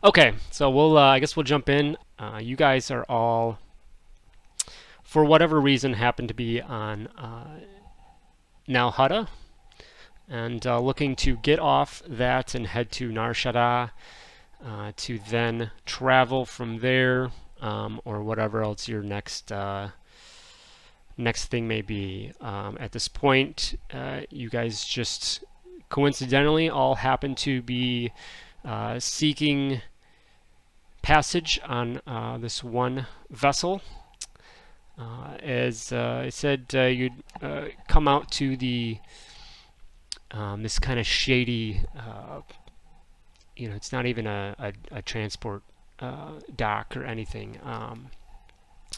Okay, so we'll I guess we'll jump in. You guys are all, for whatever reason, happen to be on Nar Shaddaa and looking to get off that and head to Nar Shaddaa to then travel from there, or whatever else your next thing may be. At this point, you guys just coincidentally all happen to be seeking passage on this one vessel. As I said, you'd come out to the this kind of shady, it's not even a transport dock or anything.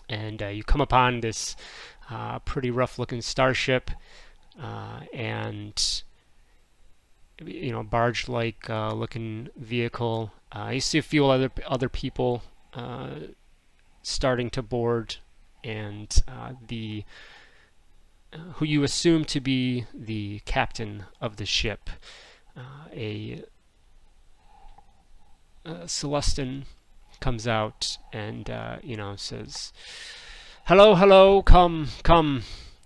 And you come upon this pretty rough-looking starship, and barge-like looking vehicle. You see a few other people starting to board, and the who you assume to be the captain of the ship, a Celestin, comes out and says, "Hello, hello, come.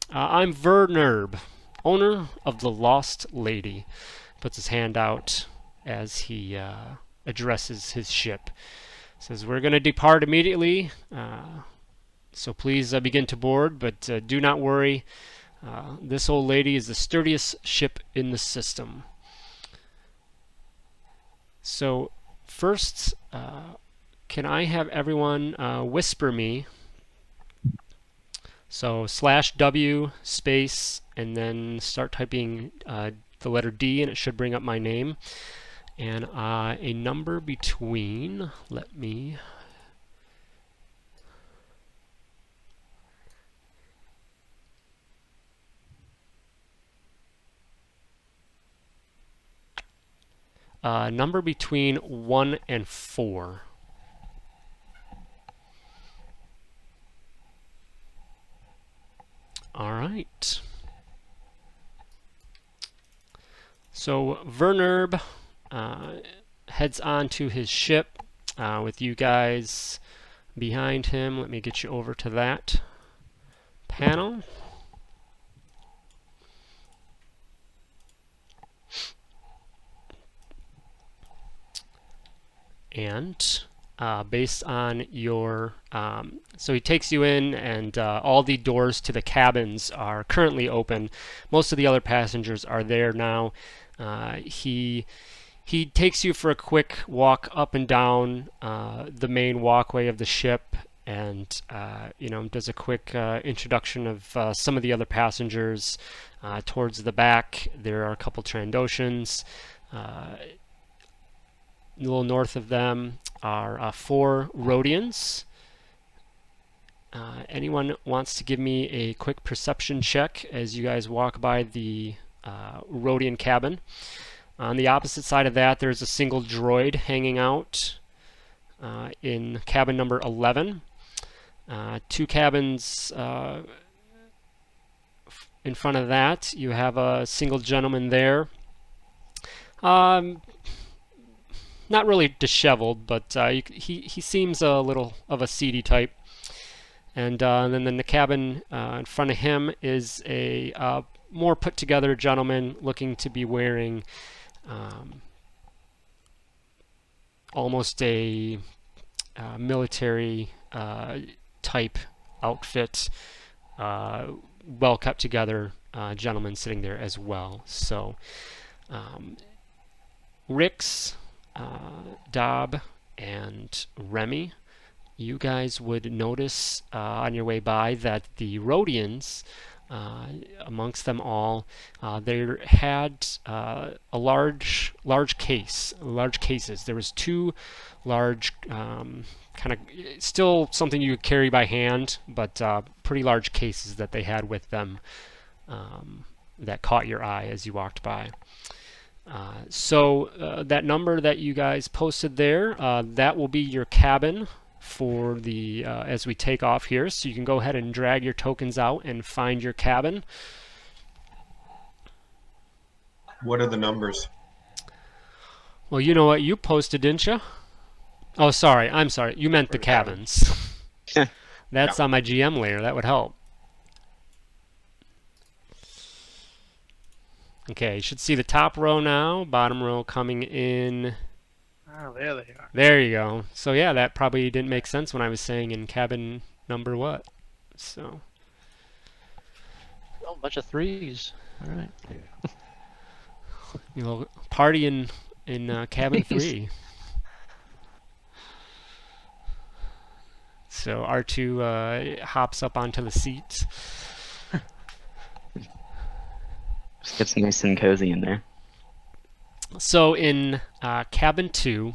I'm Vernerb, owner of the Lost Lady." Puts his hand out as he addresses his ship. Says, "We're going to depart immediately, so please begin to board, but do not worry. This old lady is the sturdiest ship in the system." So first, can I have everyone whisper me? So /W space and then start typing the letter D, and it should bring up my name. And a number between, let me number between 1 and 4. All right. So Vernerb heads on to his ship with you guys behind him. Let me get you over to that panel. And based on your so he takes you in, and all the doors to the cabins are currently open. Most of the other passengers are there now. He takes you for a quick walk up and down the main walkway of the ship, and does a quick introduction of some of the other passengers. Towards the back there are a couple Trandoshans. A little north of them are 4 Rhodians. Anyone wants to give me a quick perception check as you guys walk by the Rhodian cabin? On the opposite side of that, there's a single droid hanging out in cabin number 11. 2 cabins in front of that, you have a single gentleman there. Not really disheveled, but he seems a little of a seedy type. And then in the cabin in front of him is a more put together gentleman looking to be wearing almost a military type outfit. Well kept together gentleman sitting there as well. So Rix, Dob, and Remy, you guys would notice on your way by that the Rhodians, amongst them all, they had a large cases. There was 2 large, kind of still something you could carry by hand, but pretty large cases that they had with them that caught your eye as you walked by. So that number that you guys posted there, that will be your cabin for the as we take off here. So you can go ahead and drag your tokens out and find your cabin. What are the numbers? Well, you know what you posted, didn't you? Oh, sorry. I'm sorry. You meant Or the the cabin. cabins. Yeah. That's on my GM layer. That would help. Okay, you should see the top row now. Bottom row coming in. Oh, there they are. There you go. So yeah, that probably didn't make sense when I was saying in cabin number what. So Oh, a bunch of threes. All right. party in cabin 3. So R2 hops up onto the seat. Just gets nice and cozy in there. So in cabin 2,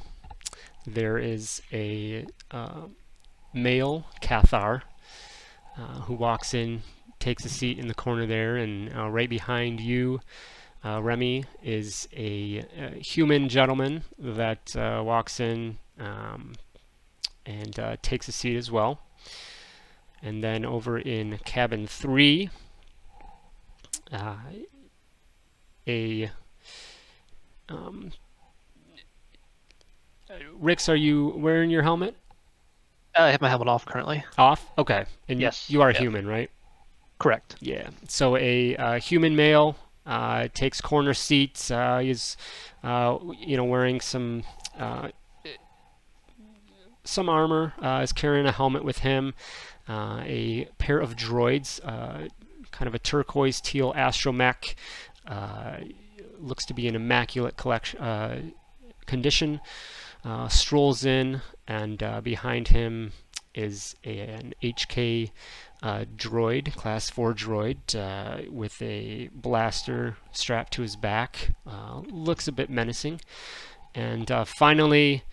there is a male Cathar who walks in, takes a seat in the corner there, and right behind you, Remy, is a human gentleman that walks in and takes a seat as well. And then over in cabin 3, a Rix, are you wearing your helmet? I have my helmet off currently. Off? Okay. And Yes. you are Yeah. human, right? Correct. Yeah. So a human male takes corner seats. He's wearing some armor. Is carrying a helmet with him. A pair of droids, kind of a turquoise teal astromech. Looks to be in immaculate condition. Strolls in, and behind him is an HK droid, class 4 droid, with a blaster strapped to his back. Looks a bit menacing. And finally,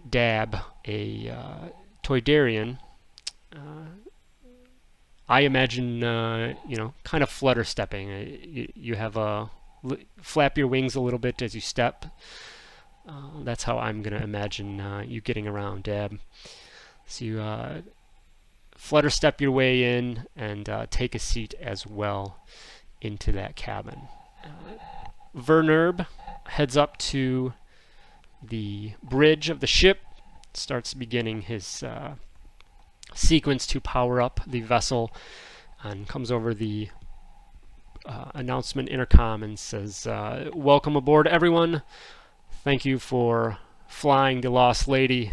Dab, a Toydarian. I imagine, kind of flutter stepping. You have flap your wings a little bit as you step. That's how I'm going to imagine you getting around, Dab. So you flutter step your way in and take a seat as well into that cabin. Vernerb heads up to the bridge of the ship, starts beginning his sequence to power up the vessel, and comes over the announcement intercom and says, "Welcome aboard, everyone. Thank you for flying the Lost Lady.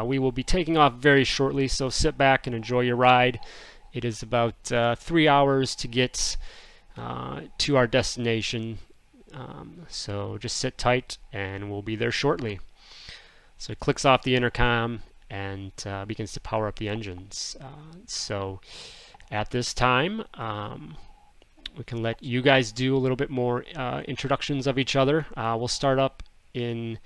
We will be taking off very shortly, so sit back and enjoy your ride. It is about 3 hours to get to our destination, so just sit tight and we'll be there shortly." So he clicks off the intercom and begins to power up the engines. So at this time, we can let you guys do a little bit more introductions of each other. We'll start up in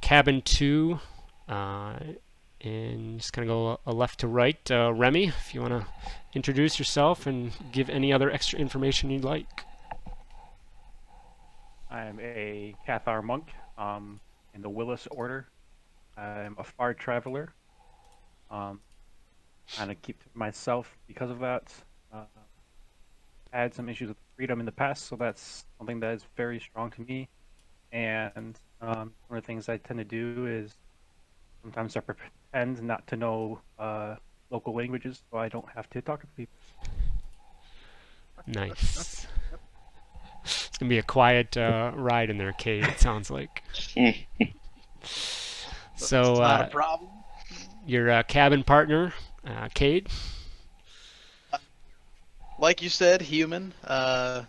cabin 2, and just kind of go a left to right. Remy, if you want to introduce yourself and give any other extra information you'd like. I'm a Cathar monk in the Willis Order. I'm a far traveler. Kind of keep to myself because of that. I had some issues with freedom in the past, so that's something that is very strong to me. And one of the things I tend to do is sometimes I pretend not to know local languages, so I don't have to talk to people. Nice. It's gonna be a quiet ride in there, Cade. It sounds like. So It's not a problem. your cabin partner, Cade. Like you said, human. Got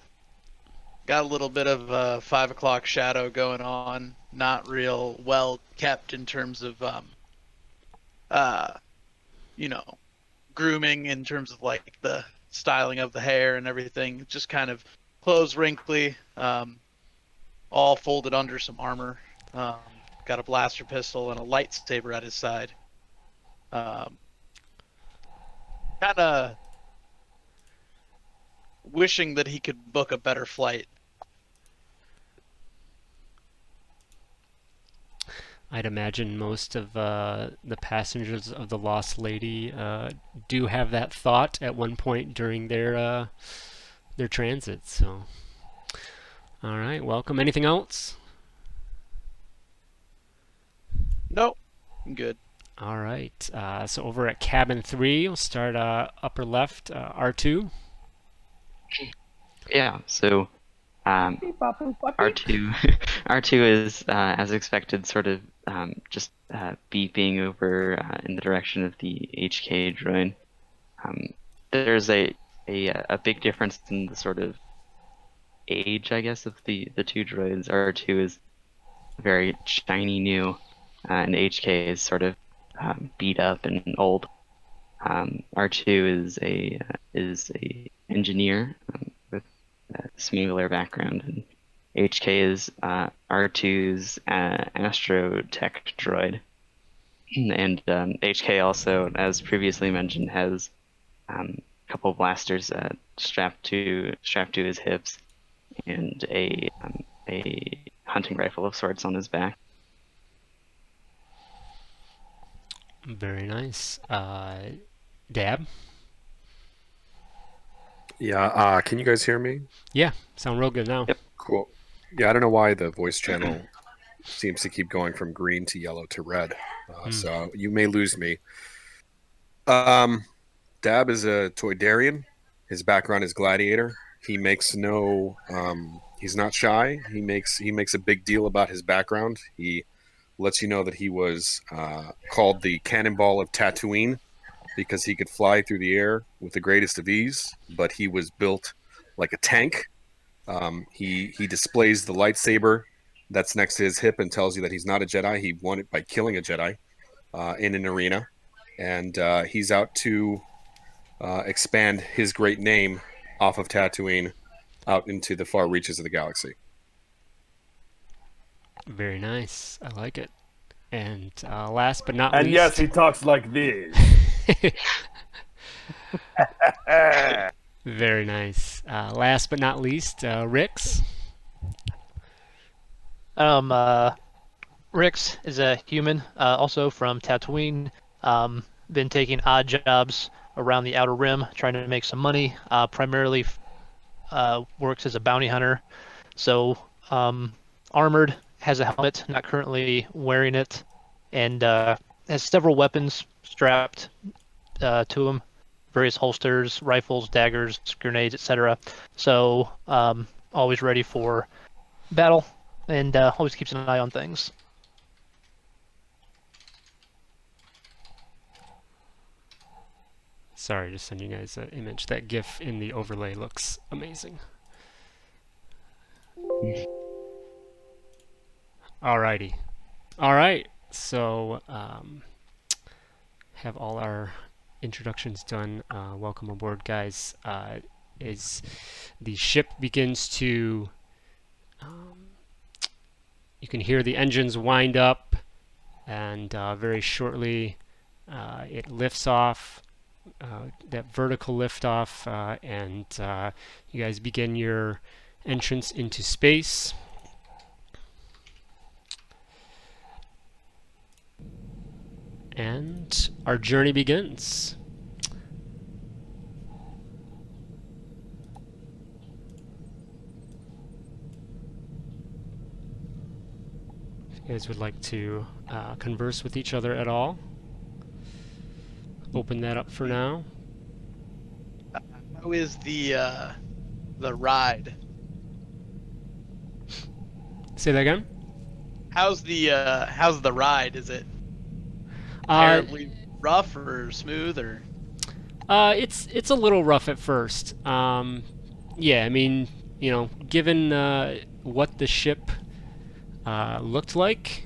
a little bit of 5 o'clock shadow going on. Not real well kept in terms of, grooming in terms of like the styling of the hair and everything. Just kind of clothes wrinkly, all folded under some armor. Got a blaster pistol and a lightsaber at his side. Kind of wishing that he could book a better flight. I'd imagine most of the passengers of the Lost Lady do have that thought at one point during their transit. So, all right, welcome. Anything else? looking good. All right. So over at cabin 3, we'll start upper left, R2. Yeah, so R2 R2 is as expected, sort of just beeping over in the direction of the HK droid. There's a big difference in the sort of age, I guess, of the two droids. R2 is very shiny new, and HK is sort of beat up and old. R2 is a engineer with a smuggler background, and HK is R2's astrotech droid. And HK also, as previously mentioned, has a couple blasters strapped to his hips, and a hunting rifle of sorts on his back. Very nice. Dab? Yeah, can you guys hear me? Yeah, sound real good now. Yep. Cool. Yeah, I don't know why the voice channel seems to keep going from green to yellow to red. So you may lose me. Dab is a Toydarian. His background is gladiator. He makes no he's not shy. He makes a big deal about his background. He lets you know that he was called the Cannonball of Tatooine because he could fly through the air with the greatest of ease, but he was built like a tank. He displays the lightsaber that's next to his hip and tells you that he's not a Jedi. He won it by killing a Jedi in an arena, and he's out to expand his great name off of Tatooine out into the far reaches of the galaxy. Very nice. I like it. And last but not And least... yes, he talks like this. Very nice. Last but not least, Rix. Rix is a human, also from Tatooine. Been taking odd jobs around the Outer Rim, trying to make some money. Primarily works as a bounty hunter. So armored, has a helmet, not currently wearing it, and has several weapons strapped to him. Various holsters, rifles, daggers, grenades, etc. So always ready for battle, and always keeps an eye on things. Sorry, just sending you guys an image. That GIF in the overlay looks amazing. Alrighty. Alright, so have all our introductions done. Welcome aboard, guys. As the ship begins to... you can hear the engines wind up, and very shortly it lifts off. That vertical liftoff, and you guys begin your entrance into space. And our journey begins. If you guys would like to converse with each other at all, open that up for now. How is the ride? Say that again? How's the ride? Is it terribly rough or smooth or? It's a little rough at first. Yeah, I mean, you know, given what the ship looked like,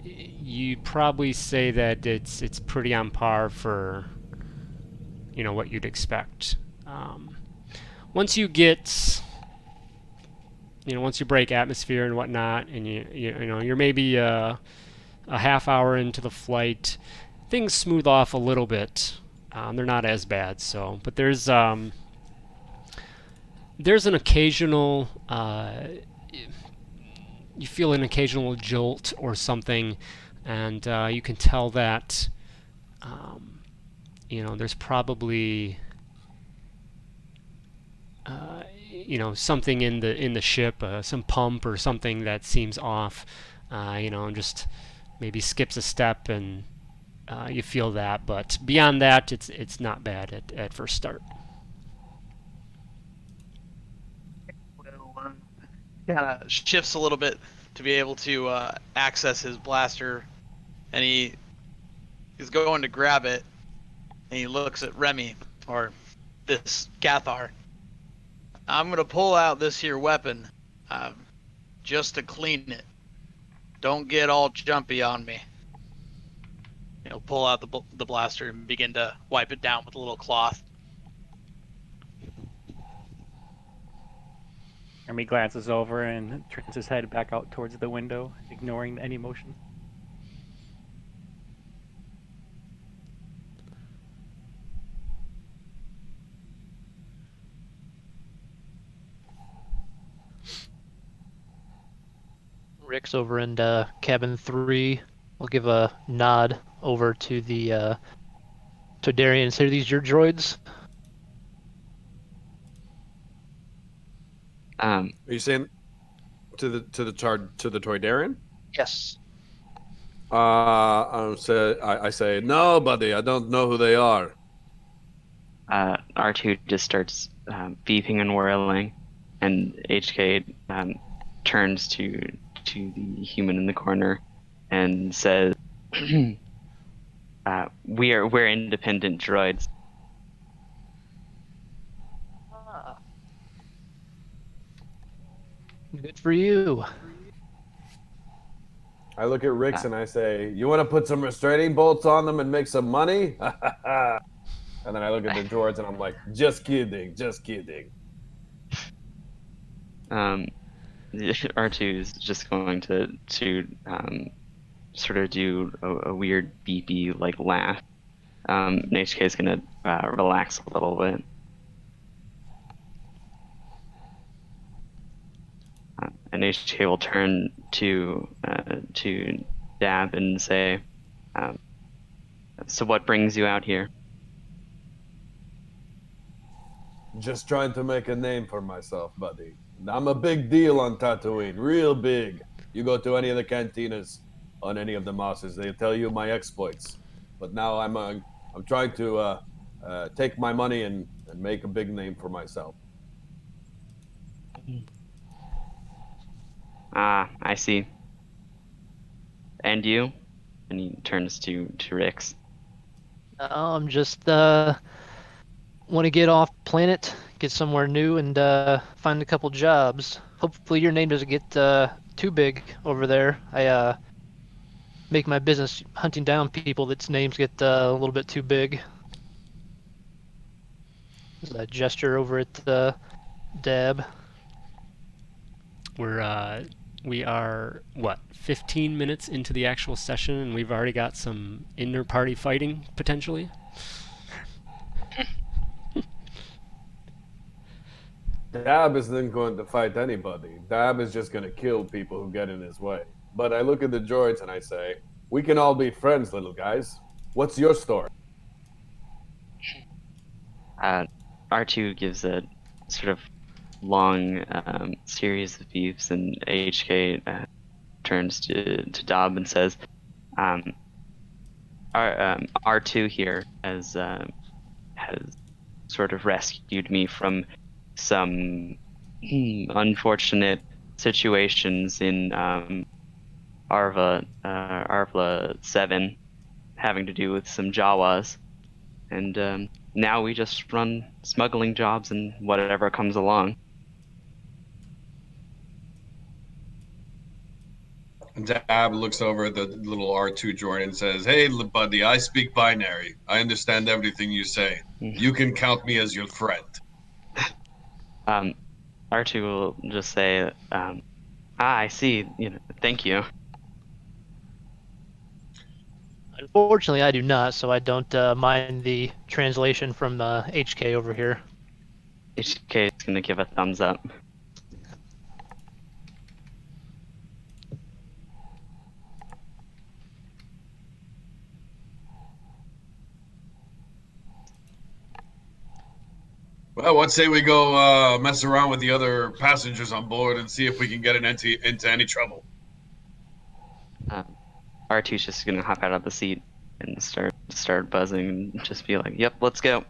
you'd probably say that it's pretty on par for, you know, what you'd expect. Once you get, you know, once you break atmosphere and whatnot, and you know, you're maybe a half hour into the flight, things smooth off a little bit. They're not as bad, so, but there's an occasional, you feel an occasional jolt or something, and you can tell that, you know, there's probably, you know, something in the ship, some pump or something that seems off, you know, and just maybe skips a step, and you feel that, but beyond that, it's not bad at first start. Well, kind of shifts a little bit to be able to access his blaster, and he's going to grab it, and he looks at Remy, or this Cathar. I'm gonna pull out this here weapon, just to clean it. Don't get all jumpy on me. Pull out the blaster and begin to wipe it down with a little cloth. Remy glances over and turns his head back out towards the window, ignoring any motion. Rick's over in cabin 3. We'll give a nod over to the to Darian and say, "Are these your droids?" Are you saying to the Toydarian? Yes. I say no, buddy. I don't know who they are. R2 just starts beeping and whirling, and HK turns to the human in the corner and says, "We're independent droids." Good for you. I look at Rix and I say, "You want to put some restraining bolts on them and make some money?" And then I look at the droids and I'm like, "Just kidding, just kidding." R2 is just going to sort of do a weird beepy like laugh. And HK is going to relax a little bit. And HK will turn to Dab and say, "So what brings you out here?" Just trying to make a name for myself, buddy. I'm a big deal on Tatooine, real big. You go to any of the cantinas on any of the mosses, they tell you my exploits. But now I'm trying to take my money and make a big name for myself. Ah, I see. And you? And he turns to Rix. I'm just want to get off planet, get somewhere new, and find a couple jobs. Hopefully, your name doesn't get too big over there. I make my business hunting down people that's names get a little bit too big. There's a gesture over at Dab. We are what 15 minutes into the actual session, and we've already got some inter-party fighting potentially. Dab isn't going to fight anybody. Dab is just going to kill people who get in his way. But I look at the droids and I say, "We can all be friends, little guys. What's your story?" R2 gives a sort of long series of beeps, and HK turns to Dob and says, "R2 here has sort of rescued me from some unfortunate situations in Arvla 7, having to do with some Jawas, and now we just run smuggling jobs and whatever comes along." Dab looks over at the little R2 droid and says, "Hey, buddy, I speak binary. I understand everything you say. You can count me as your friend." R2 will just say, I see. Thank you." Unfortunately, I do not, so I don't mind the translation from HK over here. HK is going to give a thumbs up. Well, what say we go mess around with the other passengers on board and see if we can get into any trouble? R2's just going to hop out of the seat. and start buzzing and just be like, "Yep, let's go."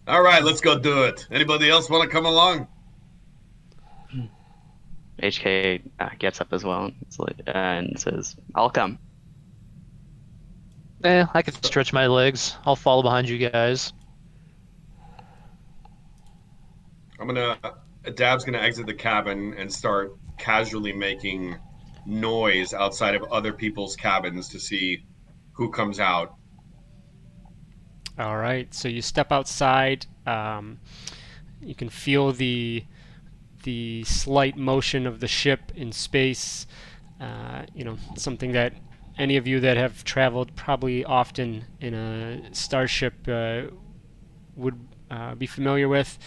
All right, let's go do it. Anybody else want to come along? HK gets up as well and says, "I'll come." I could stretch my legs. I'll follow behind you guys. Dab's gonna exit the cabin and start casually making noise outside of other people's cabins to see who comes out. All right, so you step outside. You can feel the slight motion of the ship in space. Something that any of you that have traveled probably often in a starship would be familiar with.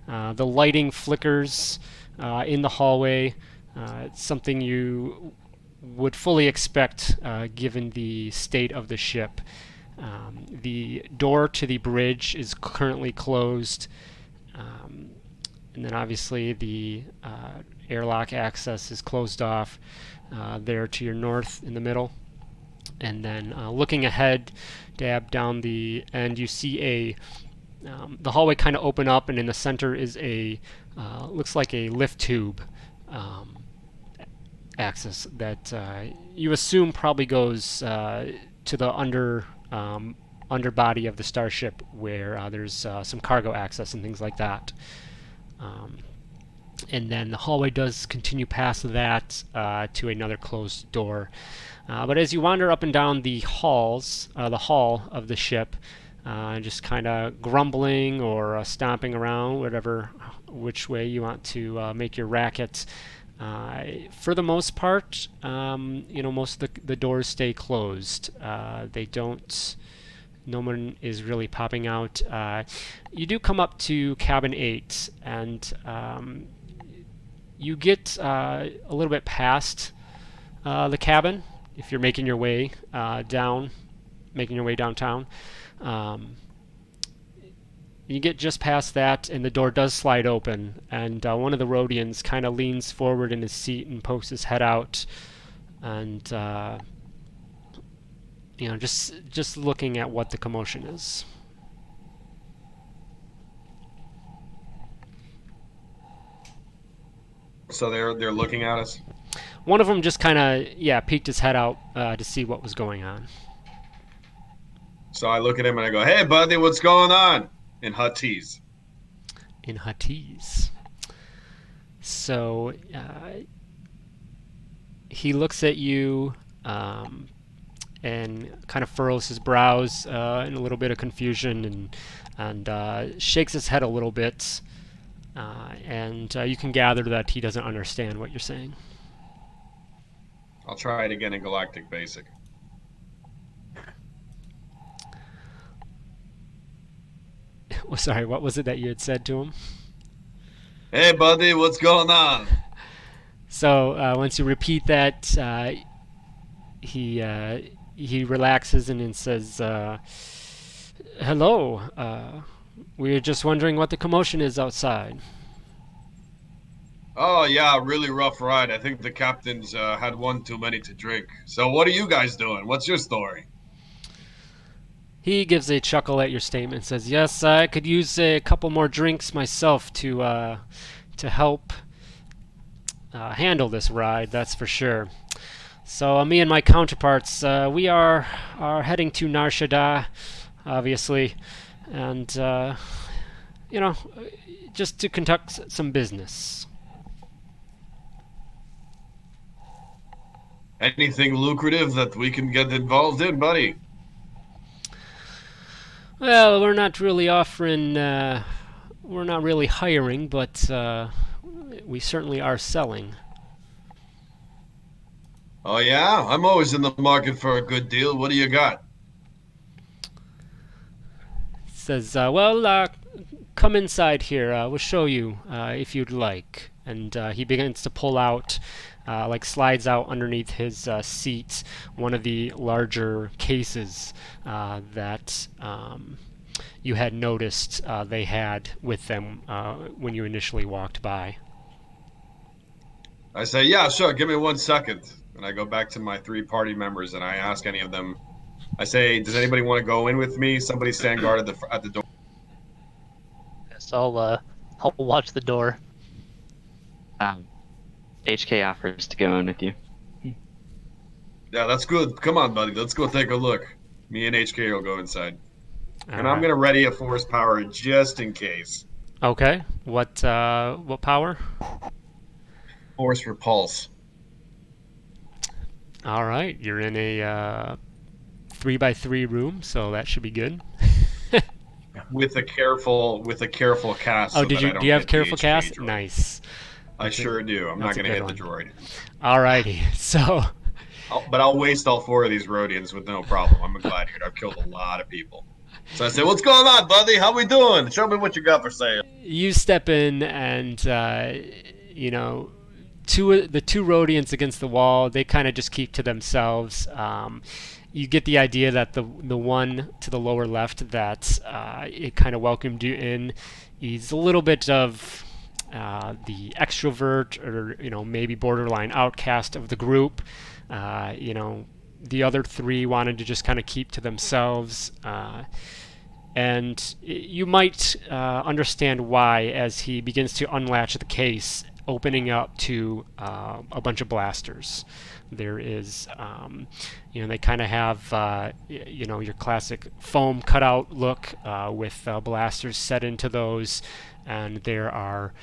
The lighting flickers in the hallway. It's something you would fully expect given the state of the ship. The door to the bridge is currently closed. And then obviously the airlock access is closed off there to your north in the middle. And then looking ahead, Dab, down the end, you see the hallway kind of open up, and in the center is looks like a lift tube axis that you assume probably goes to the underbody of the starship, where there's some cargo access and things like that. And then the hallway does continue past that to another closed door. But as you wander up and down the hall of the ship, just kind of grumbling or stomping around, which way you want to make your racket. For the most part, most of the doors stay closed. They don't. No one is really popping out. You do come up to cabin 8, and you get a little bit past the cabin if you're making your way downtown. You get just past that, and the door does slide open, and one of the Rhodians kind of leans forward in his seat and pokes his head out, and just looking at what the commotion is. So they're looking at us. One of them just kind of peeked his head out to see what was going on. So I look at him and I go, "Hey, buddy, what's going on?" In Huttese. In Huttese. So he looks at you and kind of furrows his brows in a little bit of confusion and shakes his head a little bit. And you can gather that he doesn't understand what you're saying. I'll try it again in Galactic Basic. Sorry, what was it that you had said to him? Hey, buddy, what's going on? So once you repeat that, he relaxes and then says, "Hello. We're just wondering what the commotion is outside." Oh, yeah, really rough ride. I think the captain's had one too many to drink. So what are you guys doing? What's your story? He gives a chuckle at your statement and says, "Yes, I could use a couple more drinks myself to help handle this ride, that's for sure. So me and my counterparts, we are heading to Nar Shaddaa, obviously, and just to conduct some business." Anything lucrative that we can get involved in, buddy? Well, we're not really hiring, but we certainly are selling. Oh, yeah? I'm always in the market for a good deal. What do you got? Says, come inside here. We'll show you if you'd like. And he begins to pull out, slides out underneath his seat, one of the larger cases that you had noticed they had with them when you initially walked by. I say, yeah, sure. Give me 1 second. and I go back to my 3 party members, and I ask any of them. I say, "Does anybody want to go in with me? Somebody stand guard at the door." Yes, I'll watch the door. HK offers to go in with you. Yeah, that's good. Come on, buddy. Let's go take a look. Me and HK will go inside, and I'm Alright. gonna ready a force power just in case. Okay. What power? Force repulse. All right. You're in a 3x3 room, so that should be good. With a careful cast. Oh, so do that I don't you have hit the careful HK cast? droid. Nice. I sure do. I'm not that's a gonna good hit the droid. Alrighty. So But I'll waste all 4 of these Rhodians with no problem. I'm a gladiator. I've killed a lot of people. So I say, "What's going on, buddy? How we doing? Show me what you got for sale." you step in, and you know, the 2 Rhodians against the wall. They kind of just keep to themselves. You get the idea that the one to the lower left that it kind of welcomed you in. He's a little bit of the extrovert, or maybe borderline outcast of the group. The other 3 wanted to just kind of keep to themselves. And you might understand why as he begins to unlatch the case, opening up to a bunch of blasters. There is, they kind of have, your classic foam cutout look with blasters set into those, and there are,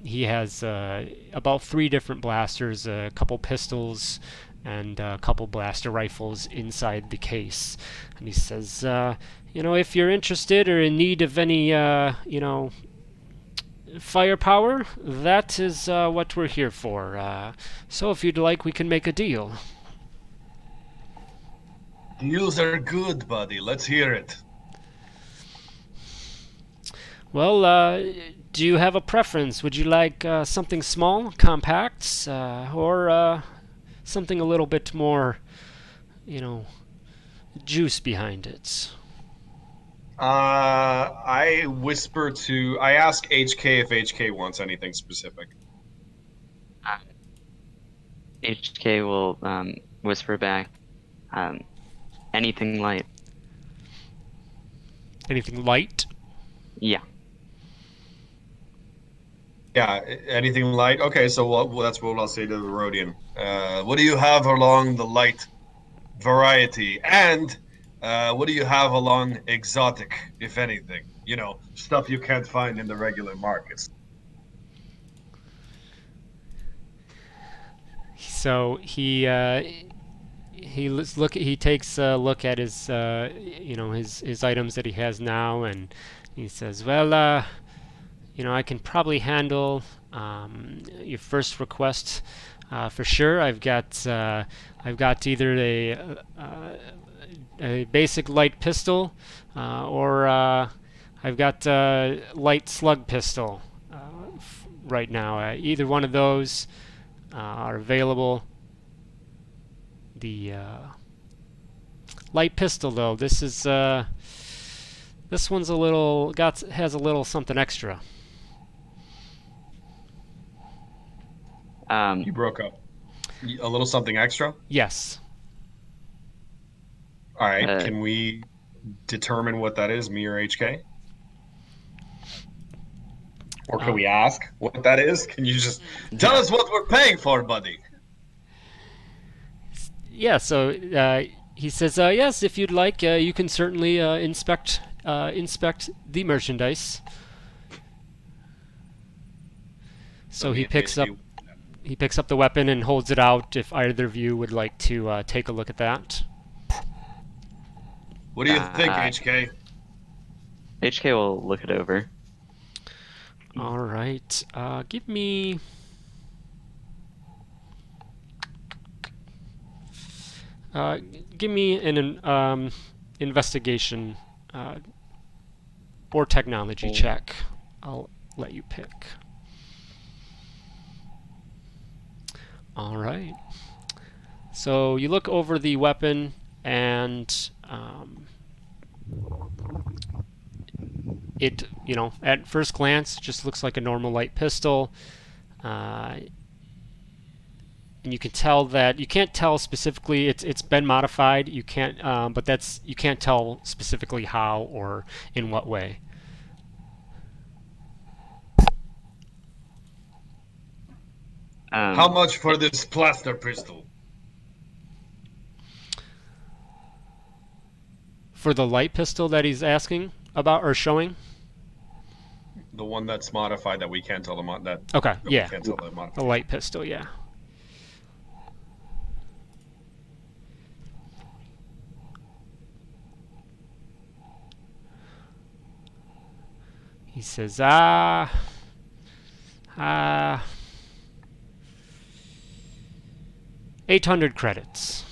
he has about 3 different blasters, a couple pistols, and a couple blaster rifles inside the case. And he says, if you're interested or in need of any, firepower, that is what we're here for. So if you'd like, we can make a deal. Deals are good, buddy. Let's hear it. Well, do you have a preference? Would you like something small, compact, or something a little bit more, juice behind it? I ask HK if HK wants anything specific. HK will whisper back, anything light. Anything light? Yeah. Yeah, anything light. Okay, so that's what I'll say to the Rhodian. What do you have along the light variety? And what do you have along exotic, if anything? Stuff you can't find in the regular markets. So he takes a look at his his items that he has now, and he says, "Well, I can probably handle your first request for sure. I've got either a basic light pistol, or I've got a light slug pistol right now. Either one of those are available. The light pistol, though, this one's has a little something extra." You broke up. A little something extra? Yes. All right. Can we determine what that is, me or HK? Or can we ask what that is? Can you just tell us what we're paying for, buddy? Yeah, so he says, yes, if you'd like, you can certainly inspect the merchandise. So he picks up the weapon and holds it out if either of you would like to take a look at that. What do you think, HK? HK will look it over. All right. Give me... give me an investigation or technology check. I'll let you pick. All right. So you look over the weapon, and it, at first glance, just looks like a normal light pistol. and you can tell that you can't tell specifically. It's been modified. You can't, but you can't tell specifically how or in what way. How much for this plaster pistol? For the light pistol that he's asking about or showing. The one that's modified that we can't tell them that. Okay, that yeah, We can't tell the the modification. light pistol, yeah. He says, 800 credits.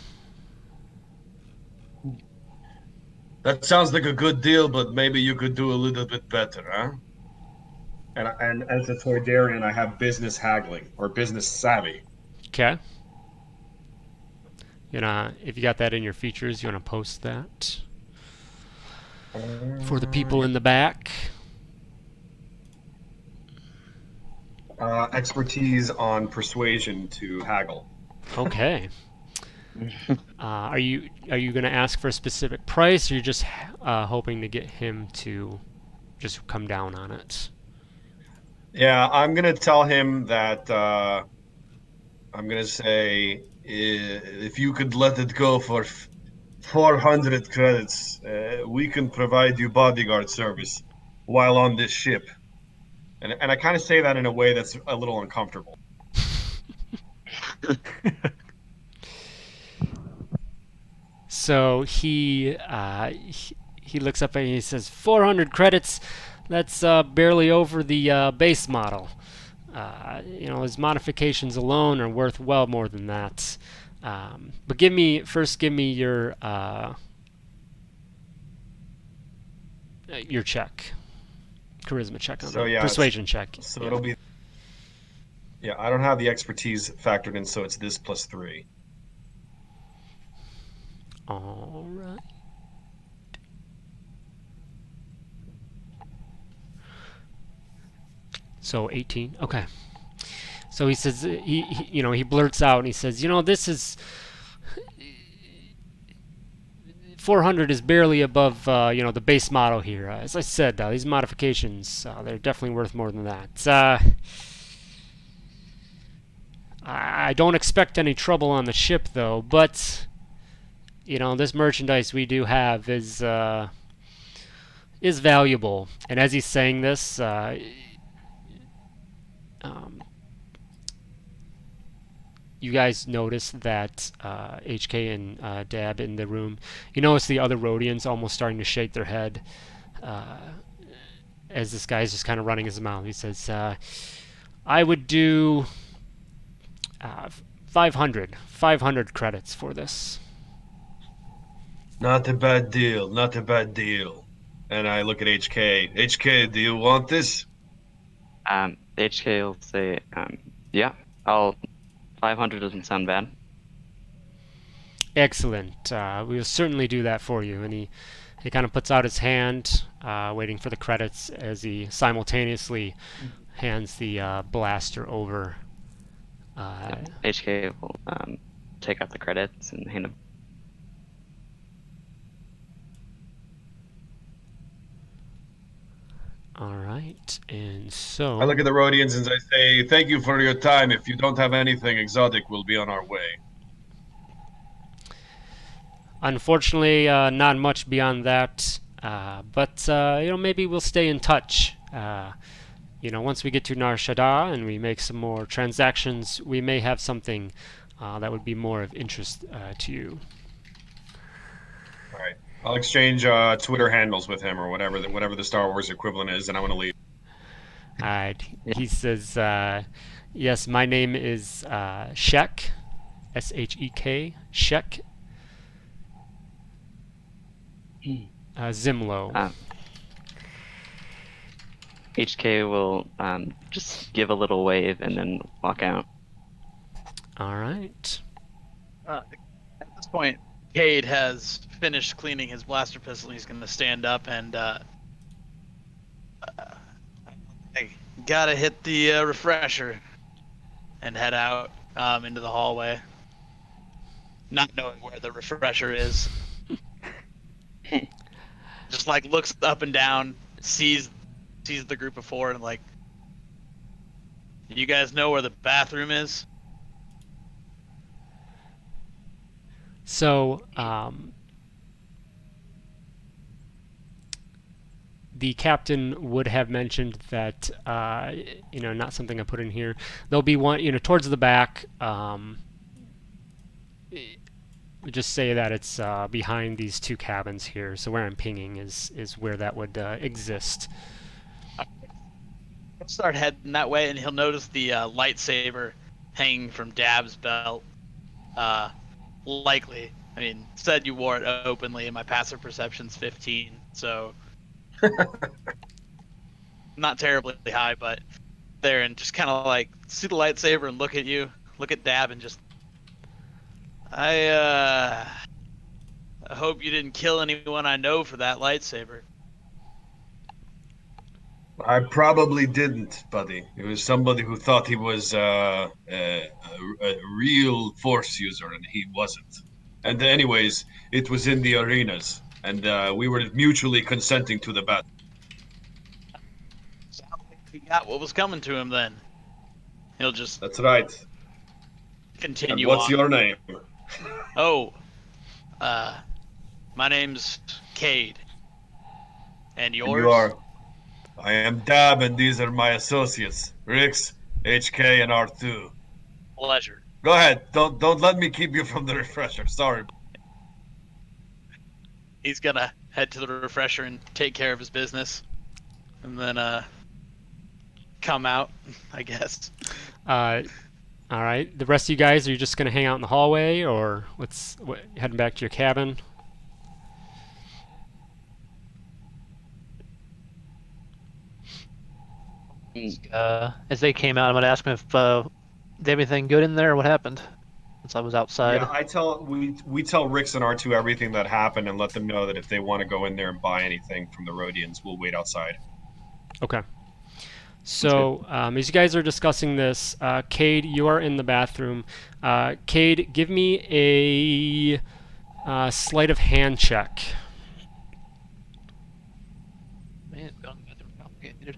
That sounds like a good deal, but maybe you could do a little bit better, huh? And as a Toydarian, I have business haggling or business savvy. Okay. If you got that in your features, you want to post that for the people in the back. Expertise on persuasion to haggle. Okay. Are you going to ask for a specific price, or you're just hoping to get him to just come down on it? Yeah, I'm gonna tell him that. I'm gonna say if you could let it go for 400 credits, we can provide you bodyguard service while on this ship. And I kind of say that in a way that's a little uncomfortable. So he looks up and he says, 400 credits. That's barely over the base model. His modifications alone are worth well more than that. But give me your check, charisma check on So, that. yeah, Persuasion check. So Yeah. it'll be. Yeah, I don't have the expertise factored in, so it's this plus 3. All right. So 18. Okay. So he says he blurts out and he says, this is 400 is barely above the base model here. As I said, these modifications they're definitely worth more than that. I don't expect any trouble on the ship though, but this merchandise we do have is valuable. And as he's saying this, you guys notice that HK and Dab in the room. You notice the other Rhodians almost starting to shake their head as this guy's just kind of running his mouth. He says, I would do 500 credits for this. Not a bad deal. Not a bad deal. And I look at HK. HK, do you want this? HK will say, yeah, 500 doesn't sound bad. Excellent. We will certainly do that for you. And he kind of puts out his hand, waiting for the credits as he simultaneously hands the blaster over. HK will take out the credits and hand them. All right, and so I look at the Rhodians and I say, thank you for your time. If you don't have anything exotic, we'll be on our way. unfortunately, not much beyond that. But maybe we'll stay in touch. Once we get to Nar Shaddaa and we make some more transactions, we may have something that would be more of interest to you. All right. I'll exchange Twitter handles with him or whatever the Star Wars equivalent is, and I'm going to leave. All right. He says, yes, my name is Shek, S-H-E-K, Shek Zimlo. HK will just give a little wave and then walk out. All right. At this point, Cade has finished cleaning his blaster pistol. He's going to stand up and I gotta hit the refresher and head out. into the hallway, not knowing where the refresher is. Just like looks up and down, sees the group of four, and like, you guys know where the bathroom is? So, the captain would have mentioned that, not something I put in here. There'll be one, towards the back. Just say that it's behind these two cabins here. So where I'm pinging is where that would exist. He'll start heading that way, and he'll notice the lightsaber hanging from Dab's belt. Likely. I mean, said you wore it openly, and my passive perception's 15, so not terribly high, but there, and just kind of like see the lightsaber and look at you, look at Dab, and just, I hope you didn't kill anyone I know for that lightsaber. I probably didn't, buddy. It was somebody who thought he was a real Force user, and he wasn't. And anyways, it was in the arenas, and we were mutually consenting to the battle. Sounds like he got what was coming to him then. He'll just That's right. continue And what's on. your name? Oh, my name's Cade. And yours? And you are. I am Dab, and these are my associates, Rix, HK, and R2. Pleasure. Go ahead. Don't let me keep you from the refresher. Sorry. He's gonna head to the refresher and take care of his business, and then come out, I guess. All right. The rest of you guys, are you just going to hang out in the hallway, or heading back to your cabin? As they came out, I'm gonna ask them if they have anything good in there, or what happened, since I was outside. Yeah, we tell Rix and R2 everything that happened, and let them know that if they want to go in there and buy anything from the Rhodians, we'll wait outside. Okay. So, as you guys are discussing this, Cade, you are in the bathroom. Cade, give me a sleight of hand check. Man, going to the bathroom complicated.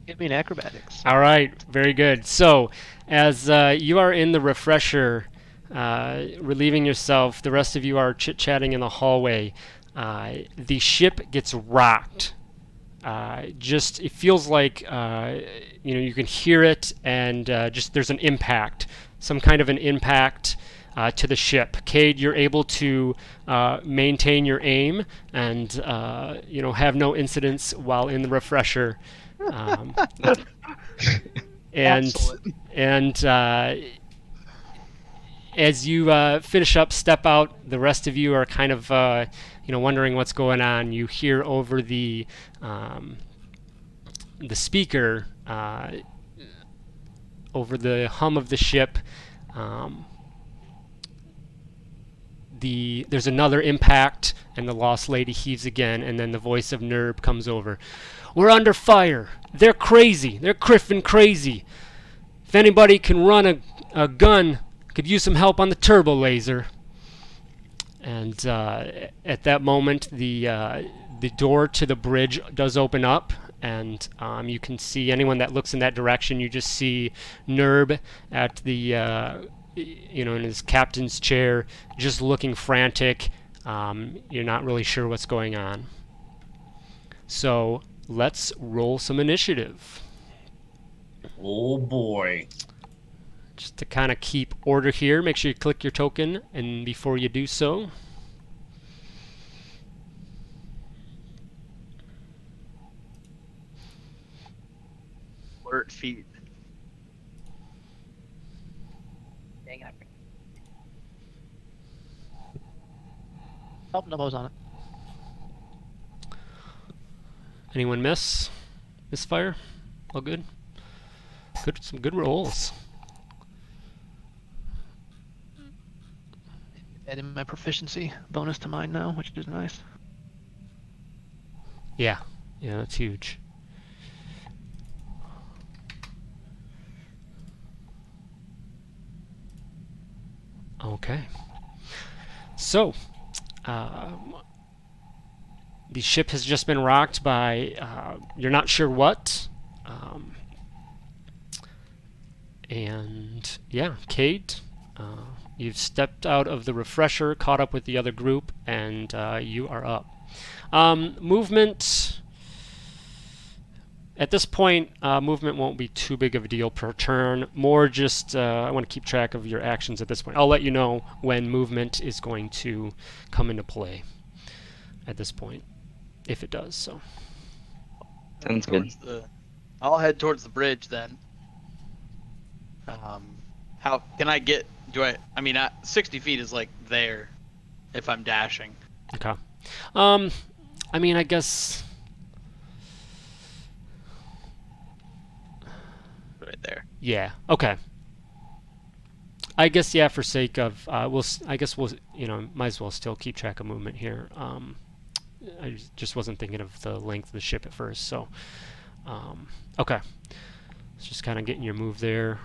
Give me an acrobatics. All right, very good. So, as you are in the refresher, relieving yourself, the rest of you are chit-chatting in the hallway. The ship gets rocked. It feels like you can hear it, and just there's an impact, some kind of an impact to the ship. Cade, you're able to maintain your aim and have no incidents while in the refresher. And as you finish up, step out, the rest of you are kind of wondering what's going on. You hear over the speaker, over the hum of the ship, there's another impact, and the Lost Lady heaves again, and then the voice of Nerb comes over. We're under fire. They're crazy. They're criffin' crazy. If anybody can run a gun, could use some help on the turbo laser. And at that moment, the door to the bridge does open up, and you can see anyone that looks in that direction. You just see Nerb at the in his captain's chair, just looking frantic. You're not really sure what's going on. So let's roll some initiative. Oh boy. Just to kind of keep order here, make sure you click your token, and before you do so, Alert feet. Dang it. Oh, no, I was on it. anyone misfire? All good? Some good rolls. Adding my proficiency bonus to mine now, which is nice. Yeah, that's huge. Okay. So, the ship has just been rocked by you're not sure what. And yeah, Kate, you've stepped out of the refresher, caught up with the other group, and you are up. Movement. At this point, movement won't be too big of a deal per turn. More just, I want to keep track of your actions at this point. I'll let you know when movement is going to come into play at this point, if it does. So. Sounds good. I'll head towards the bridge then. How can I get? I mean, 60 feet is like there, if I'm dashing. Okay. I mean, I guess. Right there. Yeah. Okay. I guess yeah. For sake of, I guess we'll, might as well still keep track of movement here. I just wasn't thinking of the length of the ship at first, so. Okay. It's just kind of getting your move there.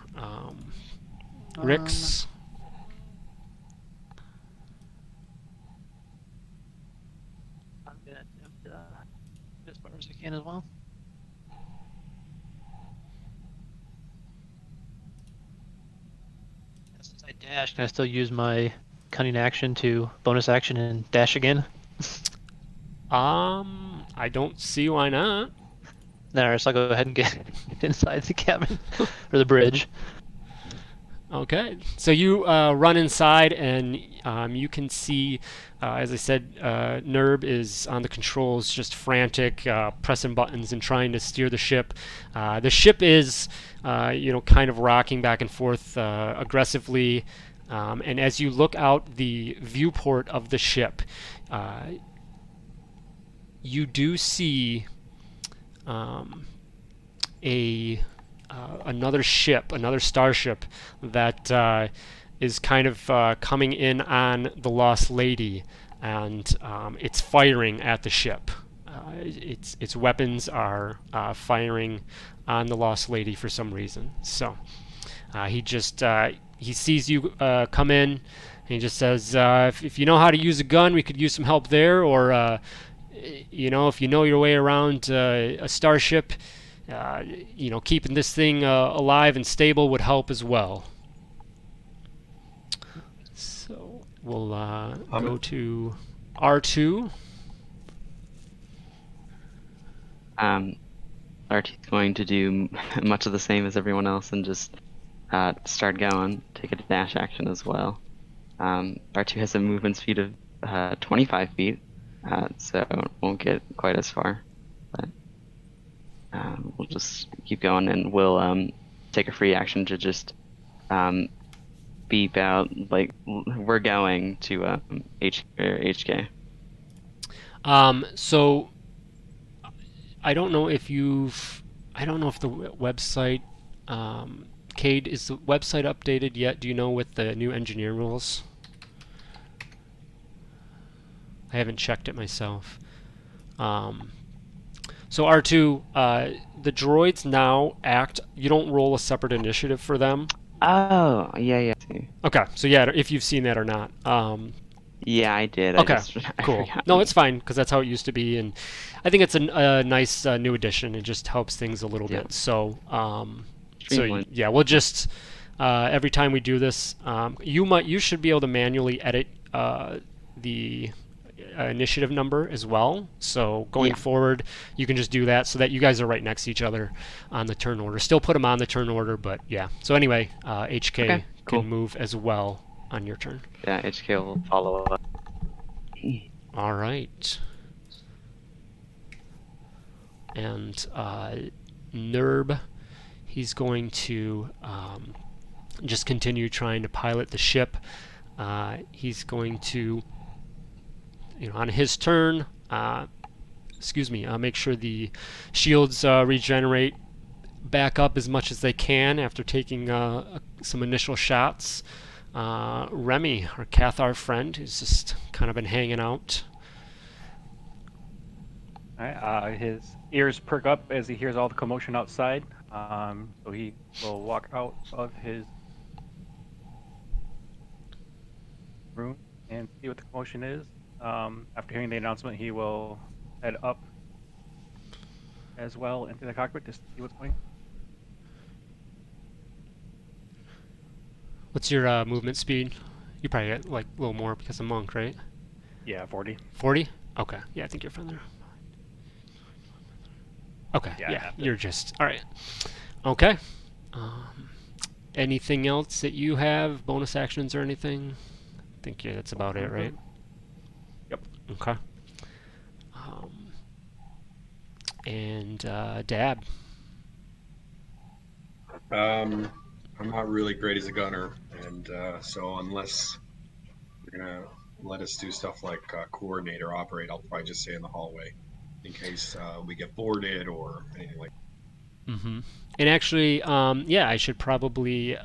Rix. I'm gonna attempt as far as I can as well. Since I dashed, can I still use my cunning action to bonus action and dash again? I don't see why not. Alright, so I'll go ahead and get inside the cabin or the bridge. Okay, so you run inside, and you can see, as I said, Nerb is on the controls, just frantic, pressing buttons and trying to steer the ship. The ship is, kind of rocking back and forth aggressively, and as you look out the viewport of the ship, you do see another ship, another starship that is kind of coming in on the Lost Lady, and it's firing at the ship. Its weapons are firing on the Lost Lady for some reason. So he sees you come in, and he just says, if you know how to use a gun, we could use some help there, or if you know your way around a starship, keeping this thing alive and stable would help as well. So we'll go to R2. RT is going to do much of the same as everyone else and just start going, take a dash action as well. R2 has a movement speed of 25 feet, so it won't get quite as far. But we'll just keep going, and we'll take a free action to just beep out, like, we're going to HK. So I don't know if the website, Cade, is the website updated yet? Do you know with the new engineer rules? I haven't checked it myself. So R2, the droids now act. You don't roll a separate initiative for them. Oh, yeah. Okay, so yeah, if you've seen that or not. Yeah, I did. Okay, I cool. forgot. No, it's fine, because that's how it used to be, and I think it's a nice new addition. It just helps things a little bit. So, yeah, we'll just every time we do this, you should be able to manually edit the initiative number as well. So going forward, you can just do that so that you guys are right next to each other on the turn order. Still put them on the turn order, but yeah. So anyway, HK can move as well on your turn. Yeah, HK will follow up. All right. And Nerb, he's going to just continue trying to pilot the ship. He's going to, on his turn, make sure the shields regenerate back up as much as they can after taking some initial shots. Remy, our Cathar friend, who's just kind of been hanging out. All right, his ears perk up as he hears all the commotion outside. So he will walk out of his and see what the commotion is. After hearing the announcement, he will head up as well into the cockpit to see what's going on. What's your movement speed? You probably get like a little more because of monk, right? Yeah, 40. 40? Okay. Yeah, I think you're fine there. Okay. Yeah, I Yeah, have to. you're just all right. Okay. Anything else that you have? Bonus actions or anything? I think yeah, that's about it, right? Yep. Okay. And Dab. I'm not really great as a gunner, and so unless you're gonna let us do stuff like coordinate or operate, I'll probably just stay in the hallway in case we get boarded or anything like. Mm-hmm. And actually, yeah, I should probably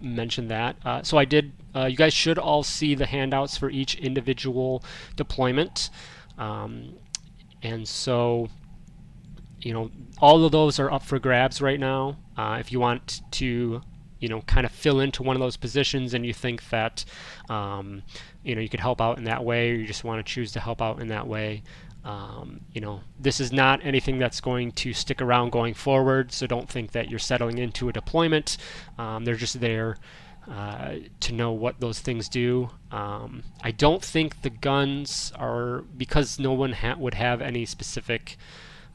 mention that. So I did. You guys should all see the handouts for each individual deployment, and so all of those are up for grabs right now. If you want to, kind of fill into one of those positions, and you think that, you could help out in that way, or you just want to choose to help out in that way. This is not anything that's going to stick around going forward, so don't think that you're settling into a deployment. They're just there to know what those things do. I don't think the guns are, because no one would have any specific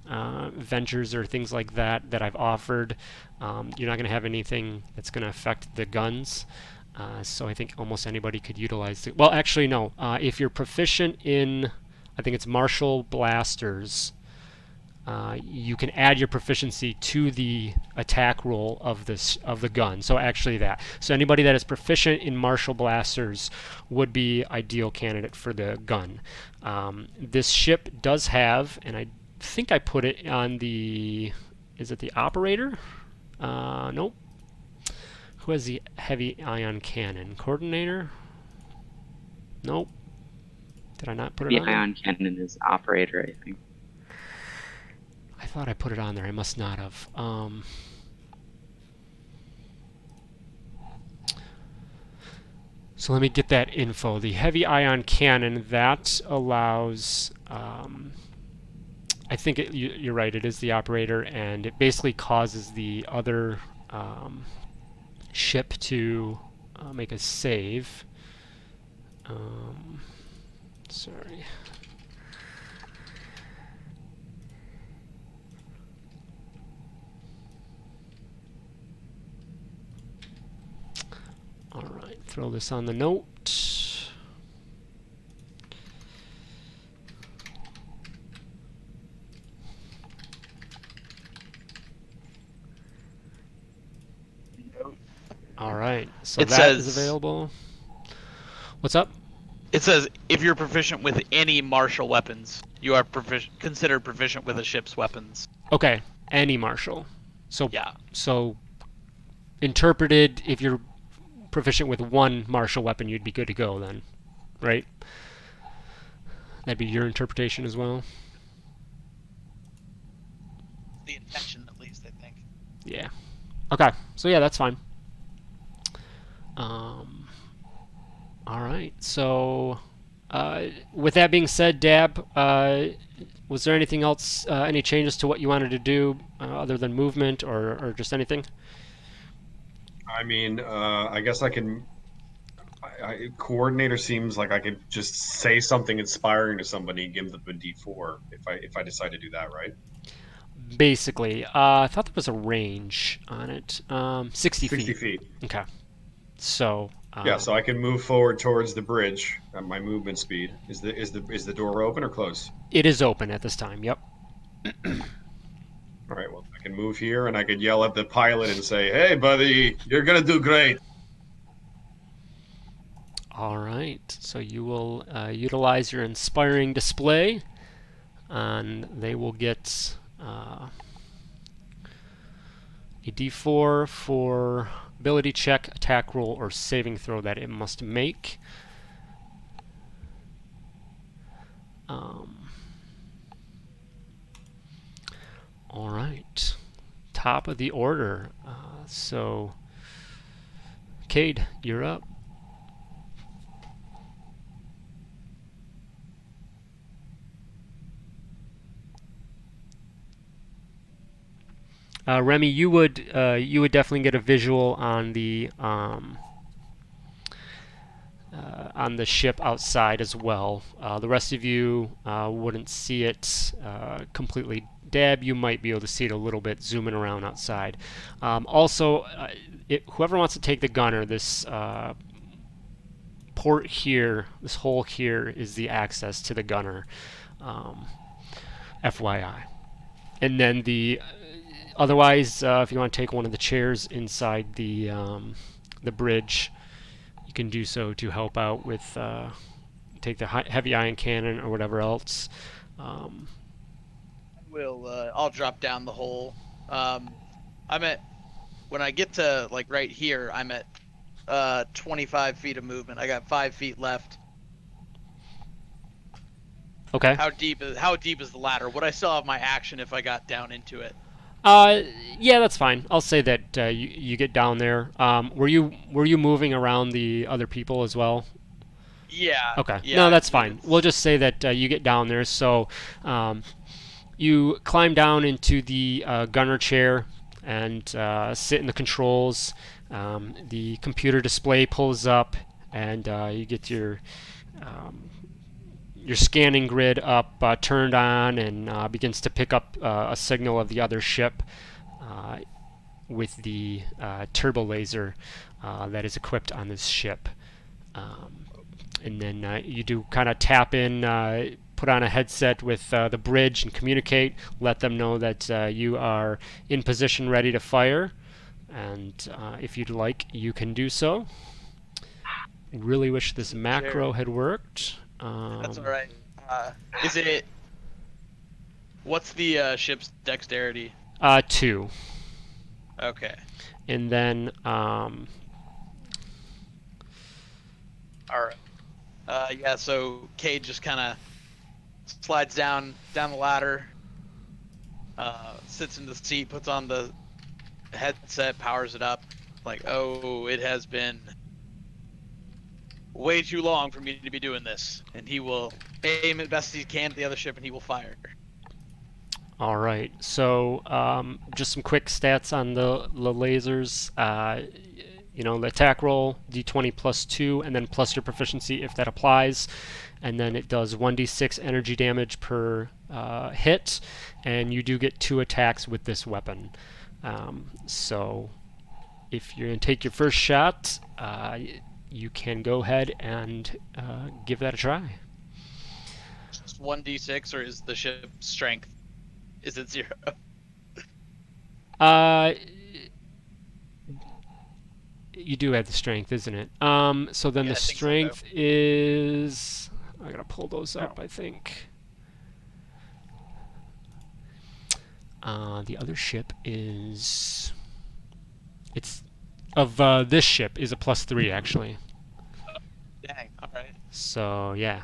ventures or things like that I've offered. You're not going to have anything that's going to affect the guns. So I think almost anybody could utilize it. Well, actually, no. If you're proficient in, I think it's martial blasters, you can add your proficiency to the attack roll of the gun. So actually that. So anybody that is proficient in martial blasters would be ideal candidate for the gun. This ship does have, and I think I put it on the, is it the operator? Nope. Who has the heavy ion cannon? Coordinator? Nope. Did I not put it The on there? ion cannon is operator, I think. I thought I put it on there. I must not have. So let me get that info. The heavy ion cannon, that allows... I think you're right. It is the operator, and it basically causes the other ship to make a save. Sorry. All right, throw this on the note. All right, so It that is says- available. What's up? It says if you're proficient with any martial weapons, you are considered proficient with a ship's weapons. Okay, any martial. So Yeah. So interpreted, if you're proficient with one martial weapon, you'd be good to go then, right? That'd be your interpretation as well. The intention, at least, I think. Yeah. Okay. So yeah, that's fine. All right. So, with that being said, Dab, was there anything else? Any changes to what you wanted to do other than movement or just anything? I mean, I guess I can. Coordinator seems like I could just say something inspiring to somebody and give them a D4 if I decide to do that, right? Basically, I thought there was a range on it. 60 feet. 60 feet. Okay. So. Yeah, so I can move forward towards the bridge at my movement speed. Is the door open or closed? It is open at this time. Yep. All right. Well, I can move here and I could yell at the pilot and say, "Hey, buddy, you're gonna do great." All right. So you will utilize your inspiring display, and they will get a D4 for ability check, attack roll, or saving throw that it must make. All right. Top of the order. So, Cade, you're up. Remy, you would definitely get a visual on the ship outside as well. The rest of you wouldn't see it completely. Dab, you might be able to see it a little bit zooming around outside. Also, whoever wants to take the gunner, this port here, this hole here is the access to the gunner. FYI. And then otherwise, if you want to take one of the chairs inside the bridge, you can do so to help out with take the heavy ion cannon or whatever else. I'll drop down the hole. When I get to like right here, I'm at 25 feet of movement. I got 5 feet left. Okay. How deep is the ladder? Would I still have my action if I got down into it? Yeah, that's fine. I'll say that you get down there. Were you moving around the other people as well? Yeah. Okay. Yeah, No, that's fine. We'll just say that you get down there. So you climb down into the gunner chair and sit in the controls. The computer display pulls up, and you get your scanning grid up, turned on, and begins to pick up a signal of the other ship with the turbo laser that is equipped on this ship. And then you do kind of tap in, put on a headset with the bridge and communicate, let them know that you are in position ready to fire. And if you'd like, you can do so. Really wish this macro had worked. That's all right. What's the ship's dexterity? 2. Okay. And then All right. Yeah. So Cade just kind of slides down the ladder, sits in the seat, puts on the headset, powers it up. Like, oh, it has been way too long for me to be doing this. And he will aim as best he can at the other ship, and he will fire. all right. So just some quick stats on the lasers. The attack roll, d20 plus 2, and then plus your proficiency if that applies. And then it does 1d6 energy damage per hit, and you do get 2 attacks with this weapon. So if you're going to take your first shot, you can go ahead and give that a try. Just 1d6, or is the ship's strength? Is it 0? You do have the strength, isn't it? So then Yeah, the I think so. strength is... I gotta pull those up, I think. The other ship is... this ship is a +3, actually. Dang, alright. So, yeah.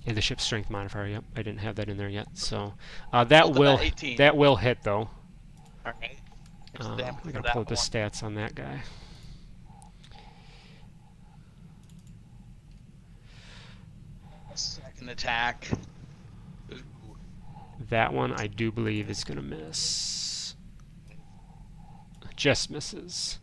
And the ship's strength modifier, yep. I didn't have that in there yet. So, that will 18. hit, though. Alright. I gotta pull up the stats on that guy. Second attack. Ooh. That one I do believe is gonna miss. Just misses.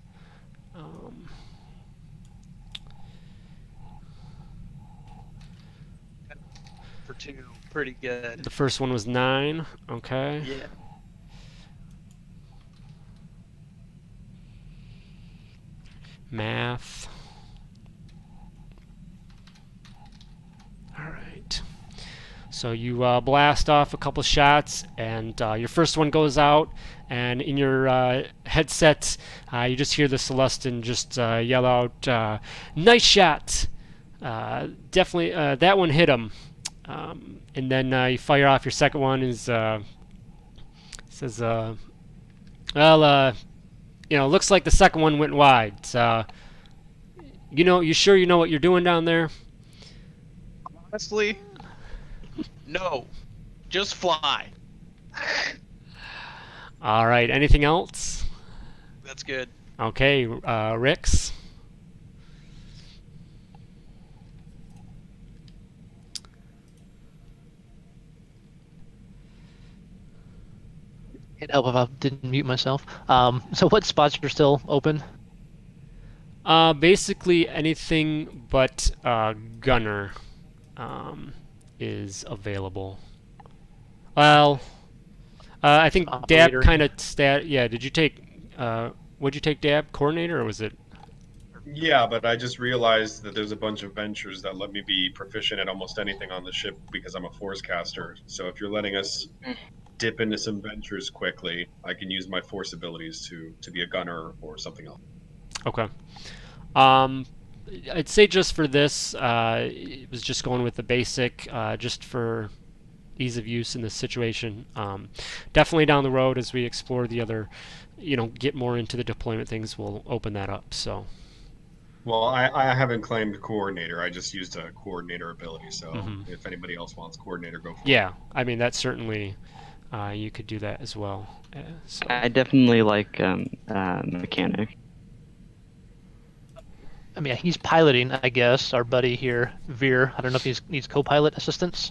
For 2, pretty good. The first one was 9. Okay. Yeah. Math. All right. So you blast off a couple shots, and your first one goes out, and in your headset, you just hear the Celestin just yell out, "Nice shot!" Definitely, that one hit him. And then you fire off your second one. Says, looks like the second one went wide. You sure you know what you're doing down there? Honestly, no. Just fly. All right. Anything else? That's good. Okay, Rix. It'd help if I didn't mute myself. So what spots are still open? Basically anything but gunner is available. Well, I think Dab Operator. kind of Yeah, did you take? Would you take Dab coordinator or was it? Yeah, but I just realized that there's a bunch of ventures that let me be proficient at almost anything on the ship because I'm a force caster. So if you're letting us dip into some ventures quickly, I can use my force abilities to be a gunner or something else. Okay. Um, I'd say just for this, it was just going with the basic, just for ease of use in this situation. Definitely down the road as we explore the other, get more into the deployment things, we'll open that up. So. Well, I haven't claimed coordinator. I just used a coordinator ability. So Mhm. if anybody else wants coordinator, go for it. Yeah, I mean that's certainly you could do that as well. So. I definitely like mechanic. I mean, he's piloting, I guess. Our buddy here, Veer. I don't know if he needs co-pilot assistance.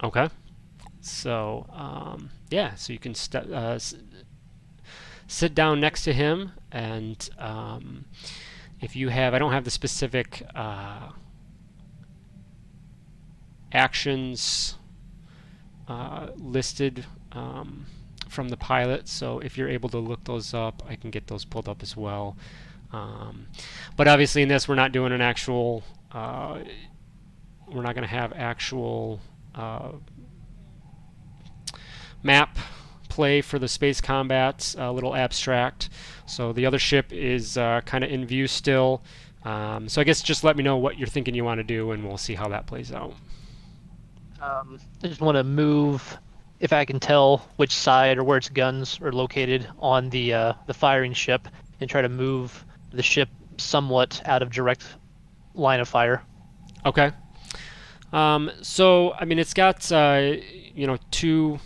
Okay. So yeah, so you can sit down next to him, and if you have, I don't have the specific actions listed from the pilot, so if you're able to look those up, I can get those pulled up as well. But obviously in this we're not doing an actual we're not going to have actual map play for the space combat, a little abstract. So the other ship is kind of in view still. So I guess just let me know what you're thinking you want to do, and we'll see how that plays out. I just want to move, if I can tell which side or where its guns are located on the firing ship, and try to move the ship somewhat out of direct line of fire. Okay. So I mean, it's got two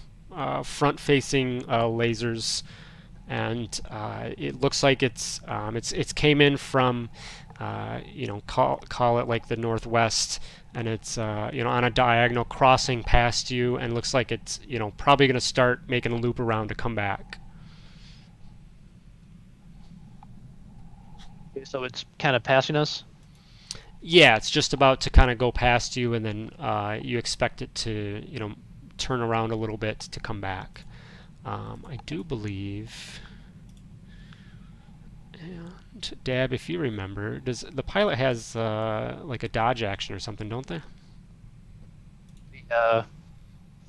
front-facing lasers, and it looks like it's came in from call it like the northwest, and it's on a diagonal crossing past you, and looks like it's probably going to start making a loop around to come back. Okay, so it's kind of passing us. Yeah, it's just about to kind of go past you, and then you expect it to turn around a little bit to come back. I do believe. And Dab, if you remember, does the pilot has like a dodge action or something, don't they? The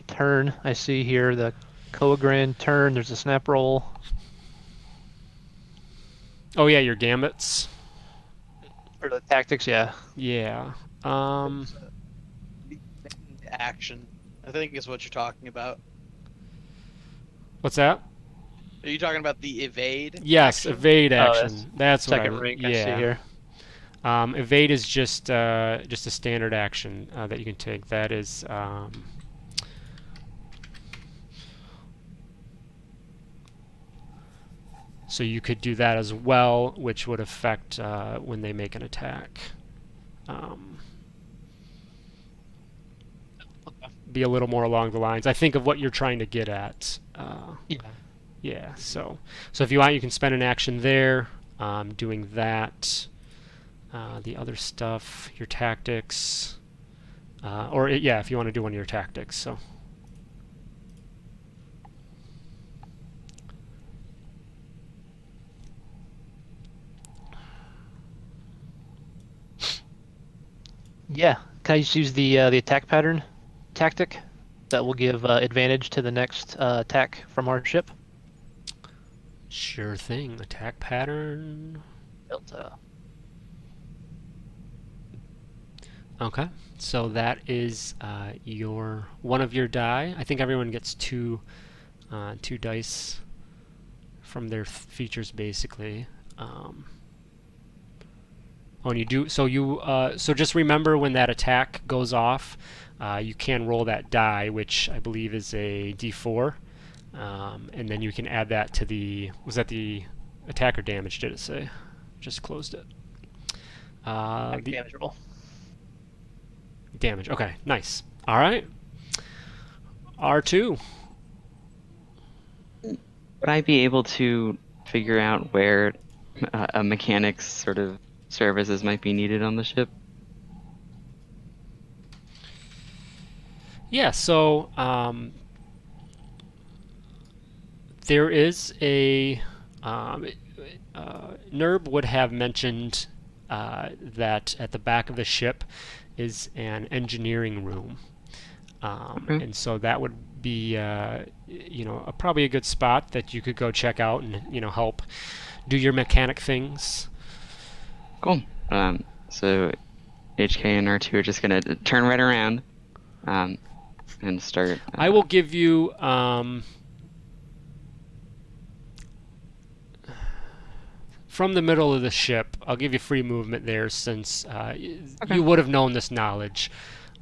turn I see here, the Coagran turn. There's a snap roll. Oh yeah, your gambits. Or the tactics, yeah. Yeah. Action, I think is what you're talking about. What's that? Are you talking about the evade? Yes, action? evade action. That's That's what second rank I see yeah. here. Evade is just a standard action that you can take. That is. So you could do that as well, which would affect when they make an attack. Be a little more along the lines, I think, of what you're trying to get at. Yeah. Yeah. So if you want, you can spend an action there, doing that. The other stuff, your tactics, yeah, if you want to do one of your tactics. So. Yeah. Can I just use the attack pattern tactic? That will give advantage to the next attack from our ship. Sure thing. Attack pattern. Delta. Okay. So that is your one of your die. I think everyone gets two dice from their features basically. Oh, and you do so just remember when that attack goes off, you can roll that die, which I believe is a D4, and then you can add that to was that the attack or damage? Did it say? Just closed it. The Damage roll. damage. Okay, nice. All right. R2. would I be able to figure out where a mechanic's sort of services might be needed on the ship? Yeah, so there is a Nerb would have mentioned that at the back of the ship is an engineering room, Okay. and so that would be probably a good spot that you could go check out and help do your mechanic things. Cool. So HK and R2 are just gonna turn right around, and start. I will give you from the middle of the ship. I'll give you free movement there since you would have known this knowledge.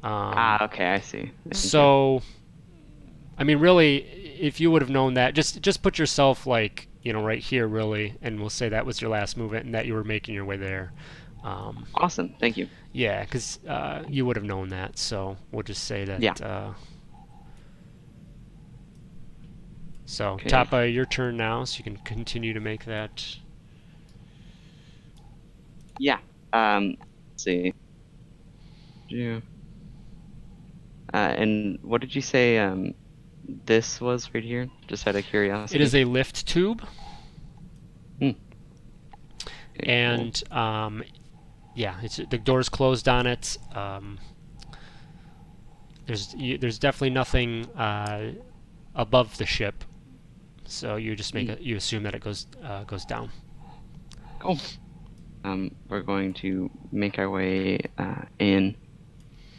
Okay, I see. So, I mean, really, if you would have known that, just put yourself like right here, really, and we'll say that was your last movement and that you were making your way there. Awesome, thank you. Yeah, because you would have known that, so we'll just say that. Yeah. So, Okay. top of your turn now, so you can continue to make that. Yeah. Let's see. Yeah. And what did you say? This was right here, just out of curiosity. It is a lift tube. Okay, and yeah, the door's closed on it. There's definitely nothing above the ship, so you just you assume that it goes down. Cool. We're going to make our way in,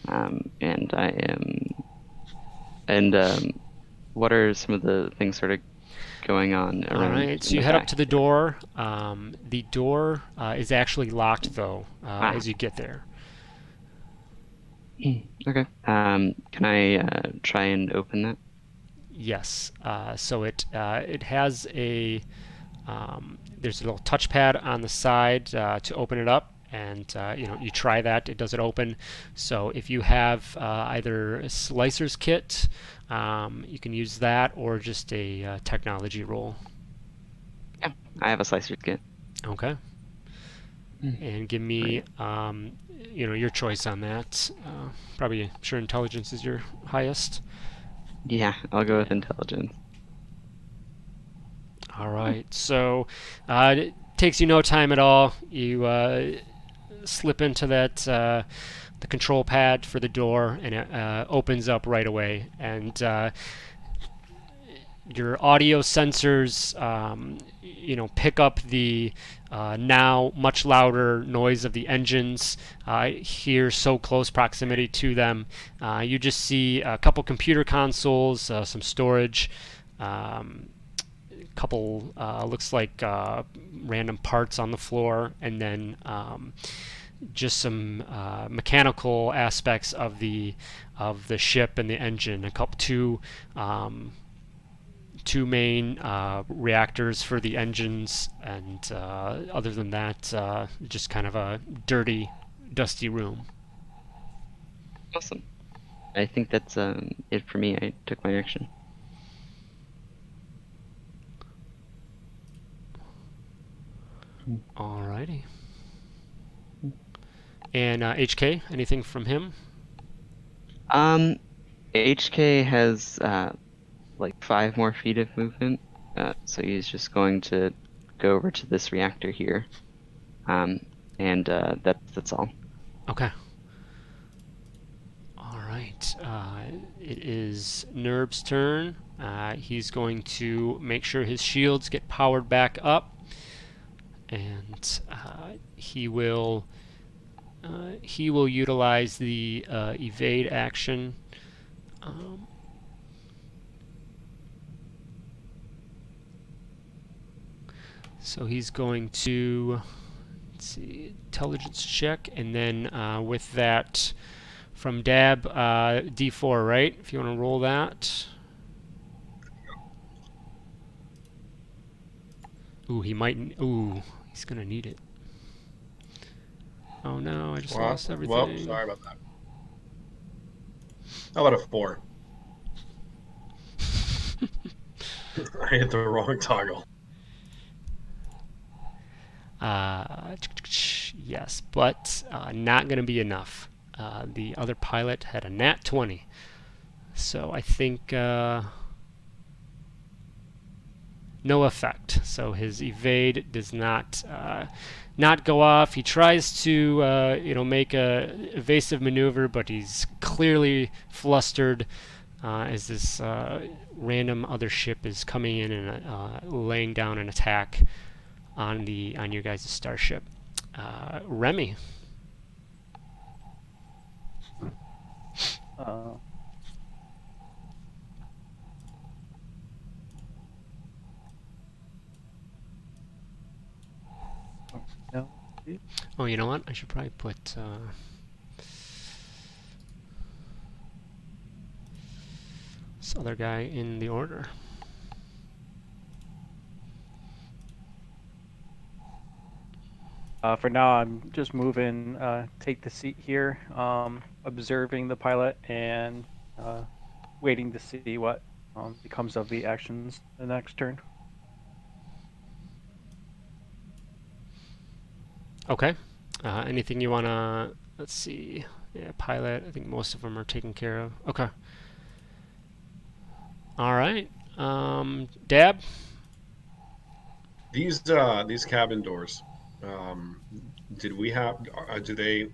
and I am. And what are some of the things sort of going on around? All right, so you head up to the door. The door is actually locked, though, as you get there. Okay. Can I try and open that? Yes. So it has a there's a little touchpad on the side to open it up, and you try that. It doesn't open. So if you have either a slicer's kit, you can use that, or just a technology roll. Yeah, I have a slicer's kit. Okay. And give me your choice on that. Probably sure intelligence is your highest. Yeah, I'll go with intelligence. All right, so it takes you no time at all. You slip into that the control pad for the door, and it opens up right away. And your audio sensors, pick up the now much louder noise of the engines here, so close proximity to them. You just see a couple computer consoles, some storage. Couple looks like random parts on the floor, and then just some mechanical aspects of the ship and the engine. Two main reactors for the engines, and other than that, just kind of a dirty, dusty room. Awesome. I think that's it for me. I took my action. Alrighty. And HK, anything from him? HK has like 5 more feet of movement, so he's just going to go over to this reactor here, and that's all. Okay. All right. It is Nerb's turn. He's going to make sure his shields get powered back up, and he will utilize the evade action. So he's going to, let's see, intelligence check, and then with that from Dab, D4, right? If you want to roll that. Ooh, he might. Ooh, he's gonna need it. Oh no, I just lost everything. Well, sorry about that. How about a 4? I hit the wrong toggle. Yes, but not going to be enough. The other pilot had a nat 20. So I think no effect. So his evade does not go off. He tries to make a evasive maneuver, but he's clearly flustered as this random other ship is coming in and laying down an attack on your guys' starship. Remy. No. Oh, you know what? I should probably put this other guy in the order. For now, I'm just moving, take the seat here, observing the pilot and waiting to see what becomes of the actions the next turn. Okay. Anything you want to... Let's see. Yeah, pilot. I think most of them are taken care of. Okay. All right. Dab? These cabin doors, did we have? Do they?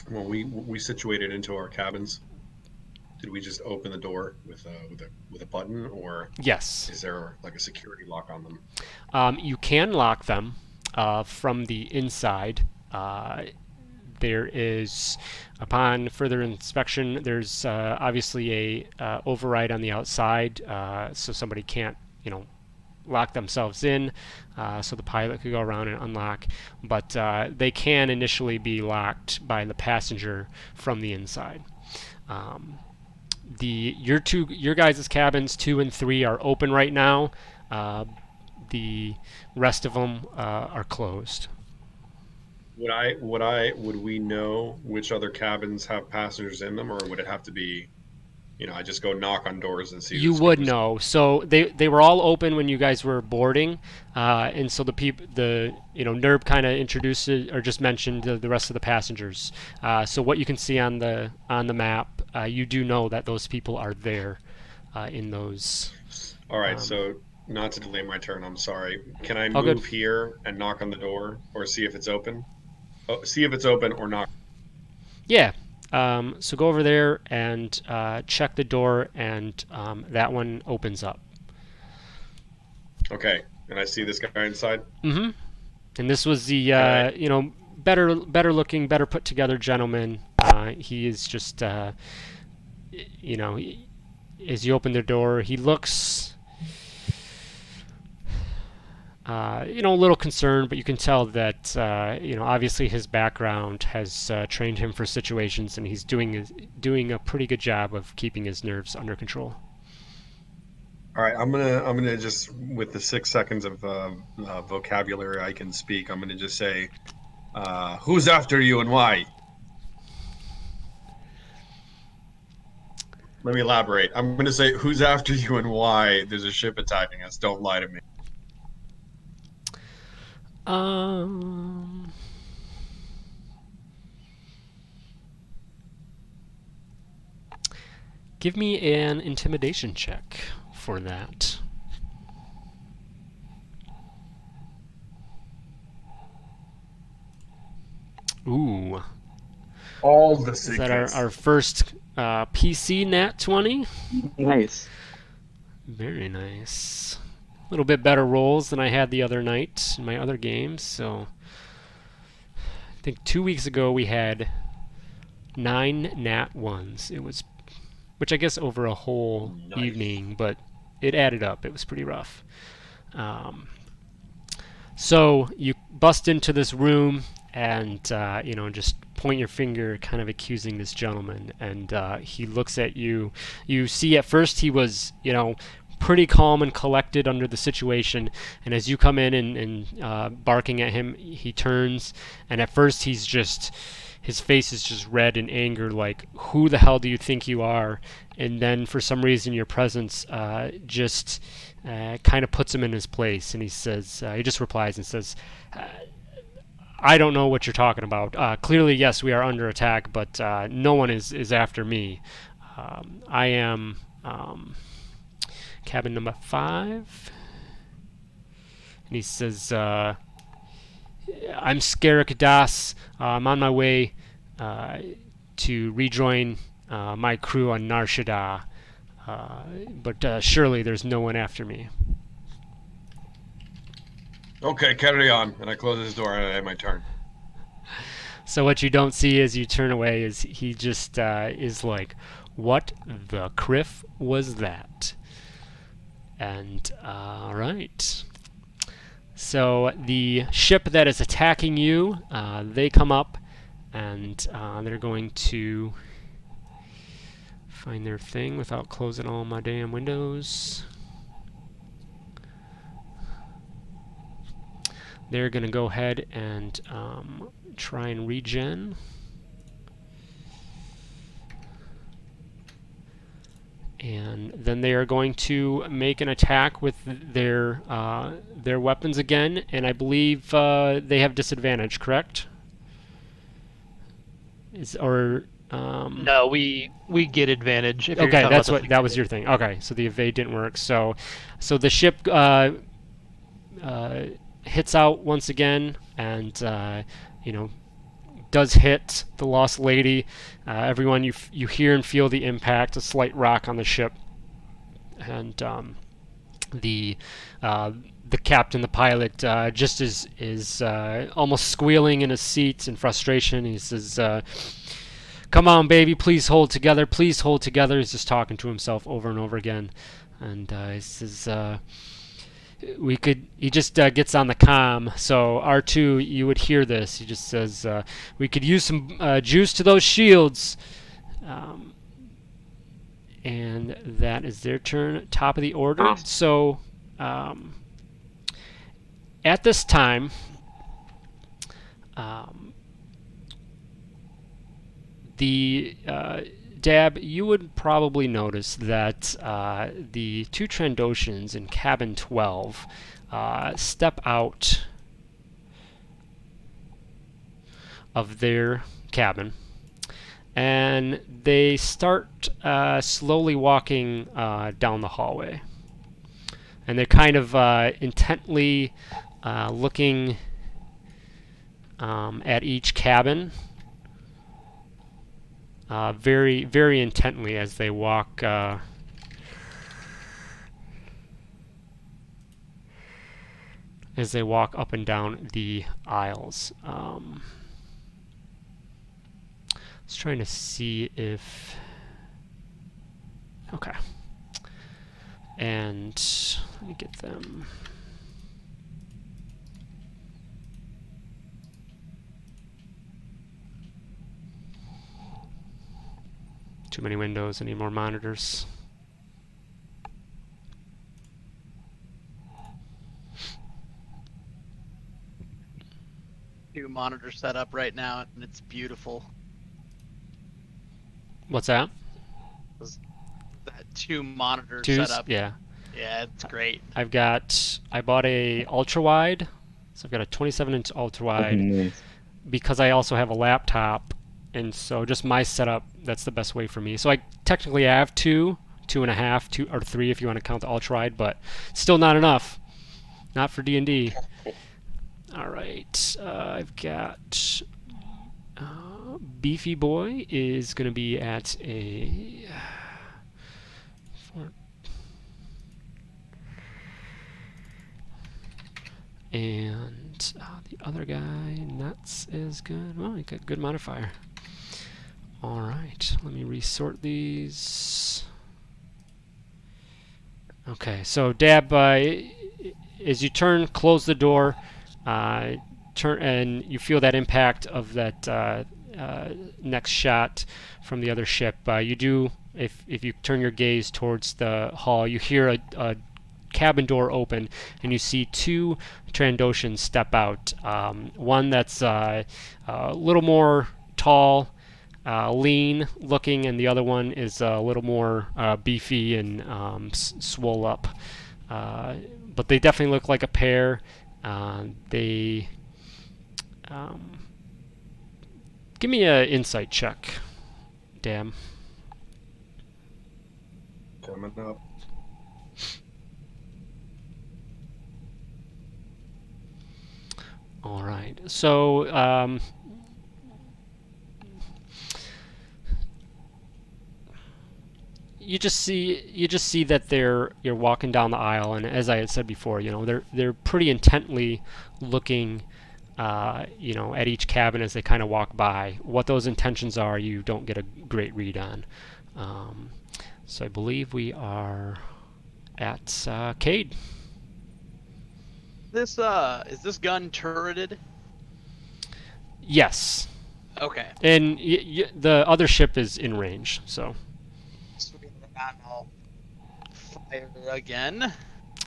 When we situated into our cabins, did we just open the door with a button, or Yes. is there like a security lock on them? You can lock them from the inside. There is, upon further inspection, there's obviously a override on the outside, so somebody can't, lock themselves in, so the pilot could go around and unlock. But they can initially be locked by the passenger from the inside. Your guys' cabins 2 and 3 are open right now. The rest of them are closed. Would we know which other cabins have passengers in them, or would it have to be, I just go knock on doors and see? You would know. So they were all open when you guys were boarding, and so the NERB kind of introduced it, or just mentioned the rest of the passengers. So what you can see on the map, you do know that those people are there in those. All right. So not to delay my turn, I'm sorry. Can I All move good. here and knock on the door, or see if it's open? See if it's open or not. Yeah. So go over there and check the door, and that one opens up. Okay, and I see this guy inside. Mm-hmm. And this was the better looking, better put together gentleman. He is just as you open the door, he looks a little concerned, but you can tell that obviously his background has trained him for situations, and he's doing a pretty good job of keeping his nerves under control. All right, I'm gonna just, with the 6 seconds of vocabulary I can speak, I'm gonna just say, "Who's after you and why?" Let me elaborate. I'm gonna say, "Who's after you and why?" There's a ship attacking us. Don't lie to me. Give me an intimidation check for that. Ooh. All the Is that our first PC nat 20? Nice. Very nice. A little bit better rolls than I had the other night in my other games. So I think 2 weeks ago we had 9 nat 1s. It was, which I guess over a whole evening, but it added up. It was pretty rough. So you bust into this room and just point your finger, kind of accusing this gentleman, and he looks at you. You see, at first he was pretty calm and collected under the situation, and as you come in and barking at him, he turns, and at first he's just his face is just red in anger, like, who the hell do you think you are? And then for some reason your presence just kind of puts him in his place, and he says, he just replies and says, I don't know what you're talking about. Clearly, yes, we are under attack, but no one is after me. I am cabin number 5. And he says, I'm Scarak Das. I'm on my way to rejoin my crew on Nar Shaddaa. But surely there's no one after me. Okay, carry on. And I close this door and I have my turn. So what you don't see as you turn away is he just is like, what the criff was that? And all right. So the ship that is attacking you, they come up, and they're going to find their thing without closing all my damn windows. They're going to go ahead and try and regen. And then they are going to make an attack with their weapons again, and I believe they have disadvantage, correct? No, we get advantage. If you're Okay, talking that's about what that was your thing. Okay, so the evade didn't work. So the ship hits out once again, and does hit the Lost Lady. Everyone, you hear and feel the impact, a slight rock on the ship, and the captain, the pilot, just is almost squealing in his seat in frustration. He says, "Come on, baby, please hold together. Please hold together." He's just talking to himself over and over again, and he says, he just gets on the comm, so R2, you would hear this. He just says, we could use some juice to those shields. And that is their turn, top of the order. So at this time, the Dab, you would probably notice that the 2 Trandoshans in cabin 12 step out of their cabin, and they start slowly walking down the hallway. And they're kind of intently looking at each cabin. Very, very intently as they walk up and down the aisles. Just trying to see if... Okay. And let me get them... Too many windows, I need more monitors. New monitor set up right now, and it's beautiful. What's that? That 2 monitor Twos? setup. Yeah. Yeah, it's great. I bought a ultra wide, so I've got a 27-inch ultra wide Nice. because I also have a laptop, and so just my setup, that's the best way for me. So I technically have 2.5, 2 or 3 if you want to count the ultra wide, but still not enough. Not for D&D. All right, I've got Beefy Boy is going to be at a 4. And the other guy, Nuts, is good. Well, he got good modifier. All right, let me resort these. Okay, so Dab, as you turn, close the door, turn, and you feel that impact of that next shot from the other ship. You do, if you turn your gaze towards the hall, you hear a cabin door open, and you see 2 Trandoshans step out. One that's a little more tall, lean looking, and the other one is a little more beefy and swole up. But they definitely look like a pair. They give me an insight check, Dam. Coming up. All right. So you just see that you're walking down the aisle, and as I had said before, they're pretty intently looking, at each cabin as they kind of walk by. What those intentions are, you don't get a great read on. So I believe we are at Cade. Is this gun turreted? Yes, Okay. and the other ship is in range, so. I'll fire again.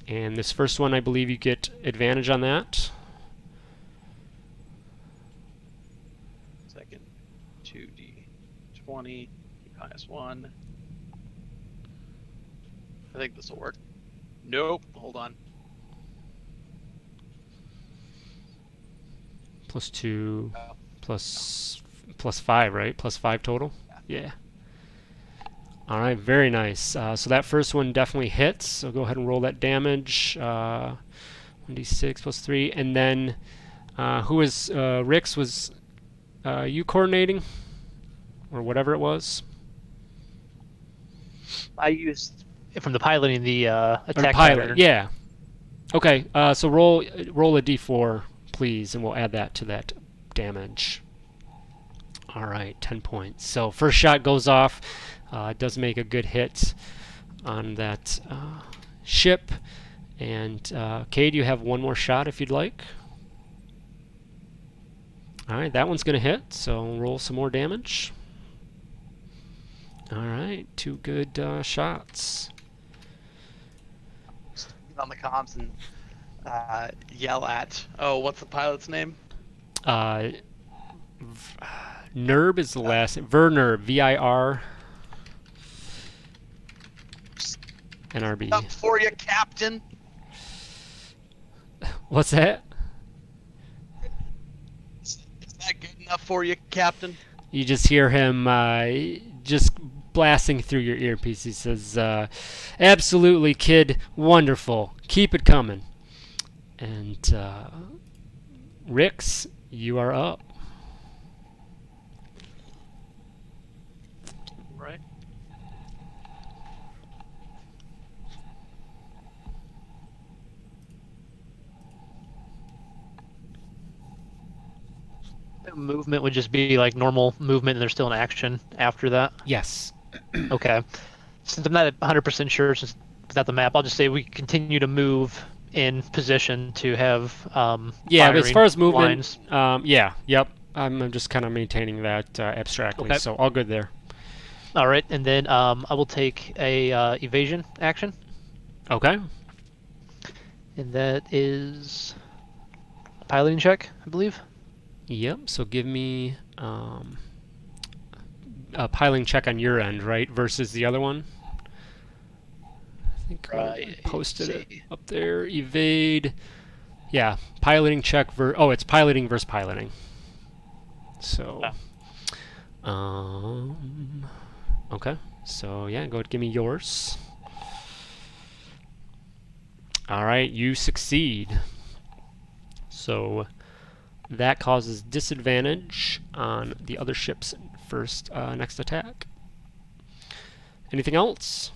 And this first one, I believe you get advantage on that. Second, 2d20 -1. I think this will work. Nope. Hold on. +2, Oh. +5, right? +5 total? Yeah. All right, very nice. So that first one definitely hits. So go ahead and roll that damage. 1d6 +3. And then who was Rix? Was you coordinating? Or whatever it was? I used from the piloting the attack pilot, pattern. yeah. Okay, so roll a d4, please, and we'll add that to that damage. All right, 10 points. So first shot goes off. It does make a good hit on that ship. And Cade, you have one more shot if you'd like. All right, that one's going to hit, so roll some more damage. All right, 2 good shots. On the comms and yell at. Oh, what's the pilot's name? Nerb is the last. Vernurb, VIR. NRB. Up for you, Captain. What's that? Is that good enough for you, Captain? You just hear him just blasting through your earpiece. He says, "Absolutely, kid. Wonderful. Keep it coming." And Rix, you are up. Right. Movement would just be like normal movement, and there's still an action after that. Yes. Okay. Since I'm not 100% sure, since it's not the map, I'll just say we continue to move in position to have Yeah, but as firing far as movement, lines. yeah, yep. I'm just kind of maintaining that abstractly, Okay. so all good there. All right, and then I will take a evasion action, Okay. and that is a piloting check, I believe. Yep. So give me a piling check on your end, right, versus the other one. I think I Right. posted it See. up there. Evade. Yeah, piloting check it's piloting versus piloting. So, okay. So yeah, go ahead, give me yours. All right, you succeed. So that causes disadvantage on the other ship's first next attack. Anything else?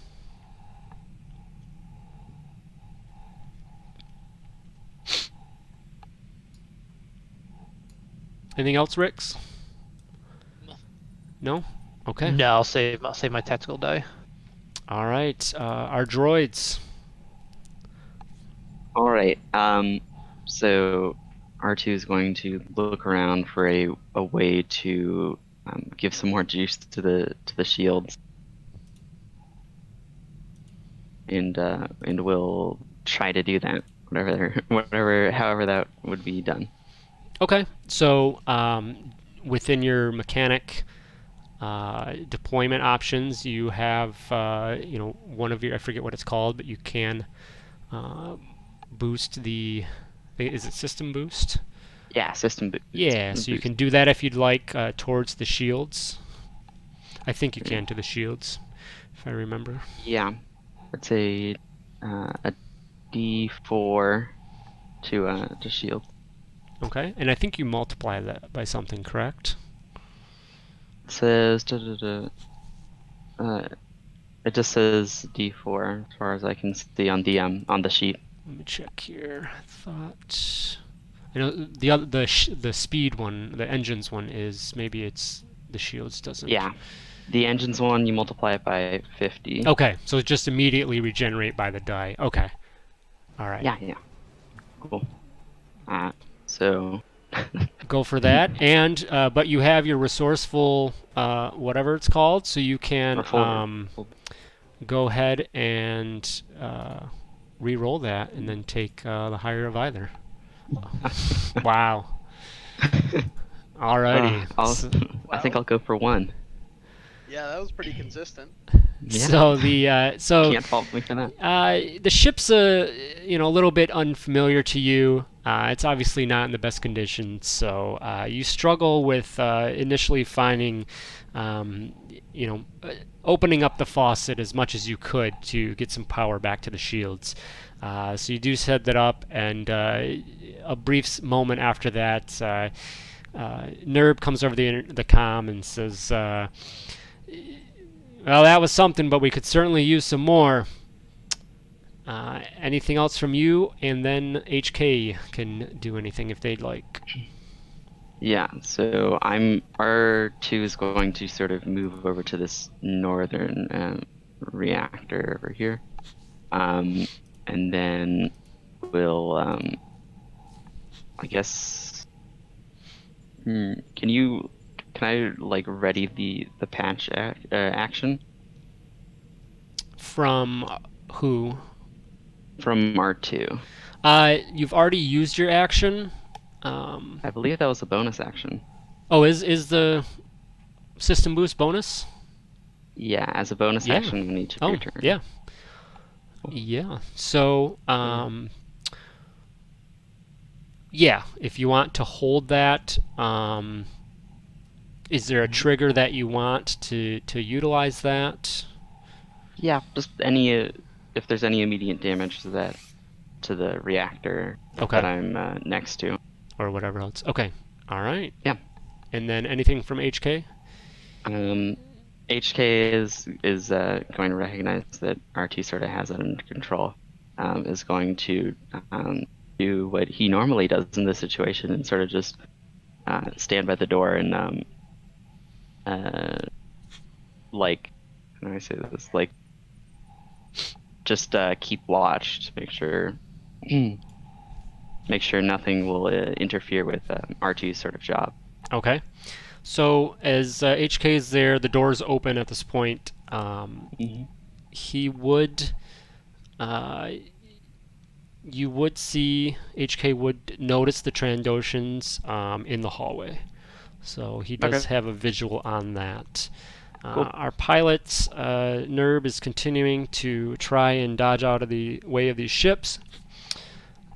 Anything else, Rix? No? Okay. No, I'll save my tactical die. All right. Our droids. All right. So R2 is going to look around for a way to give some more juice to the shields, and we'll try to do that. However that would be done. Okay. So within your mechanic deployment options, you have one of your, I forget what it's called, but you can boost the, is it system boost? Yeah, system Yeah, so you can do that if you'd like towards the shields. I think you can to the shields, if I remember. Yeah, it's a D4 to shield. Okay, and I think you multiply that by something, correct? It says it just says D4 as far as I can see on the sheet. Let me check here. I thought, I know the speed one, the engines one is, maybe it's the shields doesn't. Yeah, the engines one you multiply it by 50. Okay, so it just immediately regenerate by the die. Okay, all right. Yeah, cool. So go for that, and but you have your resourceful whatever it's called, so you can go ahead and re-roll that, and then take the higher of either. Wow. Alrighty. I think I'll go for 1. Yeah, that was pretty consistent. Yeah. So Can't fault me for that. The ship's a little bit unfamiliar to you. It's obviously not in the best condition, so you struggle with initially finding, opening up the faucet as much as you could to get some power back to the shields. So you do set that up, and a brief moment after that, Nerb comes over the comm and says, well, that was something, but we could certainly use some more. Anything else from you? And then HK can do anything if they'd like. Yeah, so R2 is going to sort of move over to this northern reactor over here. And then we'll, I guess, can I like ready the patch action? From who? From R2. You've already used your action. I believe that was a bonus action. Oh, is the system boost bonus? Yeah, as a bonus action on each of your turns. Yeah. Yeah. So, yeah, if you want to hold that, is there a trigger that you want to utilize that? Yeah, just any if there's any immediate damage to the reactor that I'm next to, or whatever else. Okay, all right. Yeah. And then anything from HK? HK is going to recognize that RT sort of has it under control. Is going to do what he normally does in this situation and sort of just stand by the door and like, how do I say this? Like, just keep watch to make sure nothing will interfere with R2's sort of job. Okay. So as HK is there, the doors open at this point. He would, you would see, HK would notice the Trandoshans in the hallway. So he does have a visual on that. Cool. Our pilot, Nerb, is continuing to try and dodge out of the way of these ships.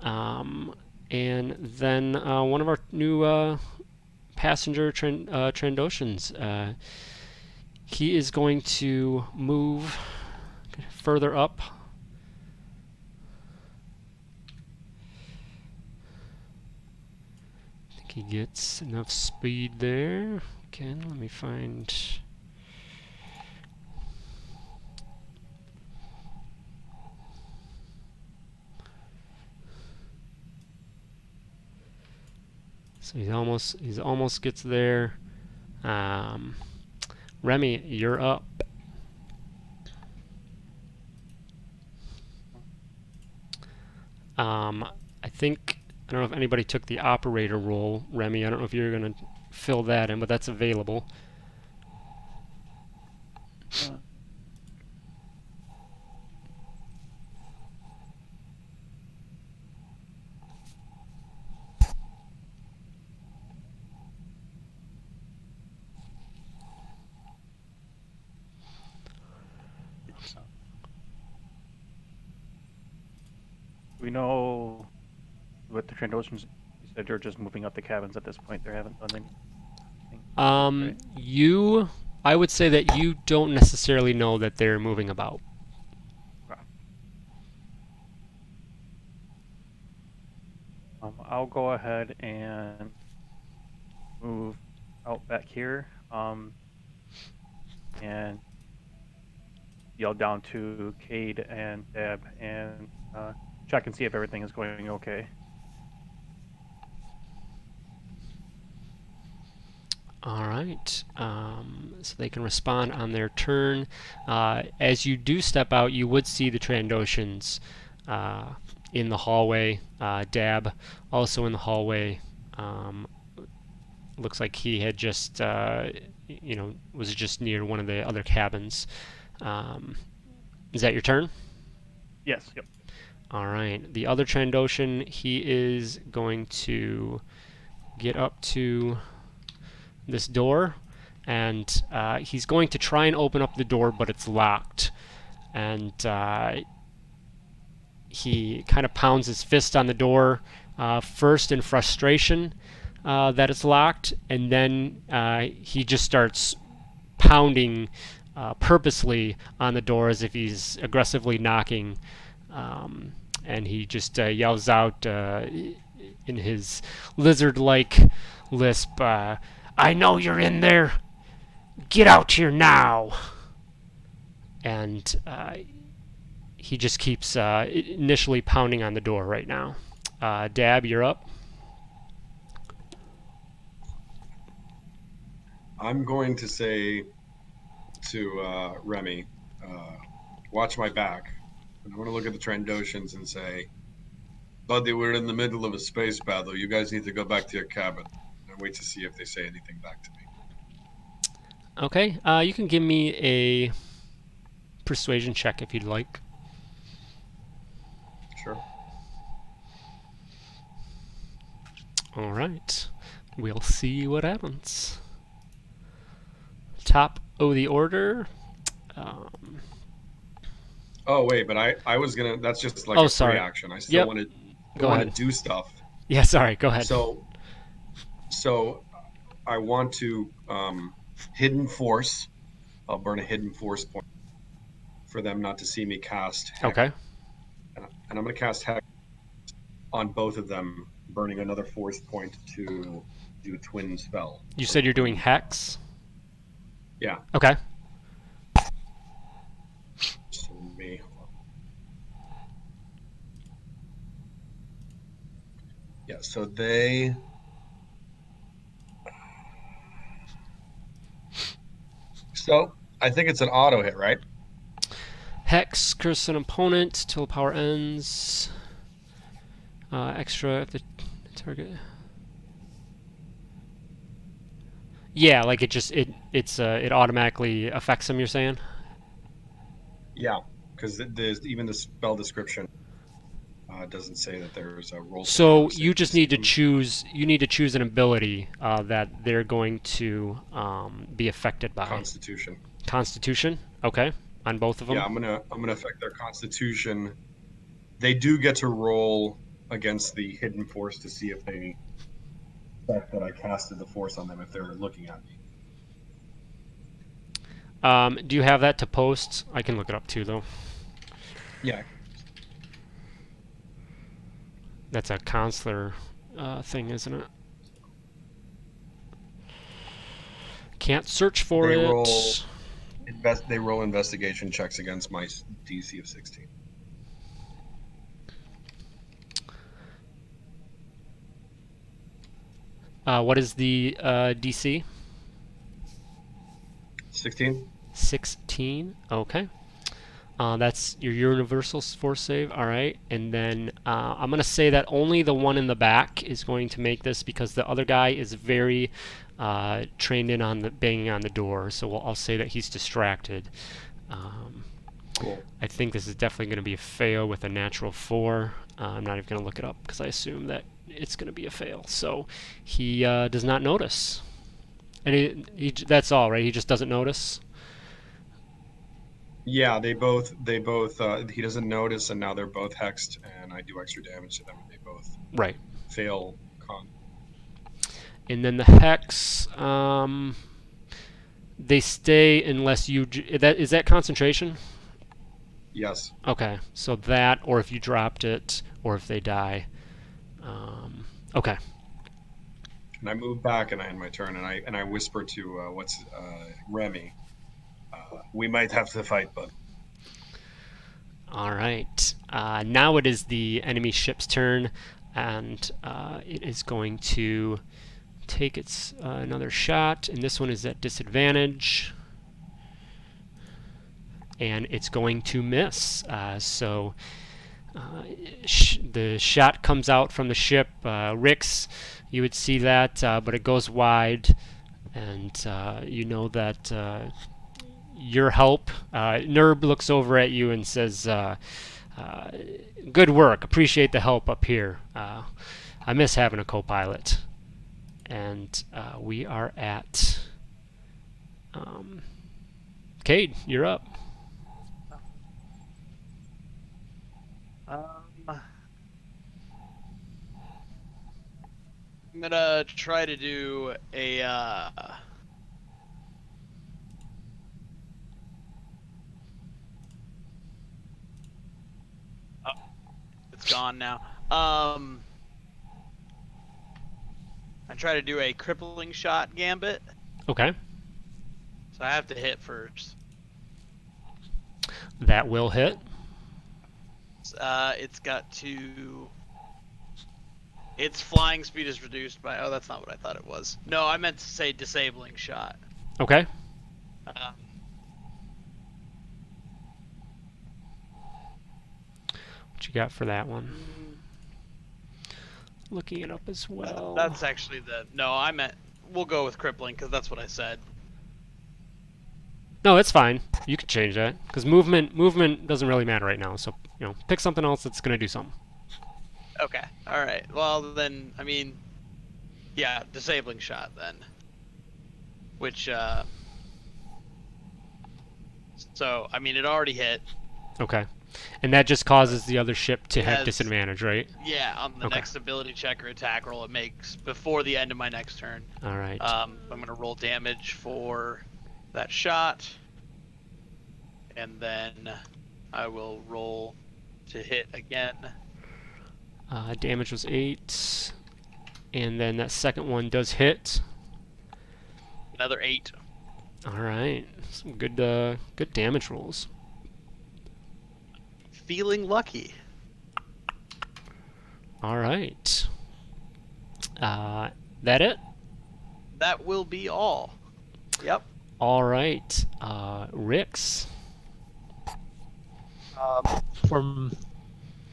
And then one of our new passenger Trandoshans, he is going to move further up. I think he gets enough speed there. Again, let me find... So he's almost gets there. Remy, you're up. I think, I don't know if anybody took the operator role, Remy. I don't know if you're going to fill that in, but that's available. We know with the Trandoshans, you said they're just moving up the cabins at this point. They haven't done anything. Right? I would say that you don't necessarily know that they're moving about. Okay. I'll go ahead and move out back here. And yell down to Cade and Deb and check and see if everything is going okay. All right. So they can respond on their turn. As you do step out, you would see the Trandoshans in the hallway. Dab also in the hallway. Looks like he had just, was just near one of the other cabins. Is that your turn? Yes. Yep. All right. The other Trandoshan, he is going to get up to this door, and he's going to try and open up the door, but it's locked. And he kind of pounds his fist on the door, first in frustration that it's locked, and then he just starts pounding purposely on the door as if he's aggressively knocking. And he just yells out in his lizard-like lisp, "I know you're in there! Get out here now!" And he just keeps initially pounding on the door right now. Dab, you're up. I'm going to say to Remy, watch my back. And I'm going to look at the Trandoshans and say, buddy, we're in the middle of a space battle. You guys need to go back to your cabin. And wait to see if they say anything back to me. Okay, you can give me a persuasion check if you'd like. Sure. All right, we'll see what happens. Top of the order. Oh, wait, but I was going to, that's just like Oh, a sorry. free action. I still Yep. want Go to ahead. do stuff. Yeah, sorry, go ahead. So I want to hidden force. I'll burn a hidden force point for them not to see me cast Hex. Okay. And I'm going to cast Hex on both of them, burning another force point to do twin spell. You said you're doing Hex? Yeah. Okay. So me. Yeah, so they... So, I think it's an auto hit, right? Hex, curse an opponent till power ends. Extra if the target. Yeah, like it automatically affects him. You're saying? Yeah, because even the spell description doesn't say that there's a roll. So you just need to choose. You need to choose an ability that they're going to be affected by. Constitution. Constitution. Okay, on both of them. Yeah, I'm gonna affect their Constitution. They do get to roll against the hidden force to see if they expect that I casted the force on them if they're looking at me. Do you have that to post? I can look it up too, though. Yeah. That's a counselor thing, isn't it? Can't search for They it. They roll investigation checks against my DC of 16. What is the DC? 16. 16. Okay. That's your universal force save. All right. And then I'm going to say that only the one in the back is going to make this because the other guy is very trained in on the banging on the door. So I'll say that he's distracted. Cool. I think this is definitely going to be a fail with a natural 4. I'm not even going to look it up because I assume that it's going to be a fail. So he does not notice. And that's all, right? He just doesn't notice? Yeah, they both. He doesn't notice, and now they're both hexed, and I do extra damage to them, and they both Right. fail con. And then the hex, they stay unless you. That is that concentration? Yes. Okay, so that, or if you dropped it, or if they die. Okay. And I move back, and I end my turn, and I whisper to Remy. We might have to fight, but All right. Now it is the enemy ship's turn, and it is going to take its another shot, and this one is at disadvantage, and it's going to miss. So the shot comes out from the ship. Rix, you would see that, but it goes wide, and you know that your help. Nerb looks over at you and says, good work. Appreciate the help up here. I miss having a co-pilot. And we are at Cade, you're up. I'm gonna try to do a oh, it's gone now. I try to do a crippling shot gambit. Okay. So I have to hit first. That will hit. It's got to. Its flying speed is reduced by. Oh, that's not what I thought it was. No, I meant to say disabling shot. Okay. What you got for that one? Looking it up as well. That's actually the. No, I meant. We'll go with crippling because that's what I said. No, it's fine. You can change that because movement doesn't really matter right now. So pick something else that's gonna do something. Okay. All right. Well, then, I mean, yeah, disabling shot then. Which, so, I mean, it already hit. Okay. And that just causes the other ship to have Has- disadvantage, right? Yeah, on the Okay. next ability check or attack roll it makes before the end of my next turn. All right. I'm gonna roll damage for that shot, and then I will roll to hit again. Damage was 8, and then that second one does hit. Another 8. All right. Some good damage rolls. Feeling lucky. All right. That it? That will be all. Yep. All right. Rix.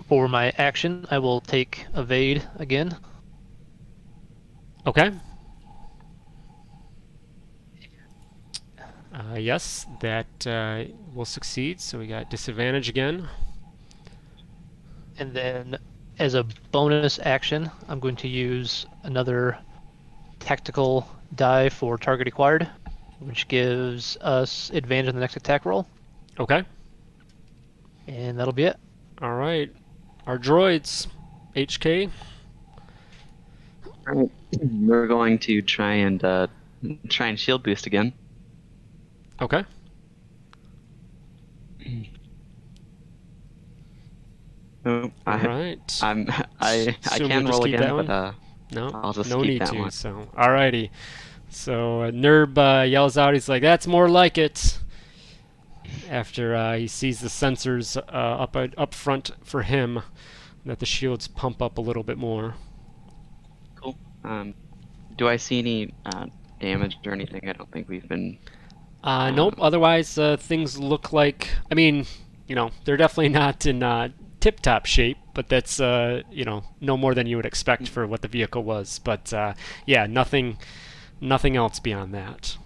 For my action, I will take evade again. Okay. Yes, that will succeed. So we got disadvantage again. And then as a bonus action, I'm going to use another tactical die for target acquired, which gives us advantage on the next attack roll. Okay. And that'll be it. All right. Our droids. HK. Alright, we're going to try and shield boost again. Okay. Oh, All right. I Assume can we'll just roll keep again, that one? but No, I'll just no keep need that to. one. So, alrighty. So Nerb yells out. He's like, "That's more like it." After he sees the sensors up front for him, that the shields pump up a little bit more. Cool. Do I see any damage or anything? I don't think we've been. Nope. Otherwise, things look like. I mean, they're definitely not in tip-top shape, but that's no more than you would expect for what the vehicle was. But yeah, nothing else beyond that.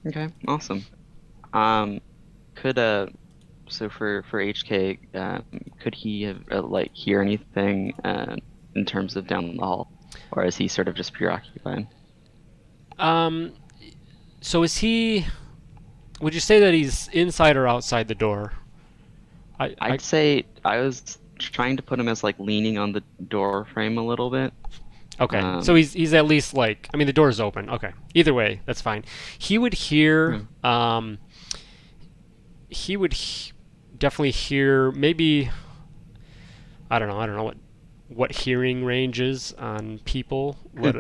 Okay, awesome. Could so for HK, could he hear anything in terms of down the hall, or is he sort of just preoccupied? So is he? would you say that he's inside or outside the door? I'd say I was trying to put him as like leaning on the door frame a little bit. Okay, so he's at least like, I mean, the door's open. Okay, either way, that's fine. He would hear, definitely hear, maybe, I don't know what hearing range is on people.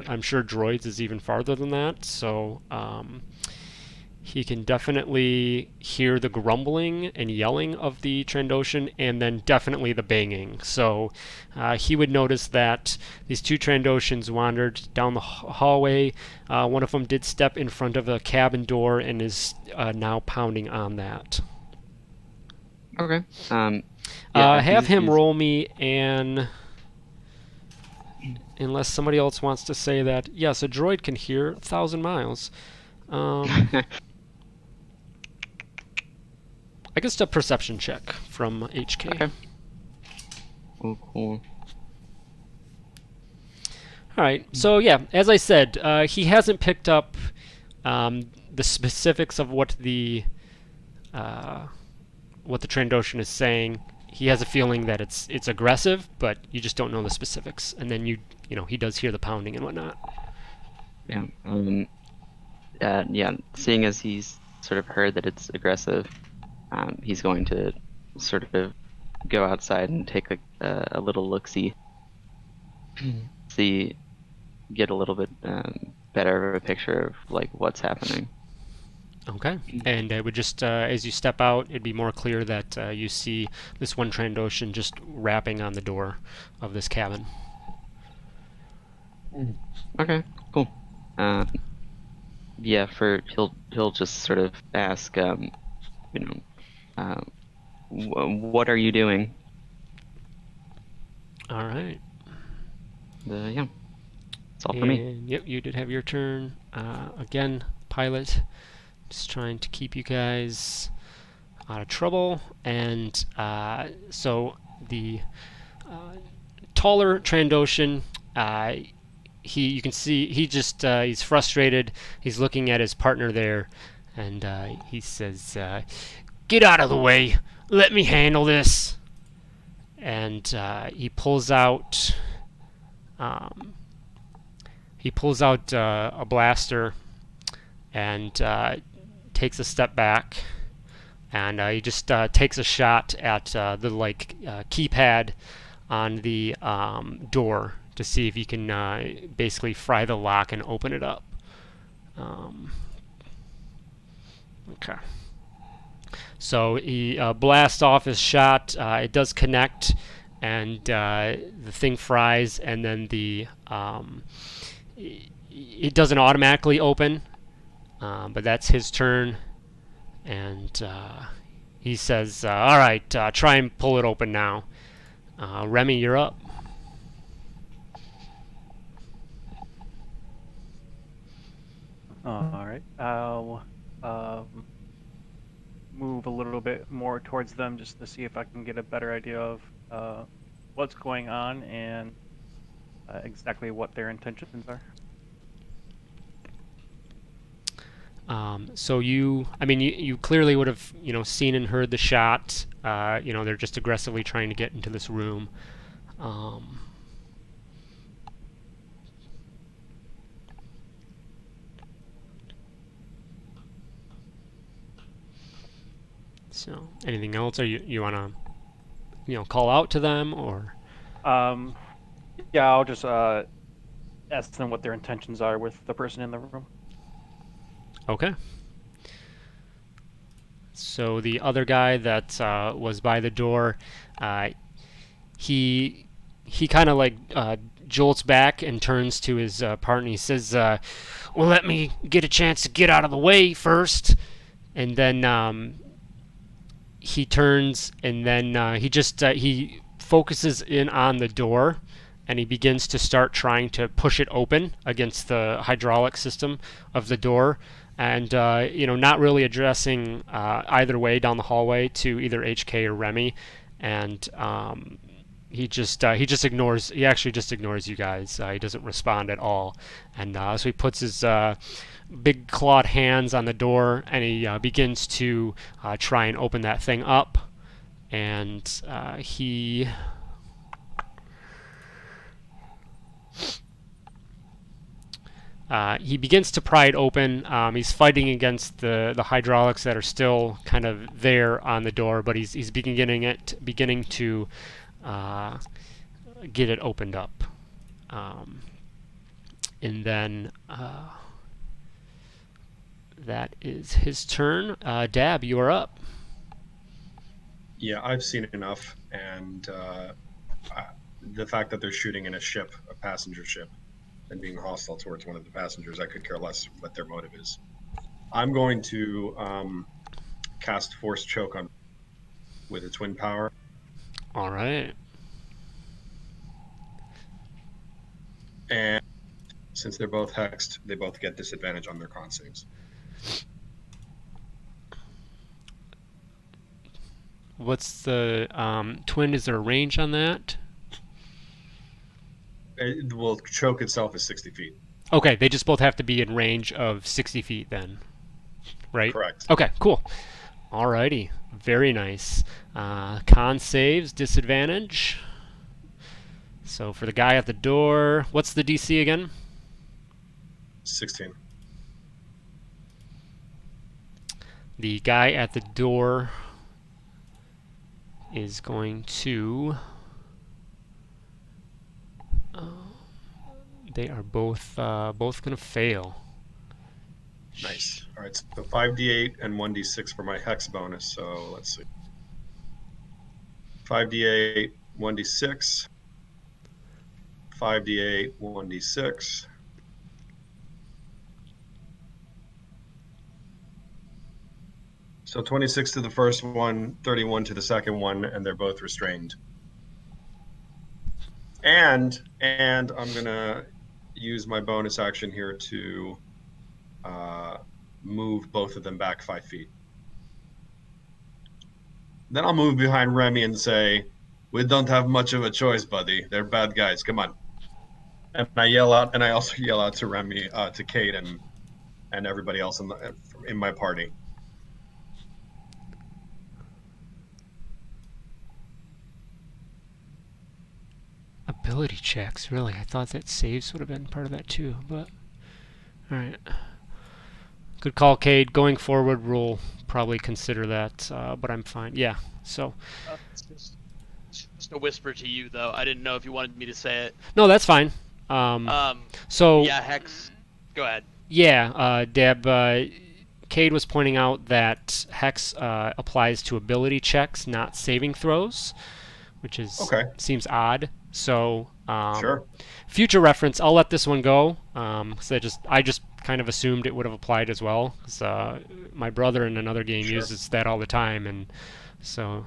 I'm sure droids is even farther than that. So he can definitely hear the grumbling and yelling of the Trandoshan, and then definitely the banging. So he would notice that these two Trandoshans wandered down the hallway. One of them did step in front of a cabin door and is now pounding on that. Okay. Have him roll me an... Unless somebody else wants to say that, yes, a droid can hear 1,000 miles. I guess a perception check from HK. Okay. Oh, cool. Alright, so yeah, as I said, he hasn't picked up the specifics of what the Trandoshan is saying. He has a feeling that it's aggressive, but you just don't know the specifics. And then you know, he does hear the pounding and whatnot. Yeah. Yeah. Seeing as he's sort of heard that it's aggressive, he's going to sort of go outside and take a little look-see, get a little bit better of a picture of like what's happening. Okay, and it would just, as you step out, it'd be more clear that you see this one Trandoshan just rapping on the door of this cabin. Okay, cool. Yeah, he'll just sort of ask, what are you doing? All right. Yeah, that's all for me. Yep, you did have your turn. Again, pilot. Just trying to keep you guys out of trouble. And so the taller Trandoshan, you can see he's frustrated. He's looking at his partner there, and he says, "Get out of the way. Let me handle this." And he pulls out a blaster and takes a step back, and he just takes a shot at the keypad on the door to see if he can basically fry the lock and open it up. Okay. So he blasts off his shot. It does connect, and the thing fries, and then it doesn't automatically open. But that's his turn, and he says, all right, try and pull it open now. Remy, you're up. All right, I'll move a little bit more towards them just to see if I can get a better idea of what's going on and exactly what their intentions are. So you clearly would have, seen and heard the shot. They're just aggressively trying to get into this room. So anything else? Or you want to, call out to them, or? Yeah, I'll just ask them what their intentions are with the person in the room. Okay. So the other guy that was by the door, he kind of jolts back and turns to his partner. He says, "Well, let me get a chance to get out of the way first." And then he turns, and then he focuses in on the door, and he begins to start trying to push it open against the hydraulic system of the door. And not really addressing either way down the hallway to either HK or Remy, and he just ignores. He actually just ignores you guys. He doesn't respond at all, and so he puts his big clawed hands on the door, and he begins to try and open that thing up, and he begins to pry it open. He's fighting against the hydraulics that are still kind of there on the door, but he's beginning to get it opened up. And then that is his turn. Dab, you are up. Yeah, I've seen enough, and the fact that they're shooting in a ship, a passenger ship, and being hostile towards one of the passengers, I could care less what their motive is. I'm going to cast Force Choke on with its wind power. All right. And since they're both hexed, they both get disadvantage on their con saves. What's the twin? Is there a range on that? Well, choke itself is 60 feet. Okay, they just both have to be in range of 60 feet then, right? Correct. Okay, cool. Alrighty, very nice. Con saves, disadvantage. So for the guy at the door, what's the DC again? 16. The guy at the door is going to... they are both going to fail. Nice. All right, so 5d8 and 1d6 for my hex bonus. So let's see. 5d8, 1d6. 5d8, 1d6. So 26 to the first one, 31 to the second one, and they're both restrained. And I'm gonna use my bonus action here to move both of them back 5 feet. Then I'll move behind Remy and say, "We don't have much of a choice, buddy. They're bad guys. Come on." And I yell out, and I also yell out to Remy, to Kate, and everybody else in my party. Ability checks, really? I thought that saves would have been part of that too, but... Alright. Good call, Cade. Going forward, we'll probably consider that, but I'm fine. Yeah, so... It's just a whisper to you, though. I didn't know if you wanted me to say it. No, that's fine. So... Yeah, Hex. Go ahead. Yeah, Deb, Cade was pointing out that Hex applies to ability checks, not saving throws, which is seems odd. So, Sure. Future reference, I'll let this one go. So I just kind of assumed it would have applied as well, because my brother in another game uses that all the time, and so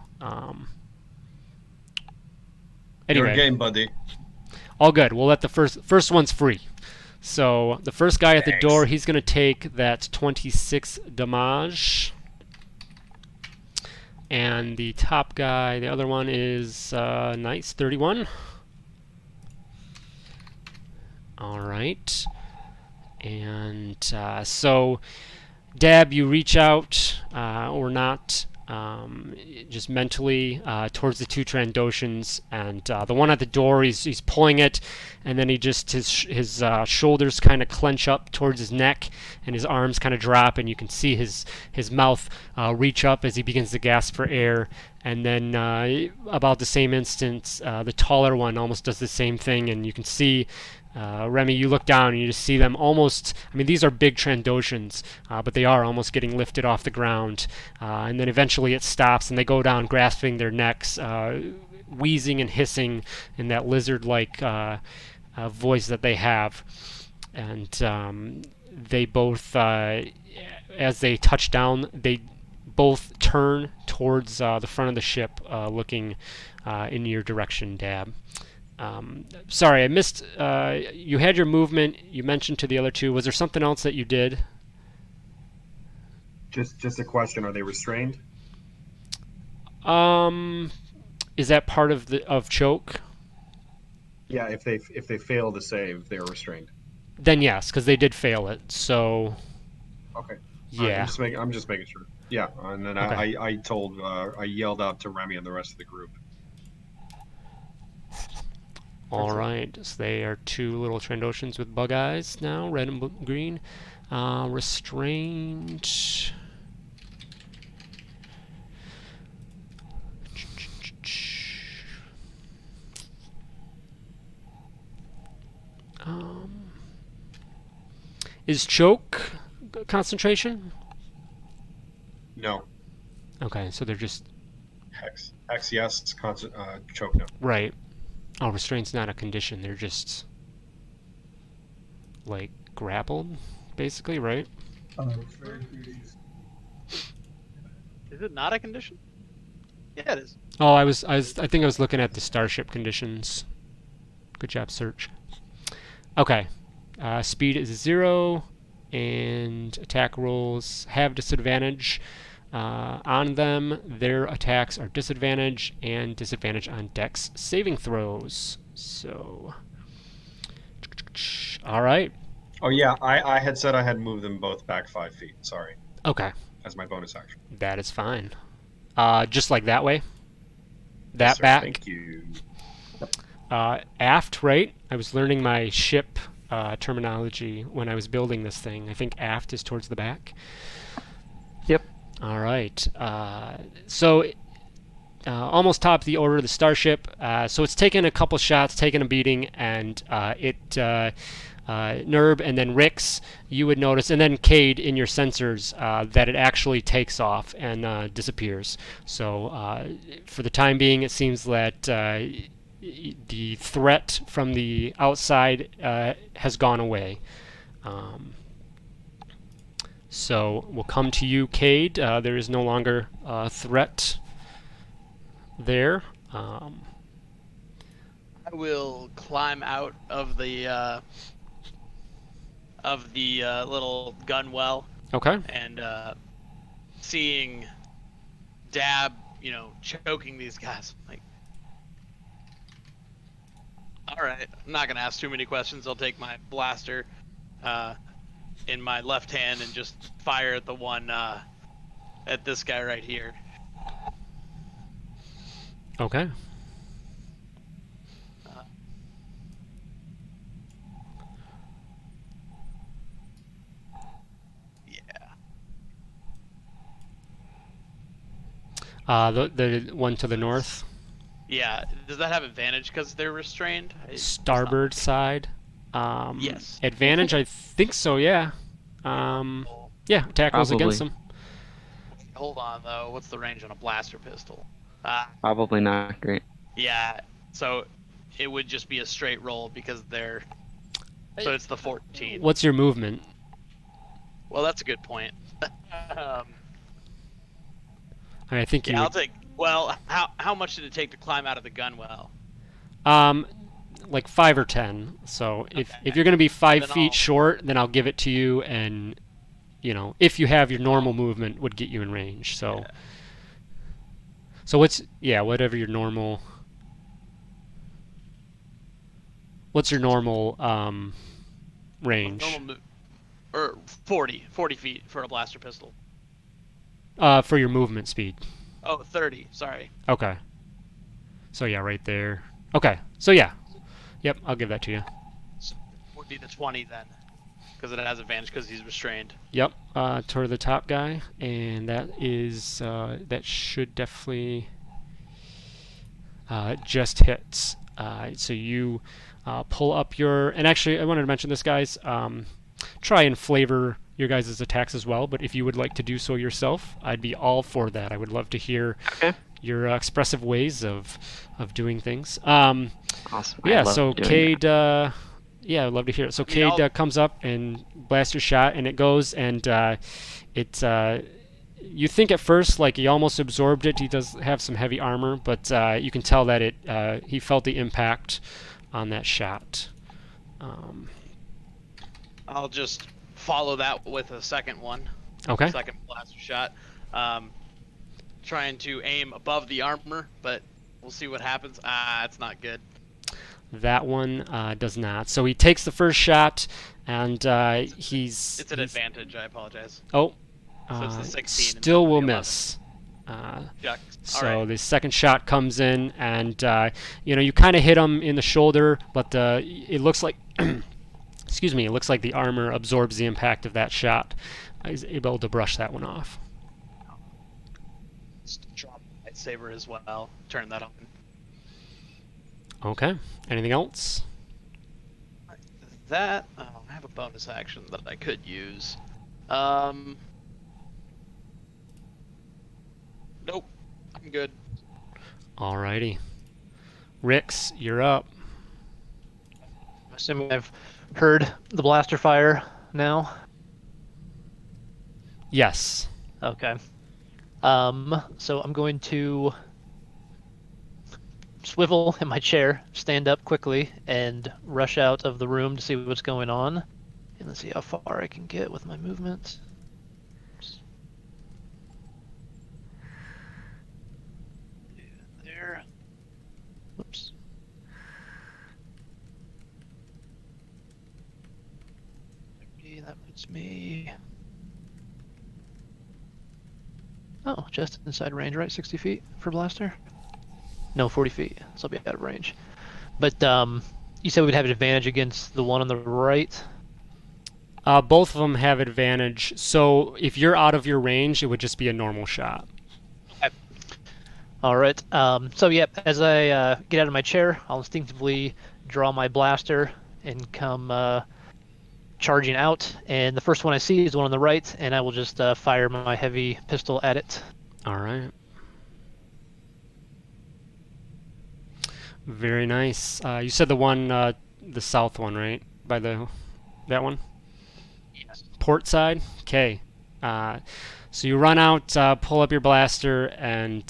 anyway. Your game, buddy. All good. We'll let the first one's free. So the first guy at the door, he's going to take that 26 damage. And the top guy, the other one is nice, 31. All right. And so, Dab, you reach out, or not, just mentally towards the two Trandoshans, and the one at the door, he's pulling it, and then his shoulders kind of clench up towards his neck, and his arms kind of drop, and you can see his mouth reach up as he begins to gasp for air. And then about the same instant, the taller one almost does the same thing, and you can see Remy, you look down and you just see them almost, I mean, these are big Trandoshans, but they are almost getting lifted off the ground. And then eventually it stops and they go down grasping their necks, wheezing and hissing in that lizard-like voice that they have. And they both, as they touch down, they both turn towards the front of the ship, looking in your direction, Dab. Sorry, I missed. You had your movement. You mentioned to the other two. Was there something else that you did? Just a question. Are they restrained? It Is that part of choke? Yeah, if they fail to save, they're restrained. Then yes, because they did fail it. So Okay. All right, yeah. I'm just making sure. Yeah, and then Okay. I yelled out to Remy and the rest of the group. All right. So they are two little Trandoshans with bug eyes now, red and green. Restrained. Is choke concentration? No. Okay, so they're just Hex yes, choke no. right. Oh, restraint's not a condition. They're just like grappled, basically, right? Is it not a condition? Yeah, it is. Oh, I think I was looking at the starship conditions. Good job, search. Okay, speed is 0, and attack rolls have disadvantage on them. Their attacks are disadvantage and disadvantage on dex saving throws. So, all right. Oh yeah, I had said I had moved them both back 5 feet. Sorry, Okay, as my bonus action. that is fine. Just like that way. That Yes, sir. back. Thank you. Aft, right? I was learning my ship terminology when I was building this thing. I think aft is towards the back. Yep. All right. So almost top of the order of the starship. So it's taken a couple shots, taken a beating, and Nerb and then Rix, you would notice, and then Cade in your sensors, that it actually takes off and disappears. So for the time being, it seems that the threat from the outside has gone away. So we'll come to you, Cade. There is no longer a threat there. I will climb out of the little gun well Okay. and seeing Dab, choking these guys. Like, all right, I'm not gonna ask too many questions. I'll take my blaster in my left hand and just fire at the one at this guy right here. Okay. The one to the north, Yeah, does that have advantage because they're restrained? starboard side. Yes. Advantage, I think so. Yeah. Yeah. Attack rolls Probably. against them. Hold on though. What's the range on a blaster pistol? Probably not great. Yeah. So it would just be a straight roll because they're. So it's the 14. What's your movement? Well, that's a good point. I think you. Yeah, I'll take. Well, how much did it take to climb out of the gun well? Like 5 or 10. So if Okay. you're gonna be 5 Then feet I'll- short, then I'll give it to you, and if you have your normal movement, would get you in range. So. Yeah. So whatever your normal. What's your normal range? Or 40 feet for a blaster pistol. For your movement speed. Oh, 30. Sorry. Okay. So yeah, right there. Okay. So yeah. Yep, I'll give that to you. So would be the 20 then, because it has advantage because he's restrained. Yep. Toward the top guy, and that is that should definitely just hits. So you pull up your, and actually I wanted to mention this, guys. Try and flavor your guys' attacks as well, but if you would like to do so yourself, I'd be all for that. I would love to hear Okay. your expressive ways of doing things. Awesome. Yeah, I love so doing Cade, that. yeah, I'd love to hear it. So I mean, Cade comes up and blasts your shot, and it goes, and you think at first like he almost absorbed it. He does have some heavy armor, but you can tell that he felt the impact on that shot. I'll just follow that with a second one. Okay. Second blaster shot. Trying to aim above the armor, but We'll see what happens. Ah, it's not good. That one does not. So he takes the first shot, and he's... It's an advantage. I apologize. Oh, So it's the 16 instead still of the will 11. miss. Shucks. So All right. the second shot comes in, and you kind of hit him in the shoulder, but it looks like, excuse me, it looks like the armor absorbs the impact of that shot. He's able to brush that one off. Just drop the lightsaber as well. Turn that on. Okay. Anything else? That I have a bonus action that I could use. Nope. I'm good. Alrighty. Rix, you're up. I'm assuming I've heard the blaster fire now. Yes. Okay. So I'm going to swivel in my chair, stand up quickly, and rush out of the room to see what's going on. And let's see how far I can get with my movement. There. Oops. That puts me... Oh, just inside range, right? 60 feet for blaster? No, 40 feet, so I'll be out of range. But you said we'd have an advantage against the one on the right? Both of them have advantage. So if you're out of your range, it would just be a normal shot. Okay. All right. So, yeah, as I get out of my chair, I'll instinctively draw my blaster and come charging out. And the first one I see is the one on the right, and I will just fire my heavy pistol at it. All right. Very nice. You said the one, the south one, right? By that one? Yes. Port side? Okay. So you run out, pull up your blaster, and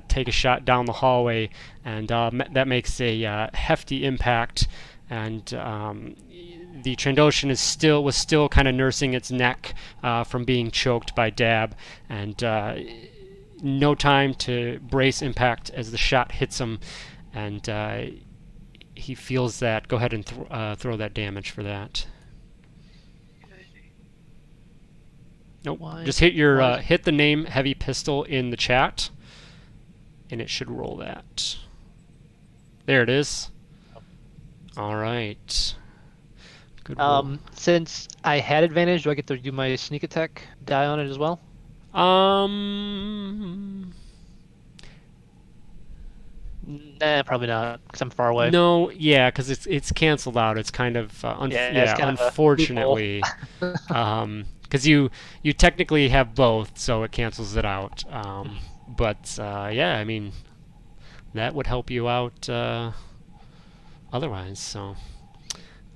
take a shot down the hallway, and that makes a hefty impact. And the Trandoshan was still kind of nursing its neck from being choked by Dab, and no time to brace impact as the shot hits him, and he feels that. Go ahead and throw that damage for that. Nope. Just hit your hit the name heavy pistol in the chat, and it should roll that. There it is. All right. Good roll. Since I had advantage, do I get to do my sneak attack die on it as well? Nah, probably not, because I'm far away. No, yeah, because it's canceled out. It's kind of it's kind of a unfortunately, because you technically have both, so it cancels it out. But yeah, I mean, that would help you out otherwise. So,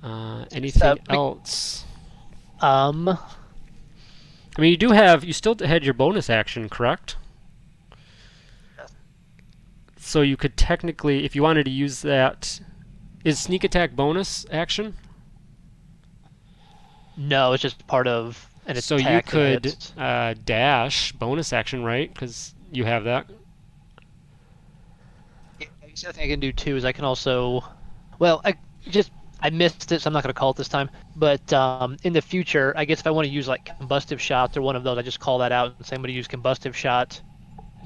anything else? I mean, you still had your bonus action, correct? So you could technically, if you wanted to use that, is sneak attack bonus action? No, it's just part of an attack. So you could dash bonus action, right? Because you have that. The other thing I can do too is I can also, well, I missed it, so I'm not going to call it this time. But in the future, I guess if I want to use like combustive shots or one of those, I just call that out and say I'm going to use combustive shot.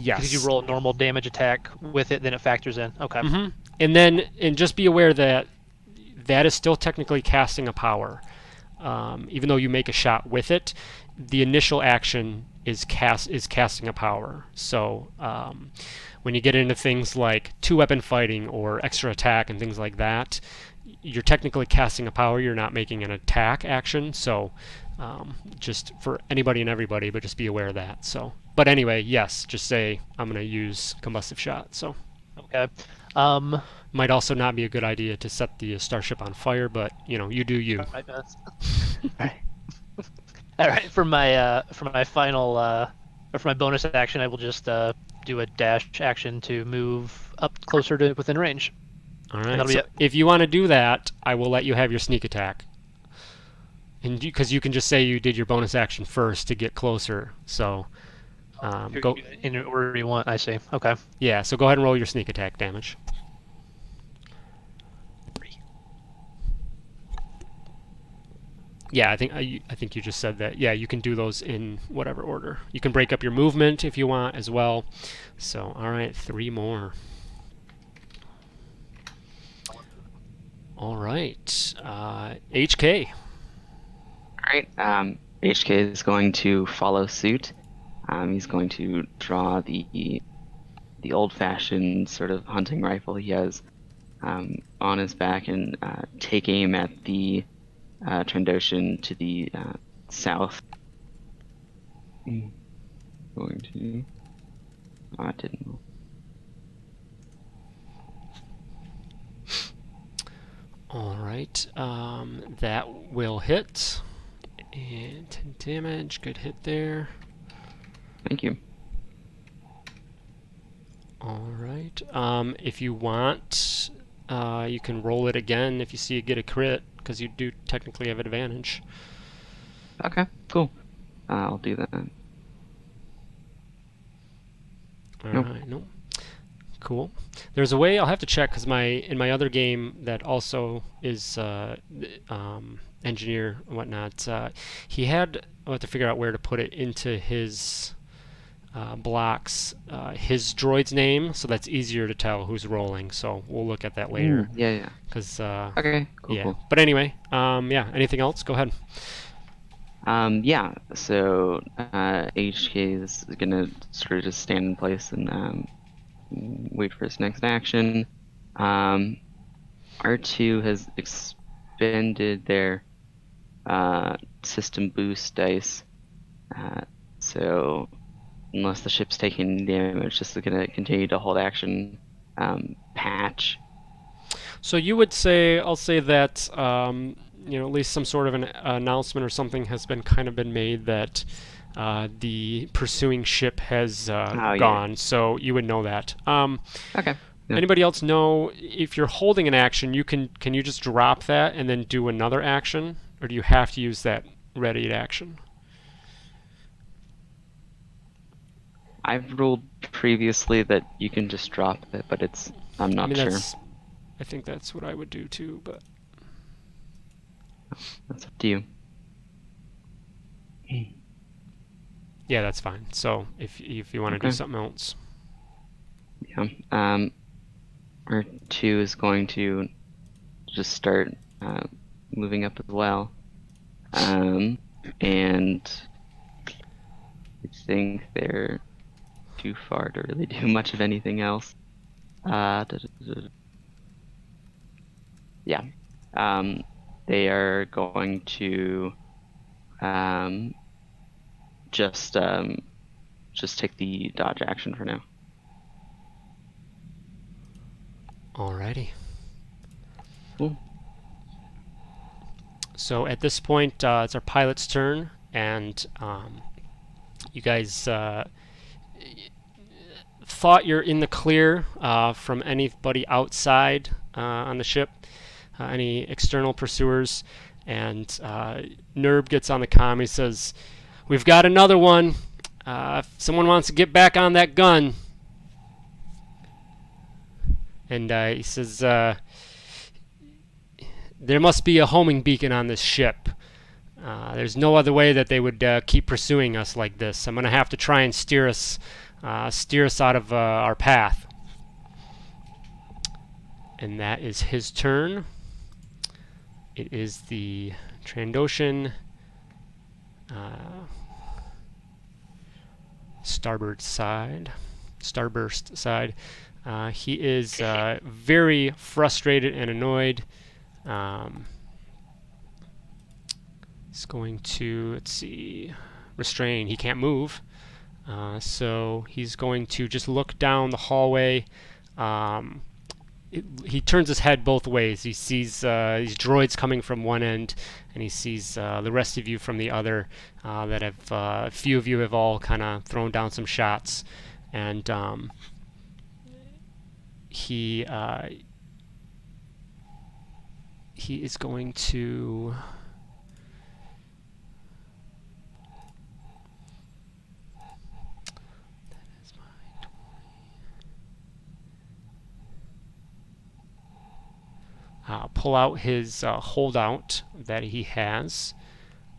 Yes. Because you roll a normal damage attack with it, then it factors in. Okay. Mm-hmm. And just be aware that that is still technically casting a power. Even though you make a shot with it, the initial action is casting a power. So when you get into things like two-weapon fighting or extra attack and things like that, you're technically casting a power. You're not making an attack action. So just for anybody and everybody, but just be aware of that. So, but anyway, yes, just say I'm going to use combustive shot. So, okay. Might also not be a good idea to set the starship on fire, but you do you. All right. All right. For my final or for my bonus action, I will just do a dash action to move up closer to within range. All right. So if you want to do that, I will let you have your sneak attack. And because you can just say you did your bonus action first to get closer. So Go. In order you want, I see. Okay. Yeah, so go ahead and roll your sneak attack damage. Yeah, I think you just said that. Yeah, you can do those in whatever order. You can break up your movement if you want as well. So, all right, 3 more. All right, HK. All right. HK is going to follow suit. He's going to draw the old-fashioned sort of hunting rifle he has on his back and take aim at the Trandoshan to the south. Going to. Oh, I didn't roll. All right, that will hit. And 10 damage, good hit there. Thank you. All right. If you want, you can roll it again if you see it get a crit, because you do technically have advantage. Okay, cool. I'll do that. All Nope. right. Nope. Cool. There's a way I'll have to check because in my other game that also is engineer and whatnot. He had I'll have to figure out where to put it into his blocks his droid's name, so that's easier to tell who's rolling. So we'll look at that later. Yeah. Because Okay, cool, yeah. cool. But anyway, yeah. Anything else? Go ahead. Yeah, so HK is gonna sort of just stand in place and wait for his next action. R2 has expended their system boost dice, so unless the ship's taking damage, it's just gonna continue to hold action. Patch. So you would say, I'll say that at least some sort of an announcement or something has been made that the pursuing ship has gone. So you would know that. Okay. Yeah. Anybody else know if you're holding an action, can you just drop that and then do another action, or do you have to use that ready action? I've ruled previously that you can just drop it, but I'm not sure. I think that's what I would do too, but that's up to you. Yeah, that's fine. So if you want to do something else. Yeah. R2 is going to just start moving up as well. And I think they're too far to really do much of anything else. Yeah. They are going to just take the dodge action for now. Alrighty. Cool. So at this point, it's our pilot's turn, and you guys thought you're in the clear from anybody outside on the ship, any external pursuers, and Nerb gets on the comm. He says, "We've got another one. If someone wants to get back on that gun." And he says, "There must be a homing beacon on this ship. There's no other way that they would keep pursuing us like this. I'm going to have to try and steer us out of our path." And that is his turn. It is the Trandoshan starburst side. He is very frustrated and annoyed. He's going to, let's see, restrain. He can't move. So he's going to just look down the hallway. He turns his head both ways. He sees these droids coming from one end, and he sees the rest of you from the other. That have a few of you have all kind of thrown down some shots, and he is going to pull out his holdout that he has,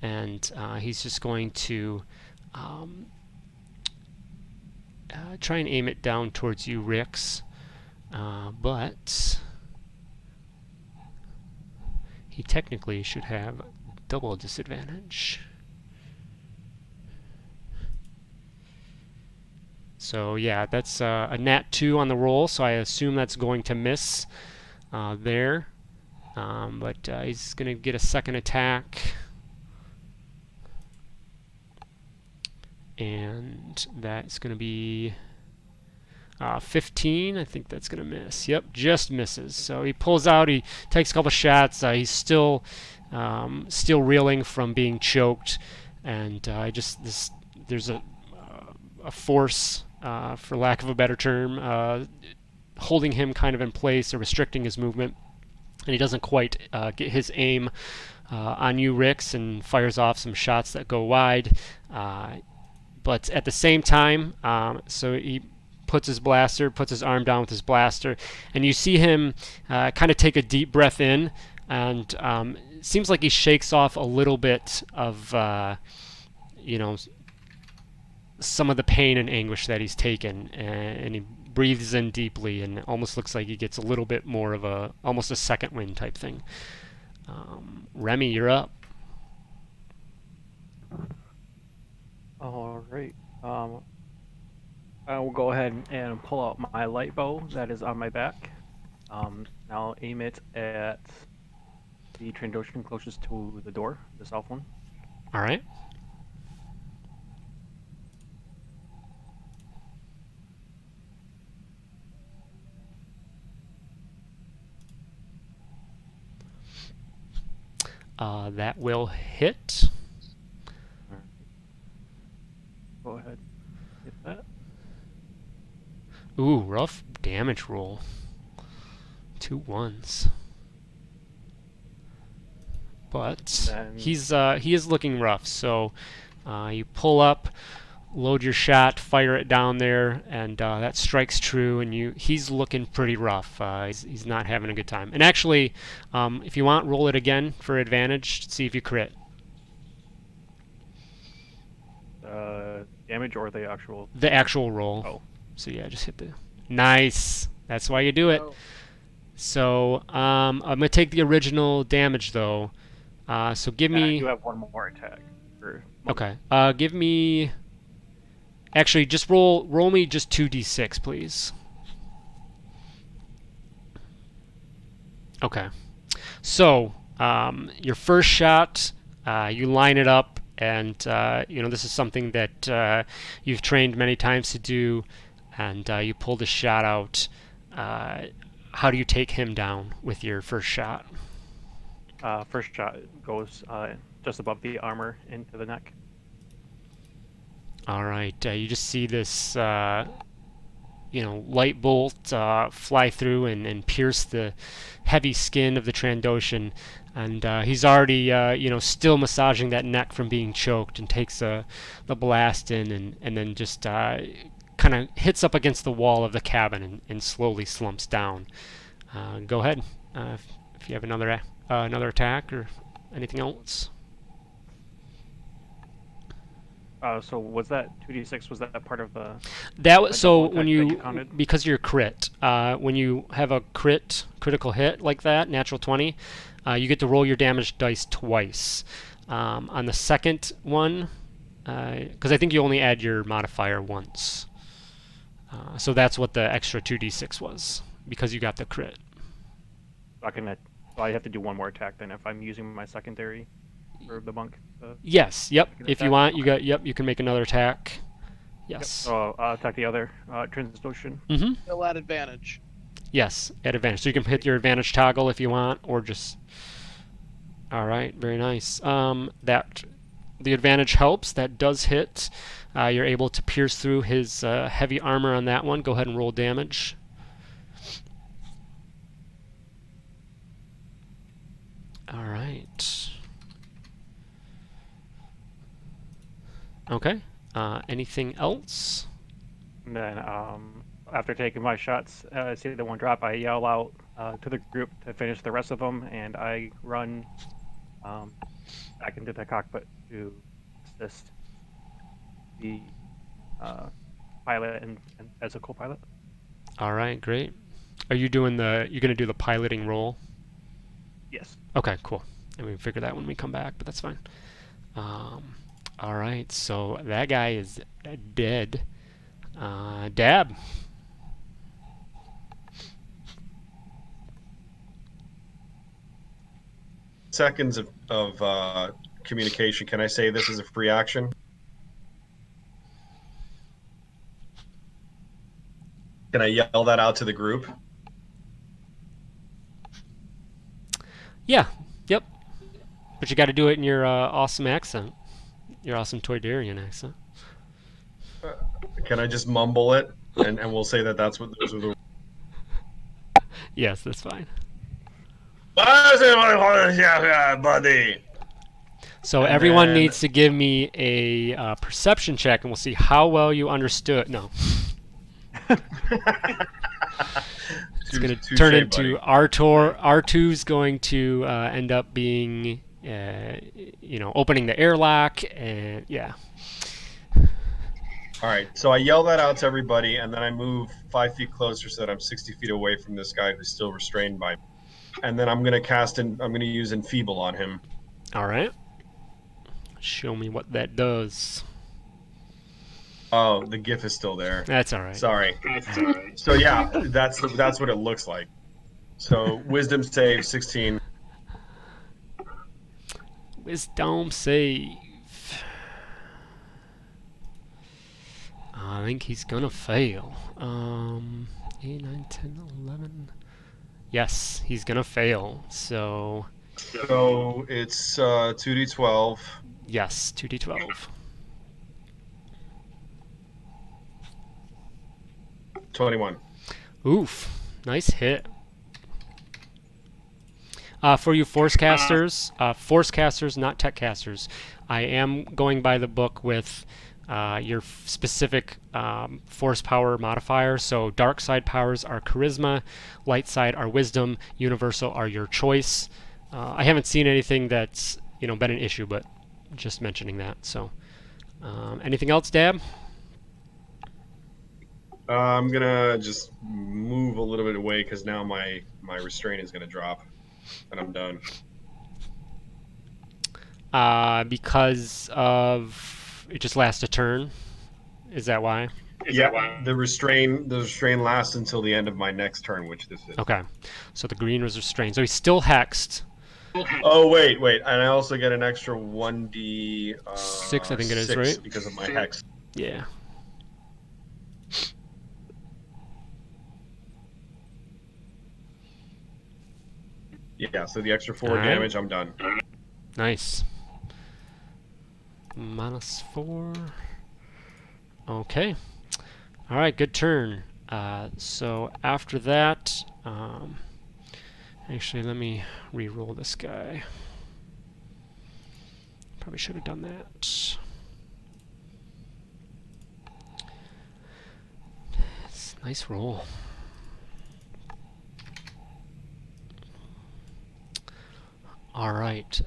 and he's just going to try and aim it down towards you, Rix, but he technically should have double disadvantage. So yeah, that's a nat 2 on the roll, so I assume that's going to miss there. But he's going to get a second attack. And that's going to be 15. I think that's going to miss. Yep, just misses. So he pulls out, he takes a couple shots. He's still reeling from being choked. And there's a force, for lack of a better term, holding him kind of in place or restricting his movement. And he doesn't quite get his aim on you, Rix, and fires off some shots that go wide. But at the same time, so he puts his arm down with his blaster, and you see him kind of take a deep breath in, and it seems like he shakes off a little bit of, some of the pain and anguish that he's taken, and he breathes in deeply, and it almost looks like he gets a little bit more of almost a second wind type thing. Remy, you're up. All right. I will go ahead and pull out my light bow that is on my back. I'll aim it at the Trandoshan closest to the door, the south one. All right. That will hit. Go ahead, hit that. Ooh, rough damage roll. 2 1s. But he is looking rough. So you pull up, load your shot, fire it down there, and that strikes true. And he's looking pretty rough. He's not having a good time. And actually, if you want, roll it again for advantage. See if you crit. Damage or the actual? The actual roll. Oh. So yeah, just hit the... Nice. That's why you do it. Oh. So I'm going to take the original damage, though. So give me... You have one more attack. Okay. Give me... Actually, just roll me just 2d6, please. Okay. So, your first shot, you line it up, and this is something that you've trained many times to do, and you pull the shot out. How do you take him down with your first shot? First shot goes just above the armor into the neck. All right. You just see this, light bolt fly through and pierce the heavy skin of the Trandoshan, and he's already, still massaging that neck from being choked, and takes the blast in, and then just kind of hits up against the wall of the cabin and slowly slumps down. Go ahead if you have another attack or anything else. So was that 2d6? Was that part of the? That was so double when attack that you you counted? because you're crit. When you have a critical hit like that, natural 20, you get to roll your damage dice twice. On the second one, because I think you only add your modifier once. So that's what the extra 2d6 was, because you got the crit. I have to do one more attack then if I'm using my secondary for the monk. Yes. Yep. Second If you attack? want, you can make another attack. Yes. So I'll attack the other Trandoshan. Mm-hmm. Still at advantage. Yes, at advantage. So you can hit your advantage toggle if you want, or just... All right, very nice. The advantage helps. That does hit. You're able to pierce through his heavy armor on that one. Go ahead and roll damage. All right. Okay. Anything else? And then after taking my shots, I see the one drop. I yell out to the group to finish the rest of them, and I run back into the cockpit to assist the pilot and as a co-pilot. All right, great. Are you doing you're going to do the piloting role? Yes. Okay, cool. And we can figure that when we come back, but that's fine. All right, so that guy is dead. Dab. Seconds of communication. Can I say this is a free action? Can I yell that out to the group? Yeah, yep. But you got to do it in your awesome accent. Your awesome Toydarian accent. Can I just mumble it, and we'll say that that's what those are the. Yes, that's fine. Buddy. So And everyone then- needs to give me a perception check, and we'll see how well you understood. No, it's going to turn into R2's going to end up being, opening the airlock, and yeah. All right, so I yell that out to everybody, and then I move 5 feet closer so that I'm 60 feet away from this guy who's still restrained by me. And then I'm going to use Enfeeble on him. All right. Show me what that does. Oh, the GIF is still there. That's all right. Sorry. So yeah, that's what it looks like. So Wisdom save 16. Wisdom save. I think he's gonna fail. 8, 9, 10, 11. Yes, he's gonna fail. So it's 2d12. yes, 2d12. 21. Oof, nice hit. For you force casters, not tech casters, I am going by the book with your specific force power modifier. So dark side powers are charisma, light side are wisdom, universal are your choice. I haven't seen anything that's been an issue, but just mentioning that. So anything else, Dab? I'm gonna just move a little bit away because now my restraint is gonna drop, and I'm done. Because of it just lasts a turn. Is that why? The restraint lasts until the end of my next turn, which this is. Okay. So the green was restrained. So he's still hexed. Oh wait, and I also get an extra 1d 6, I think it is, 6 right? because of my hex. Yeah. Yeah, so the extra 4 Alright. damage, I'm done. Nice. -4. Okay. All right, good turn. So after that, actually, let me re-roll this guy. Probably should have done that. Nice roll. All right.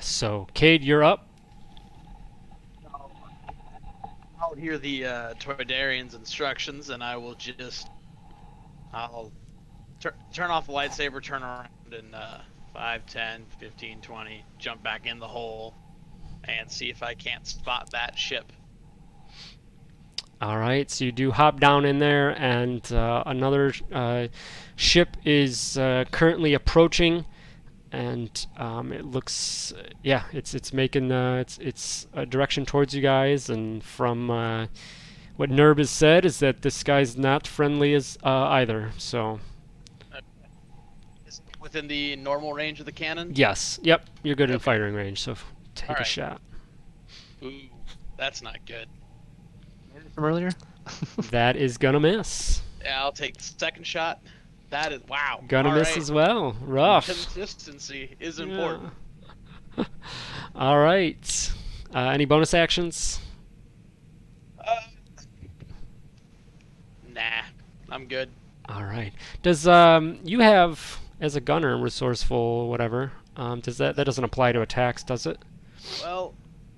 So Cade, you're up. I'll hear the Toydarian's instructions, and I will I'll turn off the lightsaber, turn around, and 5, 10, 15, 20, jump back in the hole, and see if I can't spot that ship. All right, so you do hop down in there, and another ship is currently approaching, and it looks, it's making its a direction towards you guys. And from what Nerb has said is that this guy's not friendly as either. So Is it within the normal range of the cannon? yes, yep, you're good in Okay. firing range. So take a Alright. shot. Ooh, that's not good. From earlier. That is gonna miss. Yeah, I'll take the second shot. That is wow. Gonna All miss right. as well. Rough. Consistency is Yeah. important. All right. Any bonus actions? Nah, I'm good. All right. Does you have as a gunner, resourceful, whatever? Does that doesn't apply to attacks, does it? Well,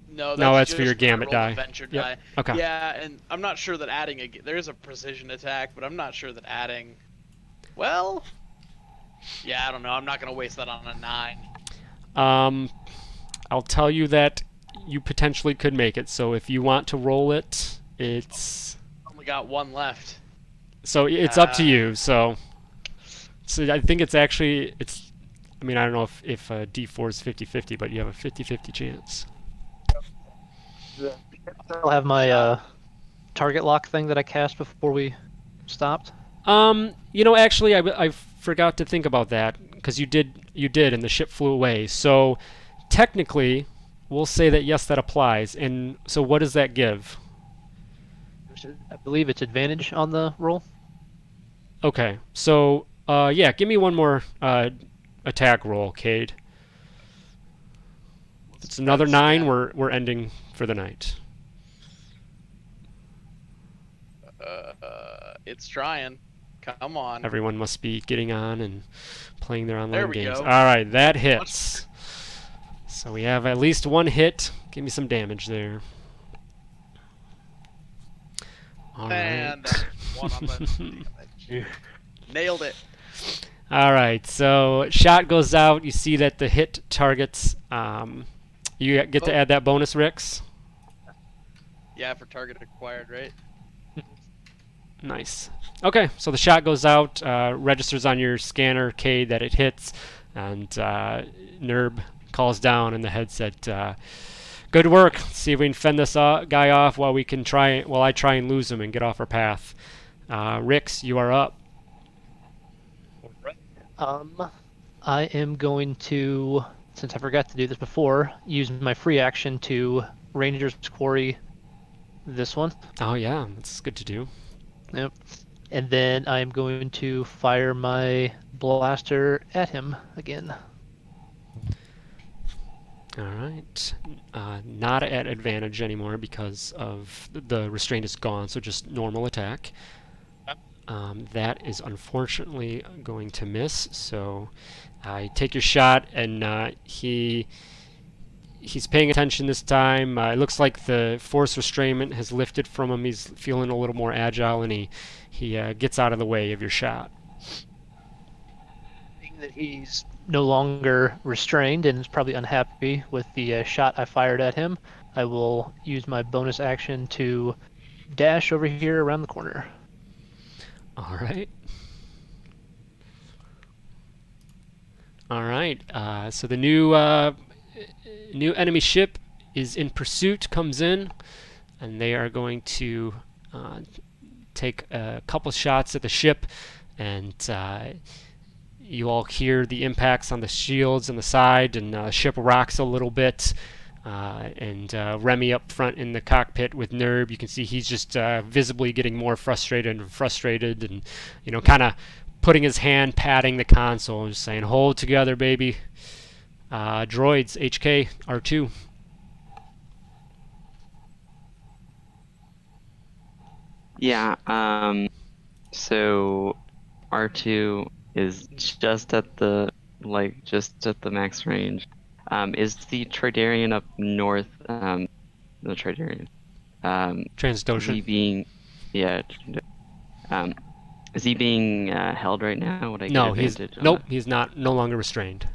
no, No, that's that's for just your when I gambit roll the die. adventure Yep. die. Okay. Yeah, and I'm not sure that adding there's a precision attack, but I'm not sure that adding. Well, yeah, I don't know. I'm not gonna waste that on a 9. I'll tell you that you potentially could make it. So if you want to roll it, it's Only got 1 left. up to you. So I think it's actually it's. I mean, I don't know if D4 is 50-50, but you have a 50-50 chance. I'll have my target lock thing that I cast before we stopped. Actually, I forgot to think about that because you did, and the ship flew away. So technically, we'll say that yes, that applies. And so, what does that give? I believe it's advantage on the roll. Okay, so yeah, give me one more attack roll, Cade. If it's another 9, we're ending for the night. It's trying. Come on. Everyone must be getting on and playing their online There we games. go. All right, that hits. So we have at least 1 hit. Give me some damage there. All And right. 1 on the damage. Nailed it. All right, so shot goes out. You see that the hit targets. You get to add that bonus, Rix. Yeah, for target acquired, right? Nice. Okay, so the shot goes out, registers on your scanner, Cade, that it hits, and Nerb calls down in the headset. Good work. Let's see if we can fend this guy off while I try and lose him and get off our path. Rix, you are up. I am going to, since I forgot to do this before, use my free action to Ranger's Quarry this one. Oh yeah, that's good to do. Yep. And then I'm going to fire my blaster at him again. All right. Not at advantage anymore because of the restraint is gone, so just normal attack. That is unfortunately going to miss, so I take your shot, and he's paying attention this time. It looks like the force restraint has lifted from him. He's feeling a little more agile, and he gets out of the way of your shot. Being that he's no longer restrained and is probably unhappy with the shot I fired at him, I will use my bonus action to dash over here around the corner. All right. All right. So the new enemy ship is in pursuit. Comes in, and they are going to take a couple shots at the ship, and you all hear the impacts on the shields on the side, and the ship rocks a little bit. And Remy up front in the cockpit with Nerb, you can see he's just visibly getting more frustrated, and kind of putting his hand patting the console and just saying, "Hold together, baby." Droids, HK, R2. Yeah. So R2 is just at the max range. Is the Tridarian up north? The Tridarian. Transdotion. Is he being? Yeah. Is he being held right now? Would I get No, advantage? nope. He's not. No longer restrained.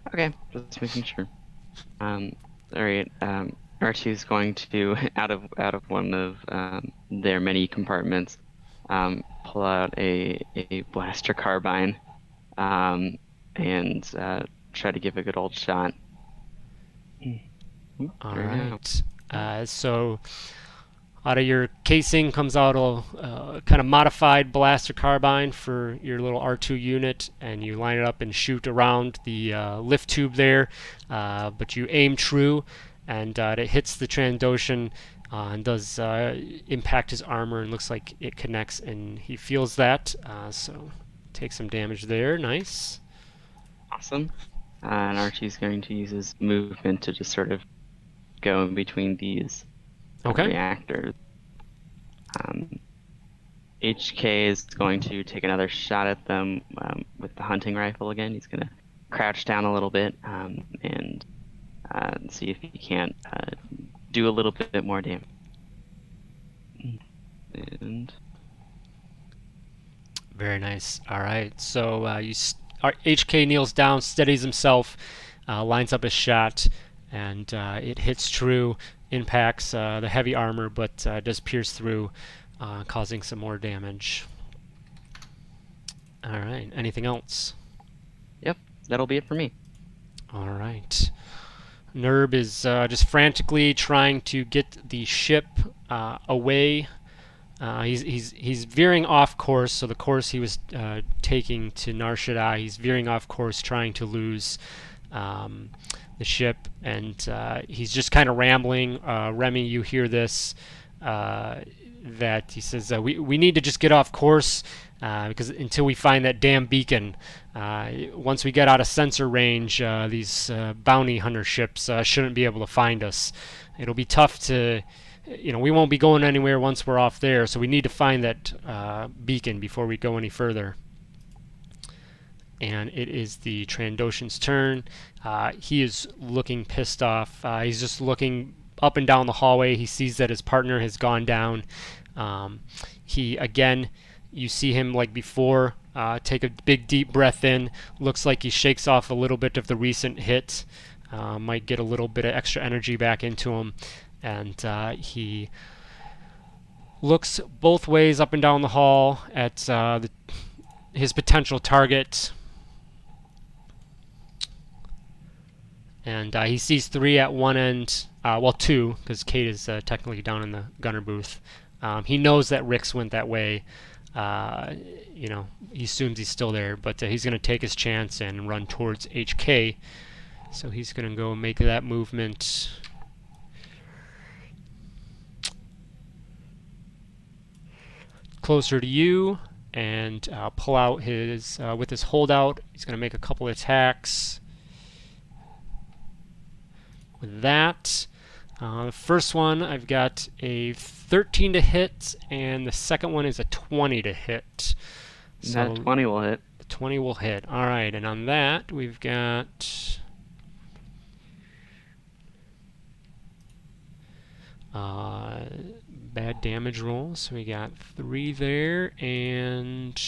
Okay, just making sure. All right. R2 is going to out of one of their many compartments, pull out a blaster carbine, and try to give a good old shot. All right. So out of your casing comes out a kind of modified blaster carbine for your little R2 unit, and you line it up and shoot around the lift tube there. But you aim true, and it hits the Trandoshan and does impact his armor, and looks like it connects, and he feels that. So take some damage there. Nice. Awesome. And R2 is going to use his movement to just sort of go in between these reactors. HK is going to take another shot at them with the hunting rifle again. He's going to crouch down a little bit and see if he can't do a little bit more damage. And Very nice. All right. So HK kneels down, steadies himself, lines up his shot, and it hits true, impacts the heavy armor, but does pierce through, causing some more damage. All right. Anything else? yep, that'll be it for me. All right. Nerb is just frantically trying to get the ship away. He's veering off course, so the course he was taking to Nar Shaddaa, he's veering off course, trying to lose the ship, and he's just kind of rambling. Remy, you hear this, that he says, we need to just get off course, because until we find that damn beacon, once we get out of sensor range, these bounty hunter ships shouldn't be able to find us. It'll be tough to... we won't be going anywhere once we're off there, so we need to find that beacon before we go any further. And it is the Trandoshan's turn. He is looking pissed off. He's just looking up and down the hallway. He sees that his partner has gone down. You see him like before, take a big deep breath in. Looks like he shakes off a little bit of the recent hit. Might get a little bit of extra energy back into him. And he looks both ways up and down the hall at his potential target. And he sees 3 at one end. Well, 2, because Kate is technically down in the gunner booth. He knows that Rix went that way. He assumes he's still there, but he's going to take his chance and run towards HK. So he's going to go make that movement... closer to you, and pull out his with his holdout. He's going to make a couple attacks with that. The first one, I've got a 13 to hit, and the second one is a 20 to hit. So That 20 will hit. the 20 will hit. All right, and on that we've got bad damage roll, so we got 3 there, and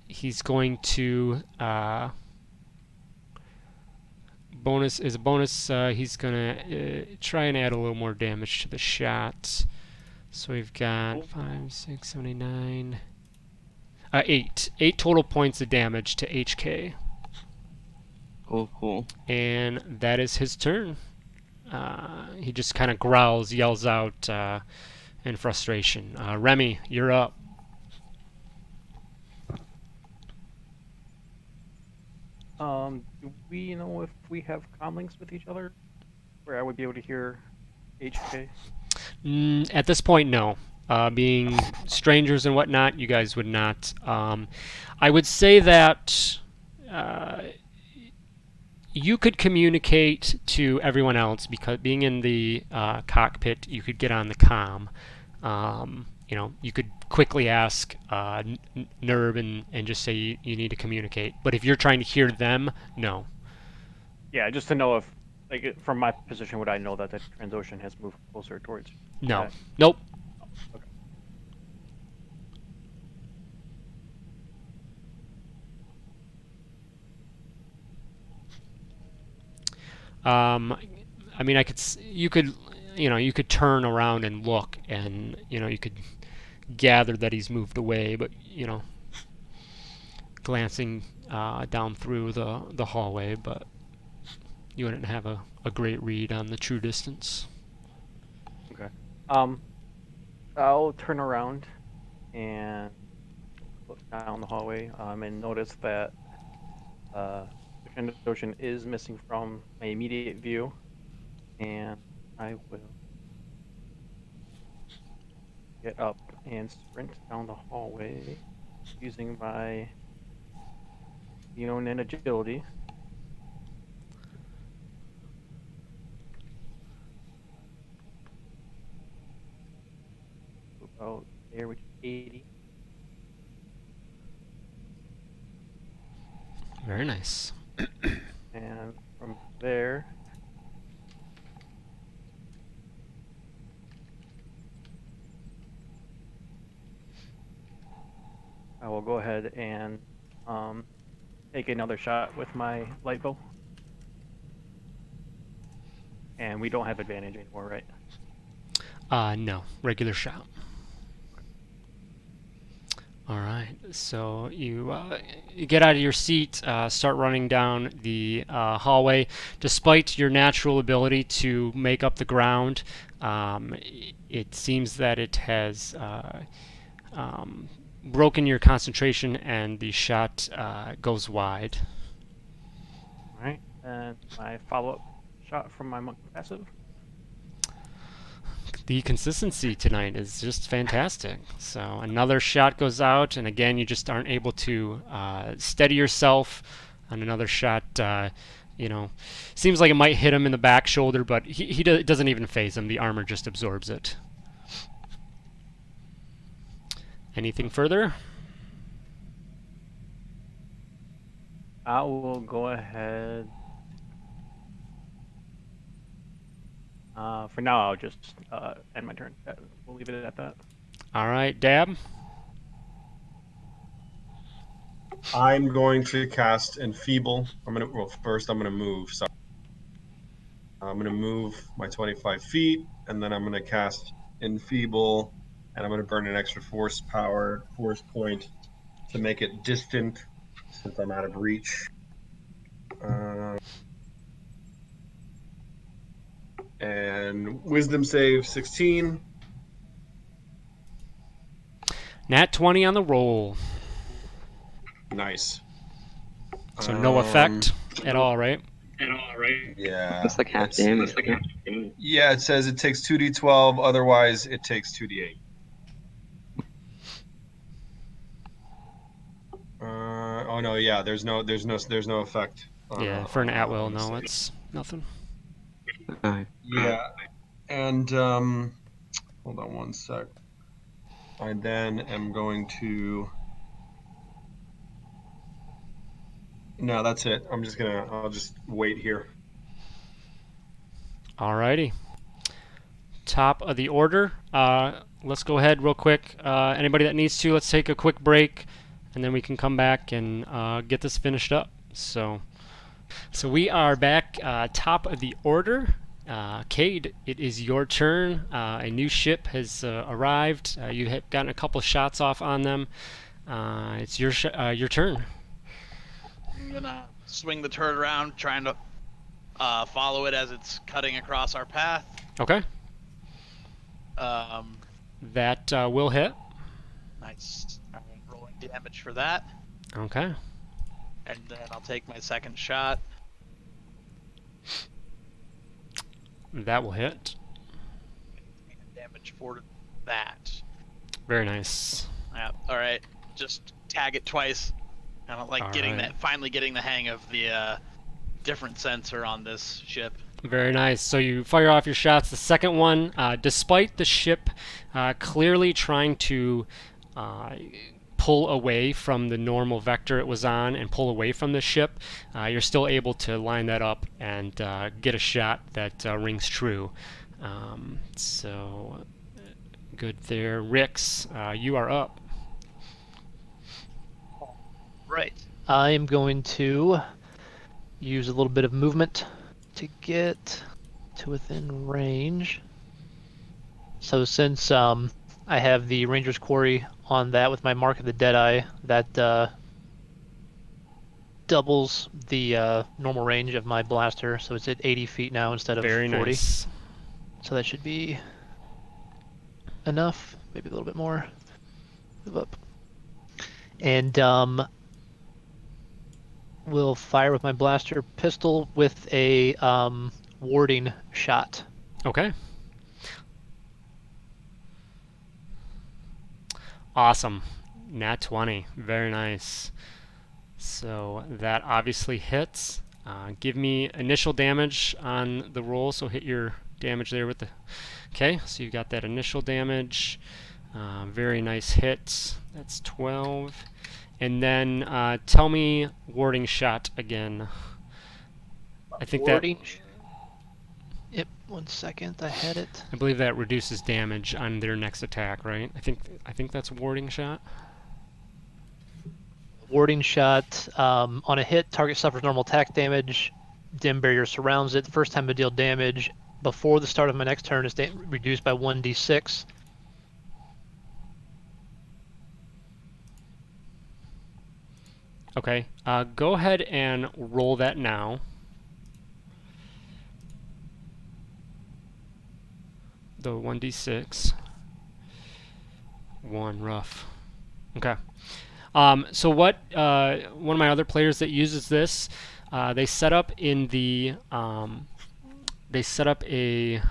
he's going to he's gonna try and add a little more damage to the shot. So we've got 5, 6, 7, 9, 8 total points of damage to HK. Cool. And that is his turn. He just kind of growls, yells out in frustration. Remy, you're up. Do we know if we have comlinks with each other, where I would be able to hear HK? At this point, no. Being strangers and whatnot, you guys would not. I would say that you could communicate to everyone else, because being in the cockpit, you could get on the comm. You could quickly ask Nerb and just say you need to communicate. But if you're trying to hear them, no. Yeah, just to know if, like, from my position, would I know that the Transocean has moved closer towards? No. that? Nope. Okay. I mean, you could turn around and look, and you could gather that he's moved away, but glancing down through the hallway, but you wouldn't have a great read on the true distance. Okay. I'll turn around and look down the hallway and notice that the Transocean is missing from my immediate view, and I will get up and sprint down the hallway using my Neon and agility. So there, which is 80. Very nice. And from there, I will go ahead and take another shot with my light bow. And we don't have advantage anymore, right? No, regular shot. All right, so you get out of your seat, start running down the hallway. Despite your natural ability to make up the ground, it seems that it has broken your concentration, and the shot goes wide. All right. And my follow-up shot from my monk passive. The consistency tonight is just fantastic. So another shot goes out, and again, you just aren't able to steady yourself on another shot. Seems like it might hit him in the back shoulder, but it doesn't even phase him. The armor just absorbs it. Anything further? I will go ahead. For now, I'll just end my turn. We'll leave it at that. All right, Dab. I'm going to cast Enfeeble. First I'm gonna move. Sorry. I'm gonna move my 25 feet, and then I'm gonna cast Enfeeble, and I'm gonna burn an extra force point to make it distant, since I'm out of reach. And Wisdom save 16. Nat 20 on the roll. Nice. So no effect at all, right? Yeah. It's like half damage. Yeah, it says it takes 2d12. Otherwise, it takes 2d8. Oh no, yeah. There's no effect. Yeah, for an at-will, no, it's nothing. Yeah, and hold on one sec. I then am going to. No, that's it. I'll just wait here. Alrighty. Top of the order. Let's go ahead real quick. Anybody that needs to, let's take a quick break, and then we can come back and get this finished up. So we are back top of the order. Cade, it is your turn. A new ship has arrived. You have gotten a couple shots off on them. It's your turn. I'm gonna swing the turret around, trying to follow it as it's cutting across our path. Okay. Um, That will hit. Nice. I'm rolling damage for that, Okay. and then I'll take my second shot. That will hit. Damage for that. Very nice. Yeah. All right. Just tag it twice. I don't like finally getting the hang of the different sensor on this ship. Very nice. So you fire off your shots. The second one, despite the ship clearly trying to pull away from the normal vector it was on and pull away from the ship, you're still able to line that up and get a shot that rings true. So good there. Rix, you are up. Right. I am going to use a little bit of movement to get to within range. So since I have the Ranger's Quarry on that with my Mark of the Deadeye, that doubles the normal range of my blaster, so it's at 80 feet now instead of 40. Very nice. So that should be enough, maybe a little bit more. Move up. And will fire with my blaster pistol with a warding shot. Okay. Awesome. Nat 20. Very nice. So that obviously hits. Give me initial damage on the roll, so hit your damage there with the... Okay, so you got that initial damage. Very nice hit. That's 12. And then tell me warding shot again. I think Warding. Yep. 1 second. I had it. I believe that reduces damage on their next attack, right? I think that's warding shot. Warding shot. On a hit, target suffers normal attack damage. Dim barrier surrounds it. The first time I deal damage before the start of my next turn is reduced by 1d6. Okay. Go ahead and roll that now. The 1d6. 1 rough. Okay. So what one of my other players that uses this, they set up in the they set up a, and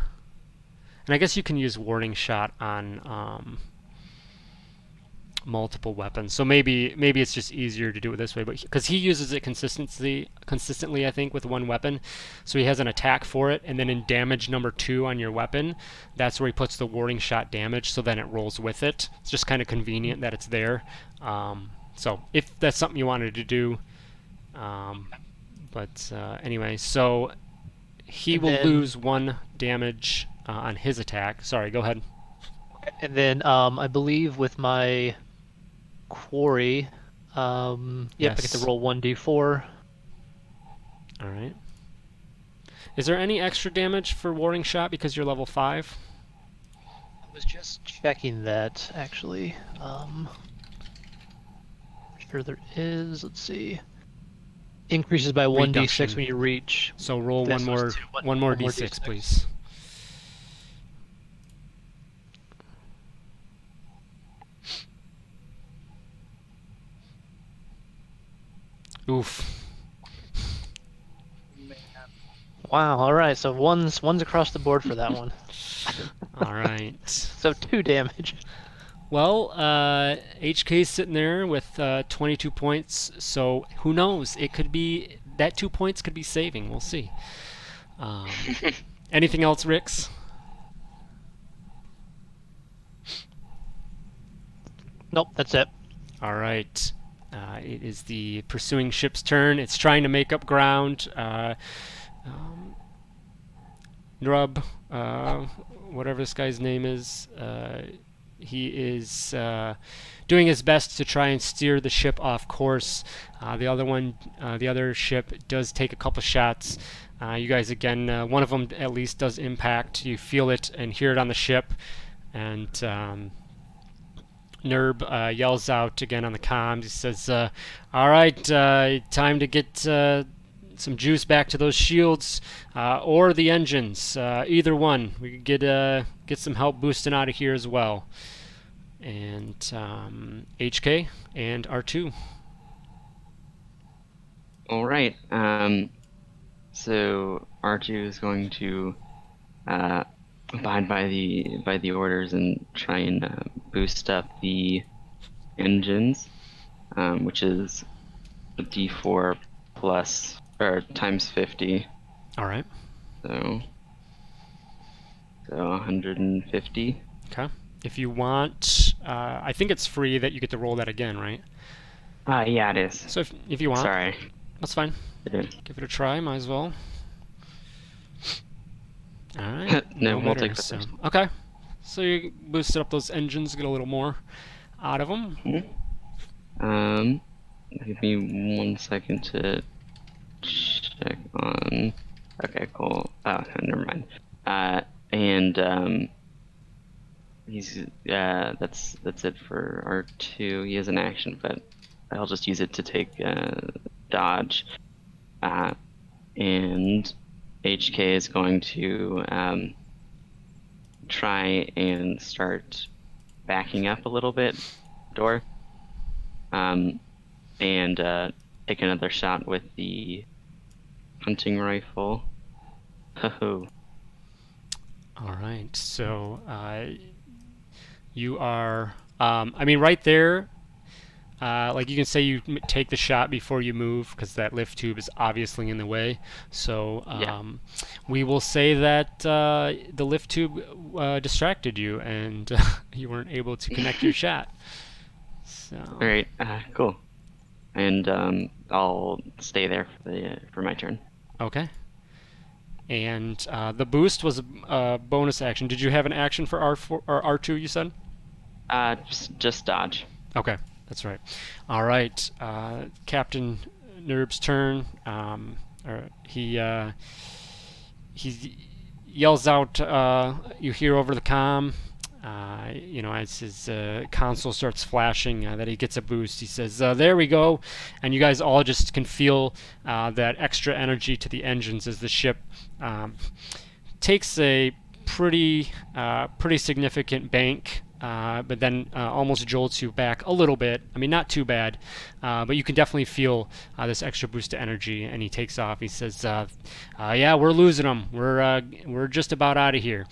I guess you can use warding shot on multiple weapons. So maybe it's just easier to do it this way, but because he uses it consistently, I think, with one weapon, so he has an attack for it, and then in damage number 2 on your weapon, that's where he puts the warding shot damage. So then it rolls with it. It's just kind of convenient that it's there. So if that's something you wanted to do, but anyway, so he And will then- lose 1 damage on his attack. Sorry, go ahead. And then I believe with my quarry, yep, I get Yes. to roll 1d4. All right. Is there any extra damage for warding shot because you're level 5? I was just checking that actually. Sure there is. Let's see. Increases by 1d6 Reduction. when you reach. So roll This one was more two- one- one more one more d6, D6. please. Oof. Wow. All right. So one's across the board for that one. All right. So 2 damage. Well, HK's sitting there with 22 points, so who knows? It could be that 2 points could be saving. We'll see. Anything else, Rix? Nope. That's it. All right. It is the pursuing ship's turn. It's trying to make up ground. Nrub, whatever this guy's name is, he is doing his best to try and steer the ship off course. The other ship does take a couple shots. You guys, again, one of them at least does impact. You feel it and hear it on the ship. And Nerb yells out again on the comms. He says, all right, time to get some juice back to those shields or the engines. Either one. We could get some help boosting out of here as well. And HK and R2. All right. So R2 is going to abide by the orders and try and boost up the engines, which is a D4 plus or times 50. All right. So 150. Okay. If you want, I think it's free that you get to roll that again, right? Yeah, it is. So if you want, Sorry. that's fine. Give it a try. Might as well. All right. No, we'll better, take the so. first one. Okay. So you boosted up those engines, get a little more out of them. Give me 1 second to check on. Okay, cool. Oh, never mind. And he's that's it for R2. He has an action, but I'll just use it to take dodge. And HK is going to try and start backing up a little bit, door, and take another shot with the hunting rifle. Ho-ho. All right. So you are, I mean, right there. like you can say you take the shot before you move because that lift tube is obviously in the way. So we will say that the lift tube distracted you and you weren't able to connect your shot. So. All right, cool. And I'll stay there for my turn. Okay. And the boost was a bonus action. Did you have an action for R4 or R2? You said. Just dodge. Okay, that's right. All right, Captain Nerb's turn. He yells out. You hear over the comm. As his console starts flashing that he gets a boost, he says, "There we go," and you guys all just can feel that extra energy to the engines as the ship takes a pretty significant bank. But then almost jolts you back a little bit. I mean, not too bad, but you can definitely feel this extra boost to energy. And he takes off. He says, "Yeah, we're losing them. We're just about out of here.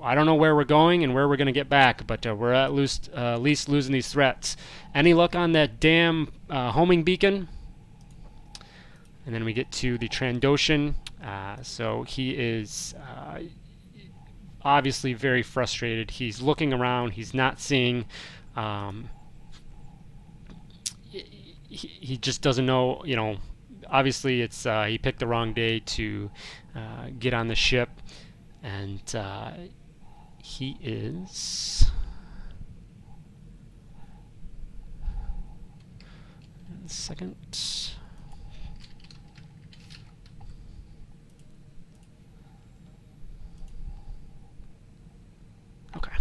I don't know where we're going and where we're gonna get back, but we're at least losing these threats. Any luck on that damn homing beacon?" And then we get to the Trandoshan. So he is obviously very frustrated. He's looking around. He's not seeing. He just doesn't know. Obviously it's he picked the wrong day to get on the ship, and he is. Second. Okay.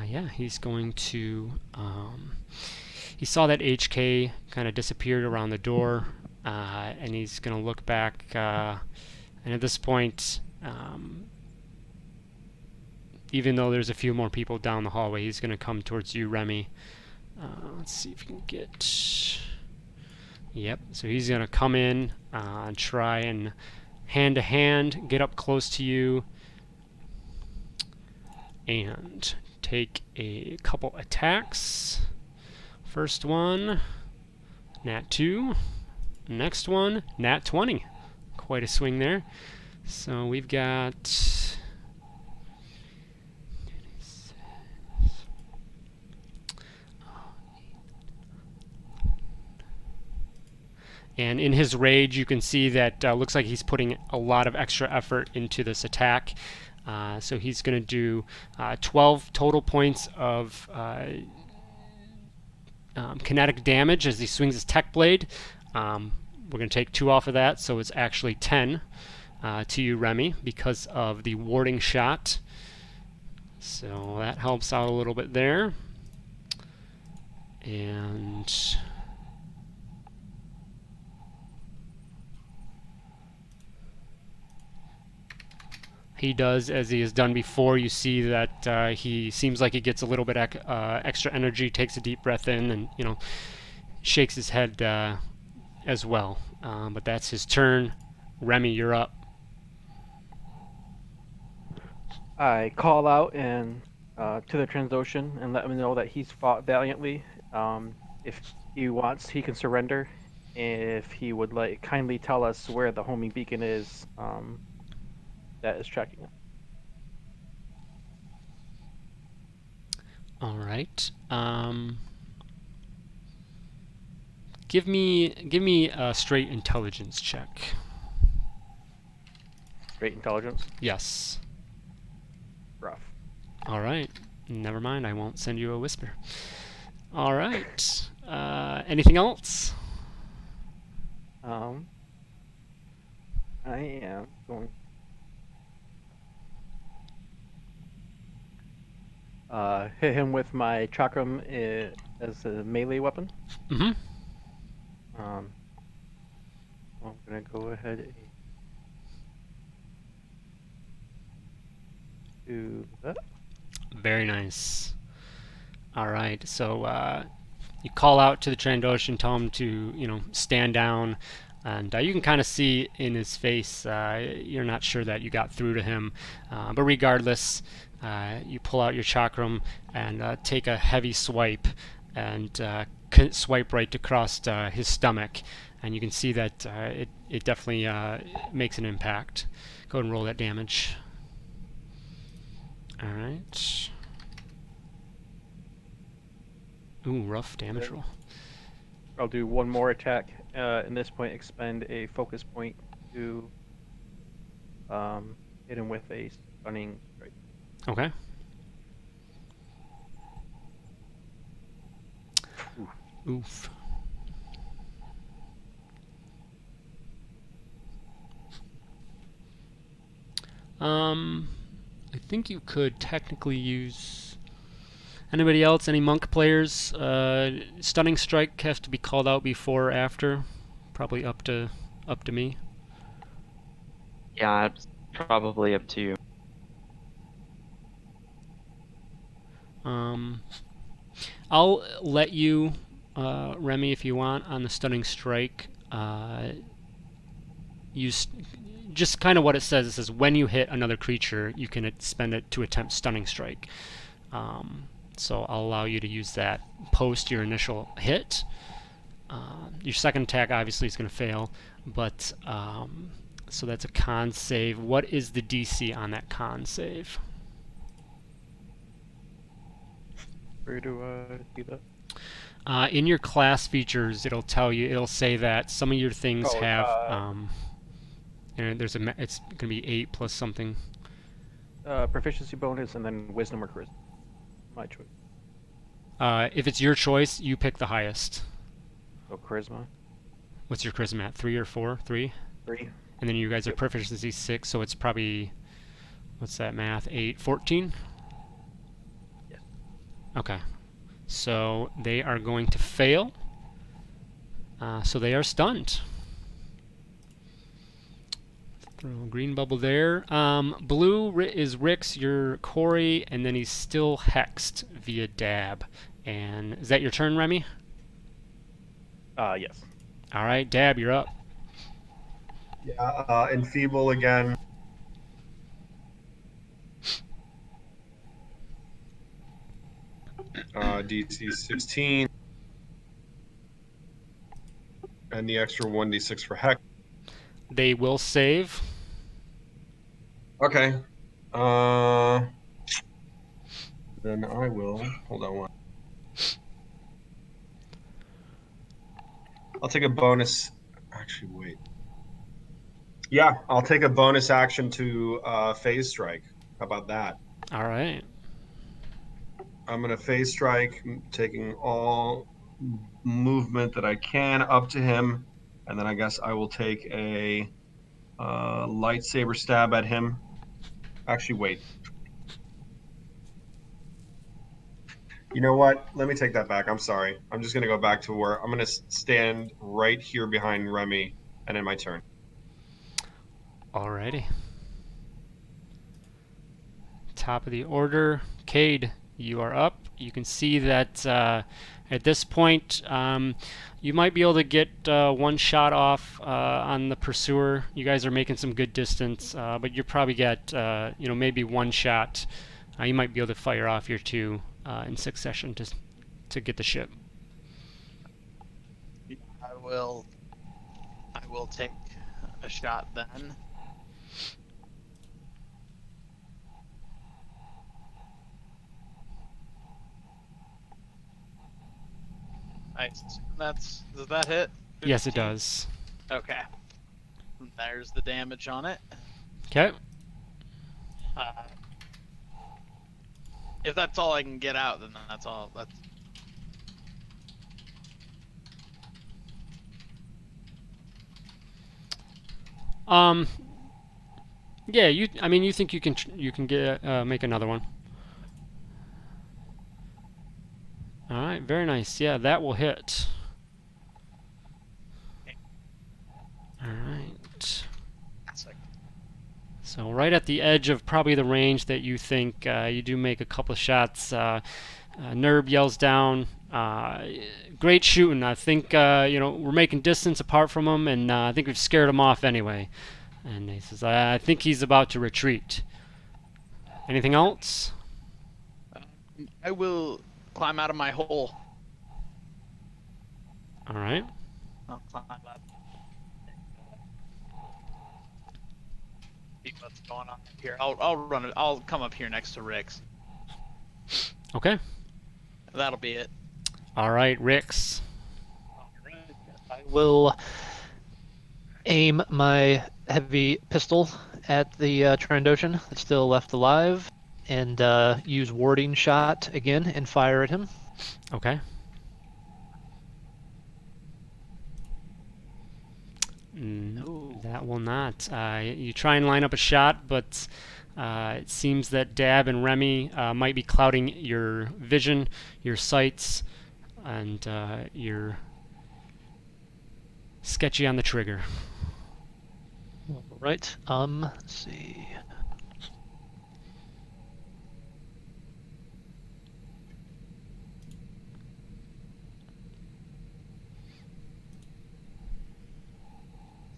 Yeah, he's going to. He saw that HK kind of disappeared around the door, and he's going to look back. And at this point, even though there's a few more people down the hallway, he's going to come towards you, Remy. Let's see if we can get. Yep. So he's going to come in and try and hand to hand get up close to you. And take a couple attacks. First one, nat 2. Next one, nat 20. Quite a swing there. So we've got. And in his rage, you can see that looks like he's putting a lot of extra effort into this attack. So he's going to do 12 total points of kinetic damage as he swings his tech blade. We're going to take 2 off of that, so it's actually 10 to you, Remy, because of the warding shot. So that helps out a little bit there. And he does as he has done before. You see that he seems like he gets a little bit extra energy, takes a deep breath in, and shakes his head as well. But that's his turn. Remy, you're up. I call out and to the Transocean and let him know that he's fought valiantly. If he wants, he can surrender. If he would kindly tell us where the homing beacon is. That is tracking it. All right. Give me a straight intelligence check. Straight intelligence. Yes. Rough. All right. Never mind. I won't send you a whisper. All right. Anything else? I am going. Hit him with my chakram as a melee weapon. Mm-hmm. I'm gonna go ahead and do that. Very nice. All right. So you call out to the Trandoshan, tell him to stand down. And you can kind of see in his face, you're not sure that you got through to him. But regardless, you pull out your chakram and take a heavy swipe and swipe right across his stomach, and you can see that it definitely makes an impact. Go ahead and roll that damage. All right. Ooh, rough damage roll. I'll do one more attack. In this point, expend a focus point to hit him with a stunning strike. Okay. Oof. I think you could technically use. Anybody else? Any monk players? Stunning strike has to be called out before or after. Probably up to me. Yeah, it's probably up to you. I'll let you, Remy, if you want, on the stunning strike. Use just kind of what it says. It says when you hit another creature, you can spend it to attempt stunning strike. So I'll allow you to use that post your initial hit. Your second attack obviously is going to fail, but so that's a con save. What is the DC on that con save? Where do I see that? In your class features, it'll tell you. It'll say that some of your things have. And there's it's going to be 8 plus something. Proficiency bonus and then wisdom or charisma. My choice. If it's your choice, you pick the highest. So charisma. What's your charisma at? 3 or 4? 3? 3. And then you guys are proficiency 6, so it's probably, what's that math? 8, 14? Yes. Okay. So they are going to fail. So they are stunned. Throw a green bubble there. Blue is Rick's, you're Corey, and then he's still hexed via dab. And is that your turn, Remy? Yes. All right, Dab, you're up. Yeah, enfeeble again. DC 16. And the extra 1d6 for hex. They will save. Okay. Then I will. Hold on one. I'll take a bonus. Actually, wait. Yeah, I'll take a bonus action to phase strike. How about that? All right. I'm going to phase strike, taking all movement that I can up to him. And then I guess I will take a lightsaber stab at him. Actually, wait. You know what? Let me take that back. I'm sorry. I'm just going to go back to where I'm going to stand right here behind Remy and in my turn. Alrighty. Top of the order. Cade, you are up. You can see that at this point you might be able to get one shot off on the pursuer. You guys are making some good distance, but you probably get maybe one shot. You might be able to fire off your 2 in succession to get the ship. I will take a shot then. Nice. Does that hit? 15? Yes, it does. Okay. There's the damage on it. Okay. If that's all I can get out, then that's all. That's. Yeah, you think you can get make another one. All right, very nice. Yeah, that will hit. All right. So right at the edge of probably the range that you think, you do make a couple of shots. Nerb yells down, "Great shooting! I think we're making distance apart from him, and I think we've scared him off anyway." And he says, "I think he's about to retreat." Anything else? I will climb out of my hole. All right. I'll climb up. See what's going on here. I'll run it. I'll come up here next to Rick's. Okay. That'll be it. All right, Rix. I will aim my heavy pistol at the Trandoshan that's still left alive, and use warding shot again and fire at him. Okay. That will not. You try and line up a shot, but it seems that Dab and Remy might be clouding your vision, your sights, and you're sketchy on the trigger. All right. Let's see.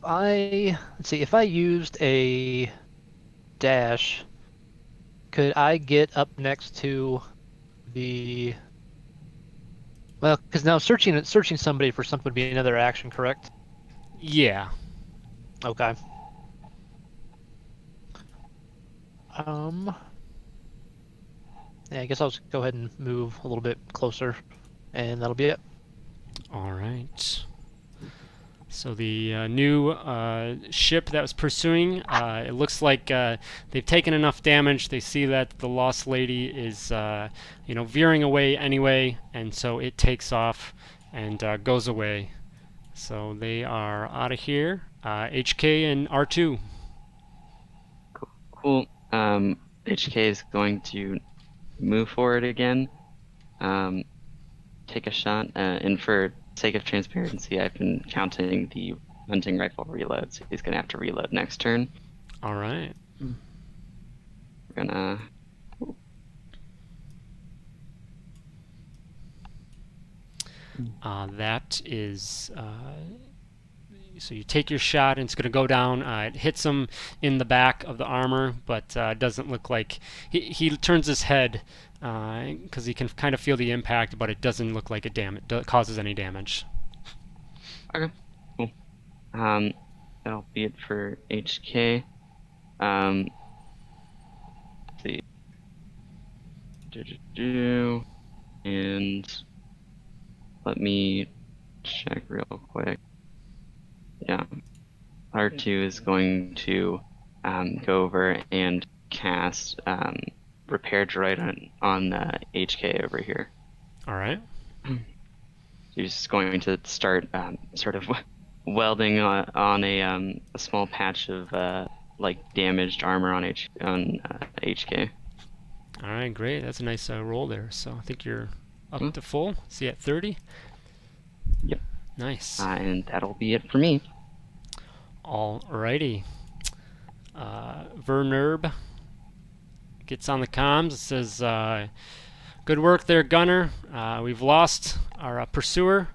Let's see, if I used a dash, could I get up next to the? Well, because now searching somebody for something would be another action, correct? Yeah. Okay. Yeah, I guess I'll just go ahead and move a little bit closer, and that'll be it. All right. So the new ship that was pursuing, it looks like they've taken enough damage. They see that the Lost Lady is, veering away anyway, and so it takes off and goes away. So they are out of here. HK and R2. Cool. HK is going to move forward again. Take a shot, and for sake of transparency, I've been counting the hunting rifle reload, so he's gonna have to reload next turn. All right. We're gonna. That is. So you take your shot, and it's going to go down. It hits him in the back of the armor, but doesn't look like he turns his head because he can kind of feel the impact, but it doesn't look like it causes any damage. Okay, cool. That'll be it for HK. Let's see. And let me check real quick. Yeah, R2 is going to go over and cast Repair Droid on HK over here. All right. He's going to start sort of welding on a small patch of damaged armor on HK. All right, great. That's a nice roll there. So I think you're up to full. See at 30. Yep. Nice. And that'll be it for me. Alrighty. Vernerb gets on the comms. It says, good work there, Gunner. We've lost our pursuer.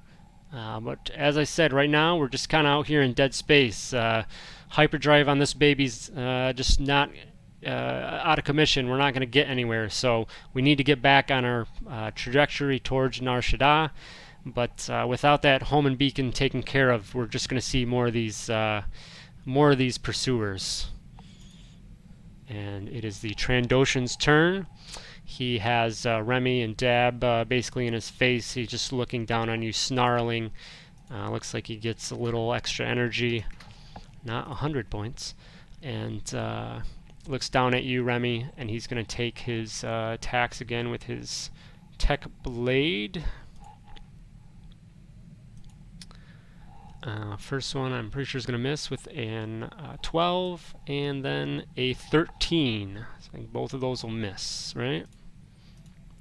But as I said, right now we're just kind of out here in dead space. Hyperdrive on this baby's just not out of commission. We're not going to get anywhere. So we need to get back on our trajectory towards Nar Shaddaa. But without that Homan beacon taken care of, we're just going to see more of these pursuers. And it is the Trandoshan's turn. He has Remy and Dab basically in his face. He's just looking down on you, snarling. Looks like he gets a little extra energy, not 100 points. And looks down at you, Remy, and he's going to take his attacks again with his Tech Blade. First one I'm pretty sure is going to miss with an 12 and then a 13. So I think both of those will miss, right?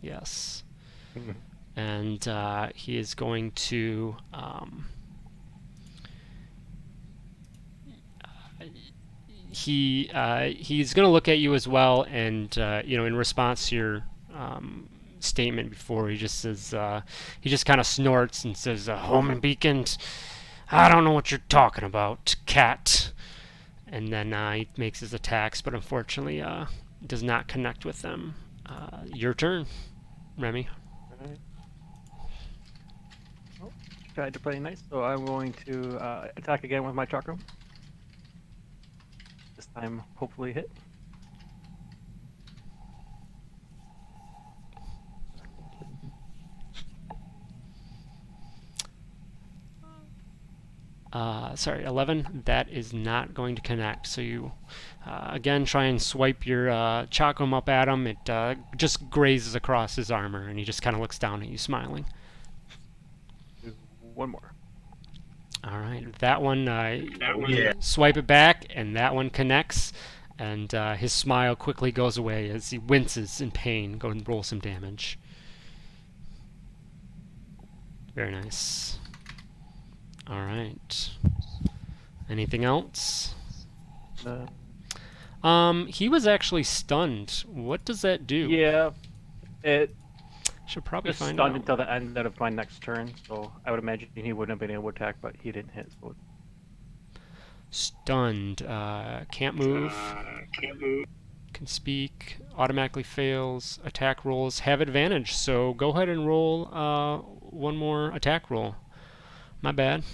Yes. And he is going to he's going to look at you as well, and in response to your statement before, he just says he just kind of snorts and says, "Home beacons. I don't know what you're talking about, cat." And then he makes his attacks, but unfortunately does not connect with them. Your turn, Remy. Alright. Oh, tried to play nice, so I'm going to attack again with my chakra. This time, hopefully hit. Sorry, 11. That is not going to connect. So you, again, try and swipe your chakram up at him. It just grazes across his armor, and he just kind of looks down at you, smiling. Do one more. All right, that one, Yeah. swipe it back, and that one connects, and his smile quickly goes away as he winces in pain. Go and roll some damage. Very nice. All right. Anything else? He was actually stunned. What does that do? Yeah, it Should probably just find stunned out. until the end of my next turn, so I would imagine he wouldn't have been able to attack, but he didn't hit. So Stunned. Can't move. Can speak. Automatically fails. Attack rolls have advantage. So go ahead and roll one more attack roll. My bad.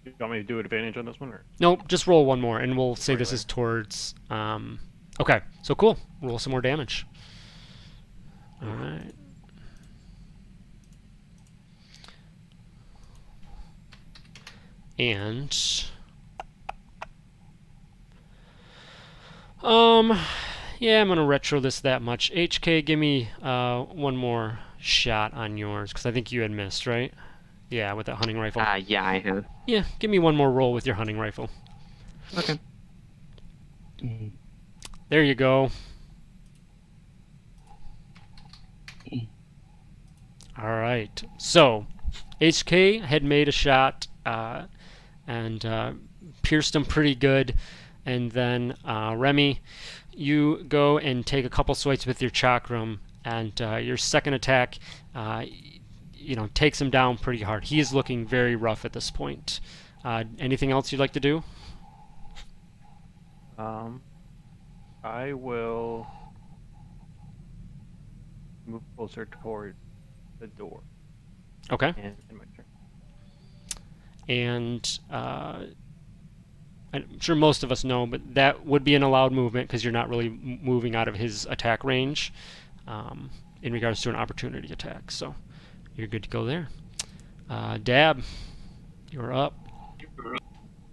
you want me to do advantage on this one, or Nope, just roll one more, and we'll say this Regular. is towards. Okay, so cool. Roll some more damage. All right. And yeah, I'm gonna retro this that much. HK, give me one more shot on yours, because I think you had missed, right? Yeah, with that hunting rifle. Yeah, I have. Yeah, give me one more roll with your hunting rifle. Okay. There you go. All right. So, HK had made a shot and pierced him pretty good. And then Remy, you go and take a couple swipes with your chakram, and your second attack, takes him down pretty hard. He is looking very rough at this point. Anything else you'd like to do? I will move closer toward the door. Okay. And in my turn. And I'm sure most of us know, but that would be an allowed movement because you're not really moving out of his attack range in regards to an opportunity attack. So you're good to go there. Dab, you're up.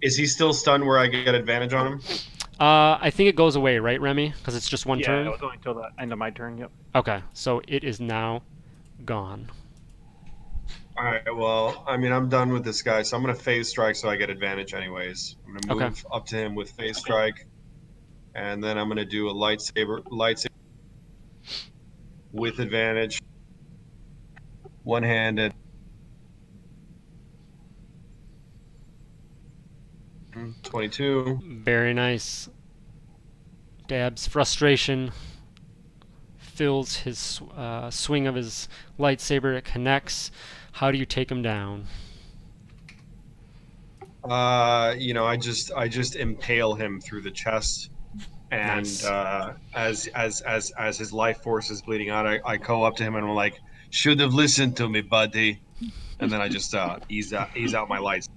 Is he still stunned where I get advantage on him? I think it goes away, right, Remy? Because it's just one Yeah, turn? it was only until the end of my turn, yep. Okay, so it is now gone. All right. Well, I mean, I'm done with this guy, so I'm gonna phase strike so I get advantage anyways. I'm gonna Okay. move up to him with phase strike, and then I'm gonna do a lightsaber with advantage, one-handed. 22. Very nice. Dab's frustration fills his swing of his lightsaber. It connects. How do you take him down? I just impale him through the chest, and Nice. as his life force is bleeding out, I go up to him and I'm like, "Should have listened to me, buddy," and then I just ease out my lights.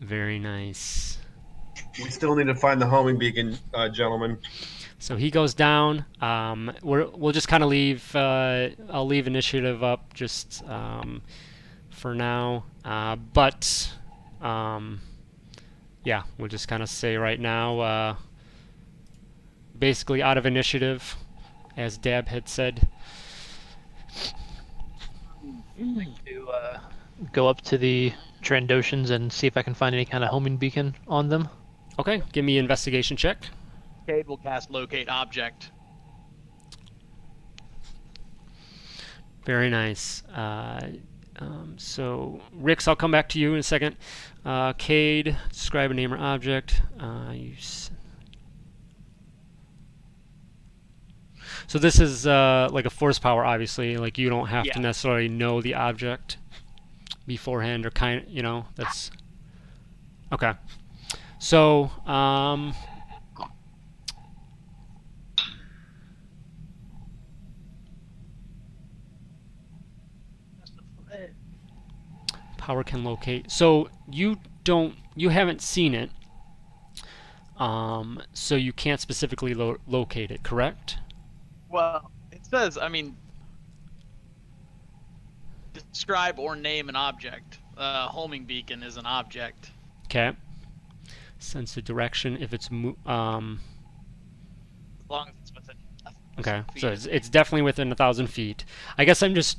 Very nice. We still need to find the homing beacon, gentlemen. So he goes down. We'll just kind of leave. I'll leave initiative up just for now. Yeah, we'll just kind of say right now, basically out of initiative, as Dab had said. I'd like to go up to the Trandoshans and see if I can find any kind of homing beacon on them. Okay, give me an investigation check. Cade will cast locate object. Very nice. So, Rix, I'll come back to you in a second. Cade, describe a name or object. So this is like a force power, obviously. Like you don't have to Yeah. necessarily know the object. beforehand, or that's okay. So power can locate. So you haven't seen it. So you can't specifically locate it, correct? Well, it says, I mean, describe or name an object. Homing beacon is an object. Okay. Sense the direction if it's As long as it's within. okay. So it's definitely within 1,000 feet. I guess I'm just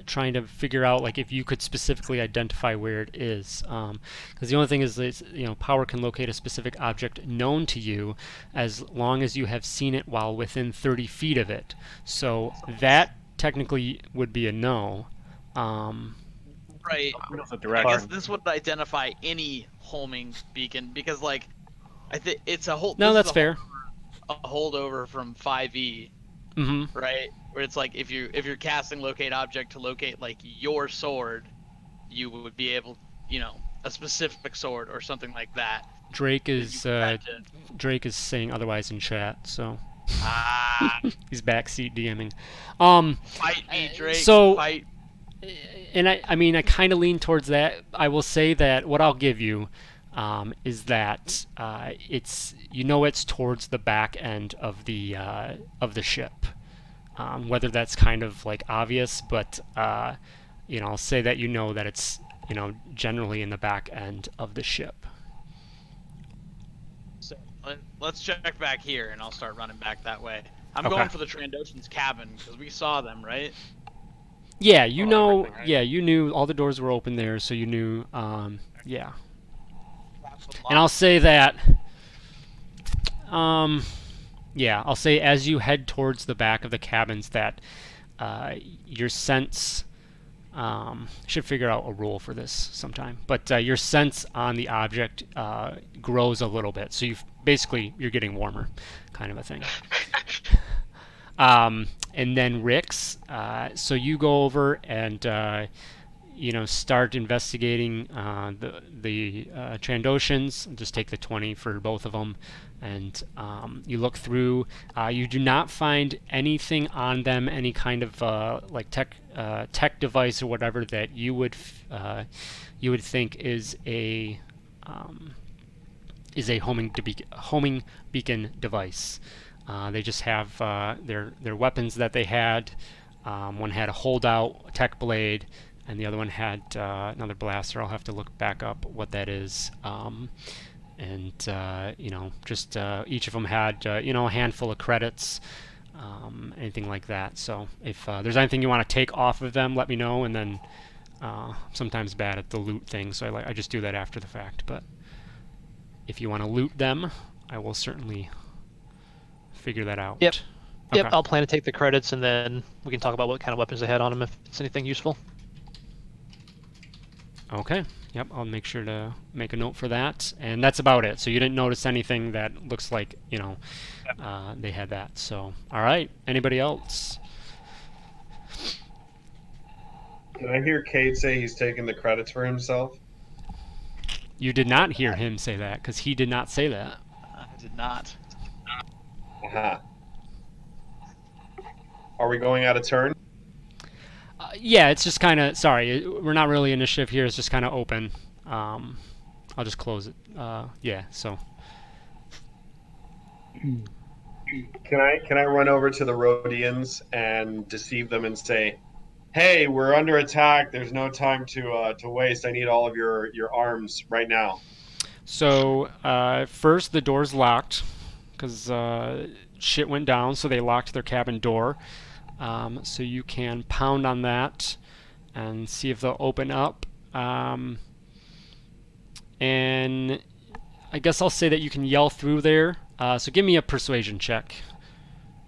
trying to figure out like if you could specifically identify where it is, because the only thing is that power can locate a specific object known to you as long as you have seen it while within 30 feet of it. So that technically would be a no. Right. The I direction. guess this would identify any homing beacon because, like, I think it's a whole. No, that's fair. A holdover from 5E, Mm-hmm. right? Where it's like if you're casting locate object to locate like your sword, you would be able, a specific sword or something like that. Drake is saying otherwise in chat, so he's backseat DMing. Fight me, Drake. So, fight. And I kind of lean towards that. I will say that what I'll give you is that it's towards the back end of the ship. Whether that's kind of like obvious, but I'll say that that it's generally in the back end of the ship. So let's check back here, and I'll start running back that way. I'm Okay. going for the Trandoshan's cabin because we saw them, right? Yeah, everything, right? yeah, you knew all the doors were open there, so you knew, yeah. And I'll say that, yeah, I'll say as you head towards the back of the cabins that your sense, should figure out a rule for this sometime, but your sense on the object grows a little bit, so you're getting warmer, kind of a thing. And then Rix, so you go over and start investigating the Trandoshans. Just take the 20 for both of them, and you look through. You do not find anything on them, any kind of like tech device or whatever that you would think is a homing beacon device. They just have their weapons that they had. One had a holdout tech blade, and the other one had another blaster. I'll have to look back up what that is. And just each of them had a handful of credits, anything like that. So if there's anything you want to take off of them, let me know. And then sometimes bad at the loot thing, so I just do that after the fact. But if you want to loot them, I will certainly figure that out. Yep. Okay. Yep, I'll plan to take the credits, and then we can talk about what kind of weapons they had on them if it's anything useful. Okay. Yep, I'll make sure to make a note for that. And that's about it. So you didn't notice anything that looks like, they had that. So, all right. Anybody else? Did I hear Cade say he's taking the credits for himself? You did not hear him say that, because he did not say that. I did not. Aha. Are we going out of turn? Yeah, it's just kind of, sorry, we're not really initiative here. It's just kind of open. I'll just close it. Yeah, so. Can I run over to the Rhodians and deceive them and say, "Hey, we're under attack. There's no time to waste. I need all of your arms right now." So, first the door's locked, because shit went down, so they locked their cabin door. So you can pound on that and see if they'll open up. And I guess I'll say that you can yell through there. So give me a persuasion check.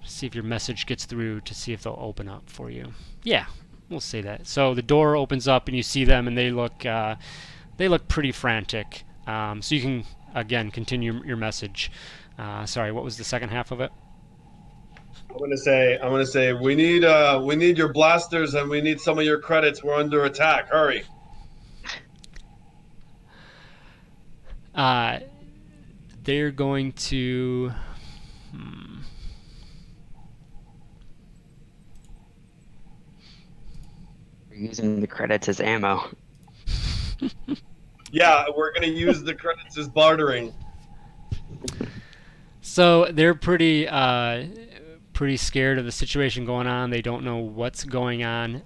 See if your message gets through to see if they'll open up for you. Yeah, we'll say that. So the door opens up and you see them, and they look pretty frantic. So you can again continue your message. Sorry, what was the second half of it? I'm gonna say, we need your blasters and we need some of your credits. We're under attack. Hurry. They're going to. We're using the credits as ammo. Yeah, we're gonna use the credits as bartering. So they're pretty scared of the situation going on. They don't know what's going on.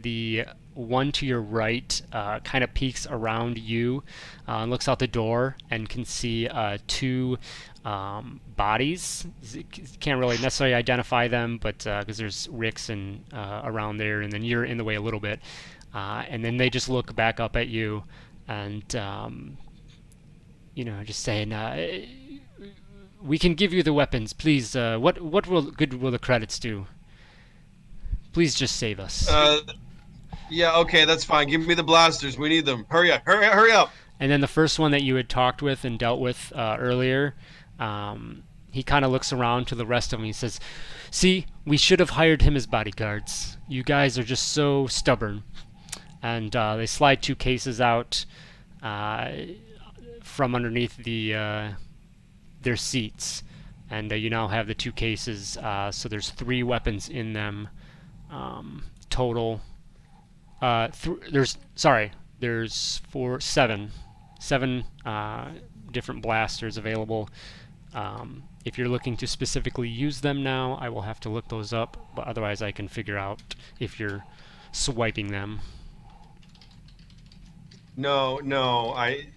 The one to your right kind of peeks around you, looks out the door, and can see two bodies. Can't really necessarily identify them, but because there's Ricks and around there, and then you're in the way a little bit. And then they just look back up at you, and just saying, we can give you the weapons, please. What good will the credits do? Please just save us. Yeah, okay, that's fine. Give me the blasters. We need them. Hurry up! Hurry up! And then the first one that you had talked with and dealt with earlier, he kind of looks around to the rest of them. He says, "See, we should have hired him as bodyguards. You guys are just so stubborn." And they slide two cases out from underneath their seats, and you now have the two cases. So there's three weapons in them total. There's seven different blasters available. If you're looking to specifically use them now, I will have to look those up, but otherwise I can figure out if you're swiping them. No,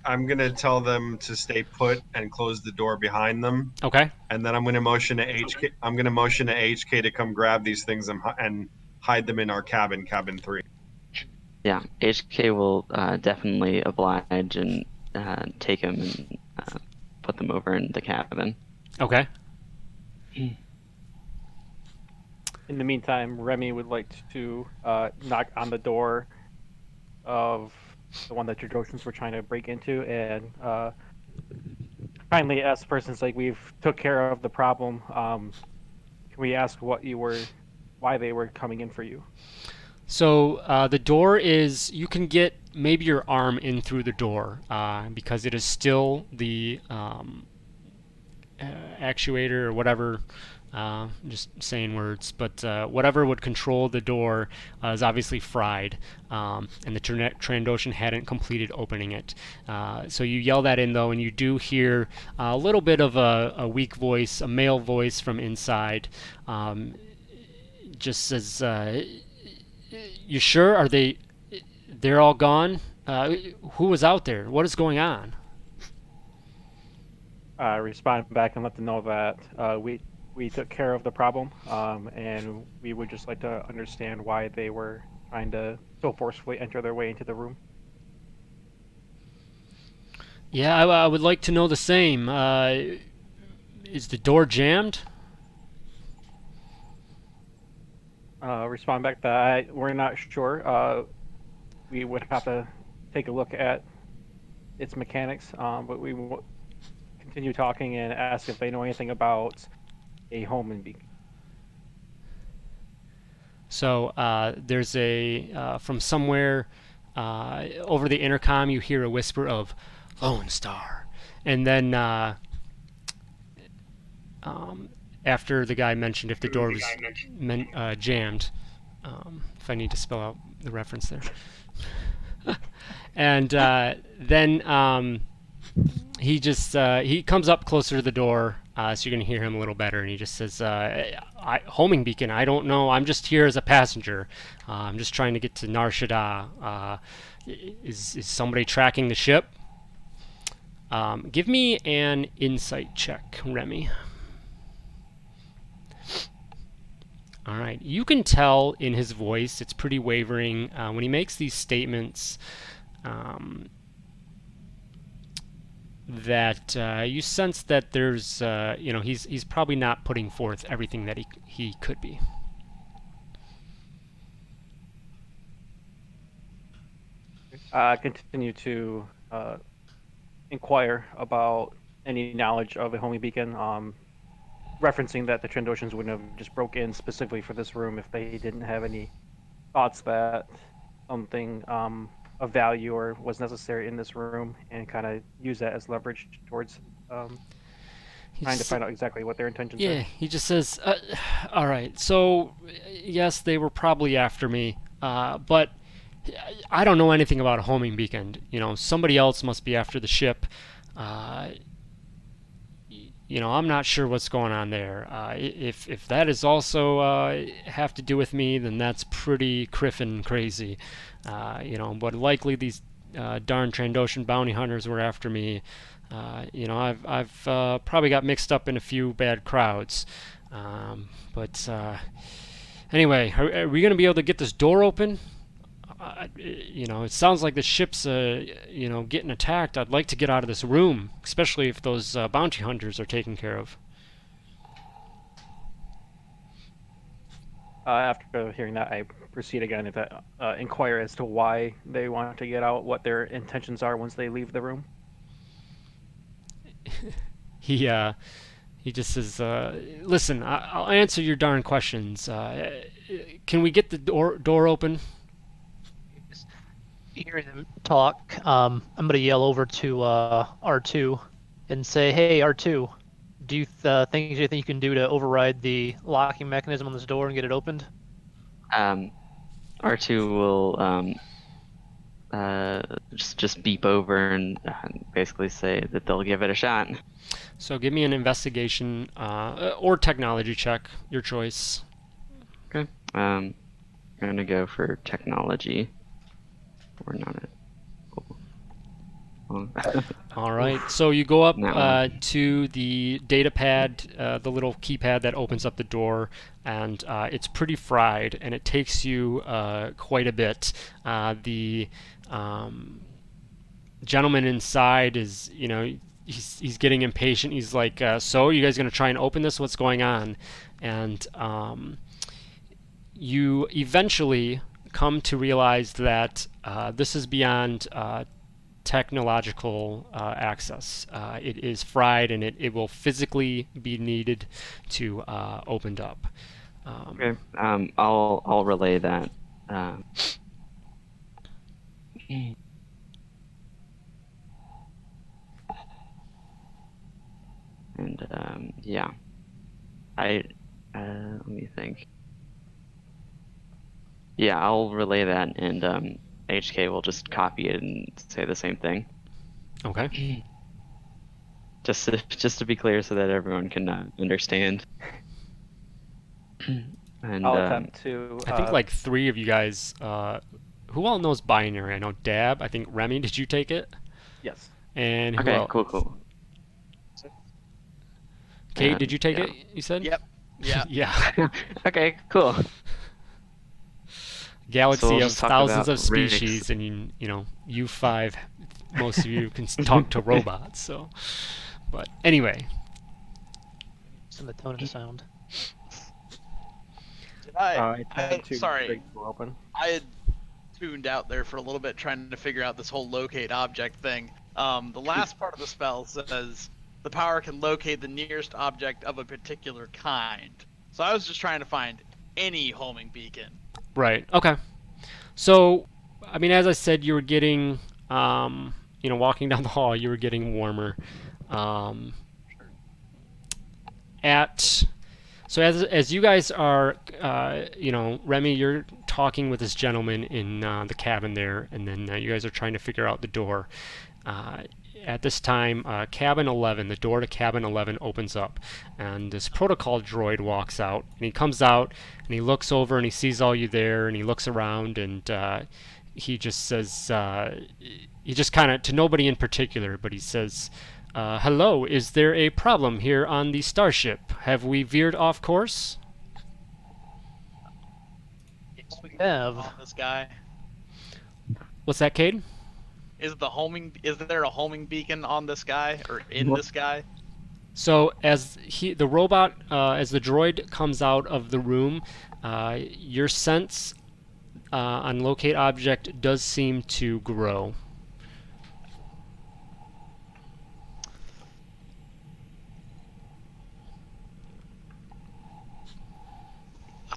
I'm gonna tell them to stay put and close the door behind them. Okay. And then I'm gonna motion to HK. I'm gonna motion to HK to come grab these things and hide them in our cabin 3. Yeah, HK will definitely oblige and take them and put them over in the cabin. Okay. In the meantime, Remy would like to knock on the door of the one that your Droshans were trying to break into, and kindly ask the persons, like, we've took care of the problem. Can we ask why they were coming in for you? So the door is, you can get maybe your arm in through the door because it is still the actuator or whatever. Just saying words, but whatever would control the door is obviously fried, and the Trandoshan hadn't completed opening it. So you yell that in though, and you do hear a little bit of a weak voice, a male voice from inside. Just says, "You sure? Are they? They're all gone? Who was out there? What is going on?" Respond back and let them know that we took care of the problem, and we would just like to understand why they were trying to so forcefully enter their way into the room. Yeah, I would like to know the same. Is the door jammed? Respond back that we're not sure. We would have to take a look at its mechanics, but we will continue talking and ask if they know anything about a homing beacon. So there's from somewhere over the intercom, you hear a whisper of Lone Star. And then after the guy mentioned if the door was jammed, if I need to spell out the reference there. And then he just he comes up closer to the door, so you're gonna hear him a little better, and he just says, "Homing beacon. I don't know. I'm just here as a passenger. I'm just trying to get to Nar Shaddaa. Is somebody tracking the ship?" Give me an insight check, Remy. All right. You can tell in his voice, it's pretty wavering when he makes these statements. That you sense that there's, he's probably not putting forth everything that he could be. Continue to inquire about any knowledge of a homing beacon. referencing that the Trandoshans wouldn't have just broke in specifically for this room if they didn't have any thoughts that something of value or was necessary in this room, and kind of use that as leverage towards He trying to just- find out exactly what their intentions Yeah, are. he just says, all right, so yes, they were probably after me, but I don't know anything about a homing beacon. Somebody else must be after the ship. I'm not sure what's going on there. If that is also have to do with me, then that's pretty criffin crazy. But likely these darn Trandoshan bounty hunters were after me. I've probably got mixed up in a few bad crowds. But anyway, are we going to be able to get this door open? It sounds like the ship's, getting attacked. I'd like to get out of this room, especially if those bounty hunters are taken care of. After hearing that, I proceed again to inquire as to why they want to get out, what their intentions are once they leave the room. He just says, "Listen, I'll answer your darn questions. Can we get the door open?" Hearing them talk, I'm gonna yell over to R2 and say, "Hey, R2, do you think you can do to override the locking mechanism on this door and get it opened?" R2 will just beep over and basically say that they'll give it a shot. So give me an investigation or technology check, your choice. Okay. I'm gonna go for technology. Or not it. All right. So you go up No. to the data pad, the little keypad that opens up the door, and it's pretty fried, and it takes you quite a bit. The gentleman inside is, he's getting impatient. He's like, "So, you guys gonna try and open this? What's going on?" And you eventually come to realize that this is beyond technological access. It is fried, and it will physically be needed to opened up. Okay. I'll relay that. And yeah, let me think. Yeah, I'll relay that, and HK will just copy it and say the same thing. Okay. Just to be clear, so that everyone can understand. And I'll attempt to. I think like three of you guys. Who all knows binary? I know Dab. I think Remy. Did you take it? Yes. And who okay, else? cool. Kate, did you take yeah. it? You said. Yep. Yeah. Yeah. Okay, cool. Galaxy So we'll of just talk thousands about of species, and you five, most of you can talk to robots. So, but anyway, Some of the tone of the sound. Did I attempt to sorry. break the door open. I had tuned out there for a little bit trying to figure out this whole locate object thing. The last part of the spell says the power can locate the nearest object of a particular kind. So I was just trying to find any homing beacon. right. Okay. So, I mean, as I said, you were getting, walking down the hall, you were getting warmer. So as you guys are, Remy, you're talking with this gentleman in the cabin there, and then you guys are trying to figure out the door. At this time, cabin 11, the door to cabin 11 opens up, and this protocol droid walks out, and he comes out, and he looks over, and he sees all you there, and he looks around, and he just says, he just kind of, to nobody in particular, but he says, hello, is there a problem here on the starship? Have we veered off course? Yes, we have. On this guy. What's that, Cade? Is there a homing beacon on this guy or in this guy? So as the robot, as the droid comes out of the room, your sense on locate object does seem to grow.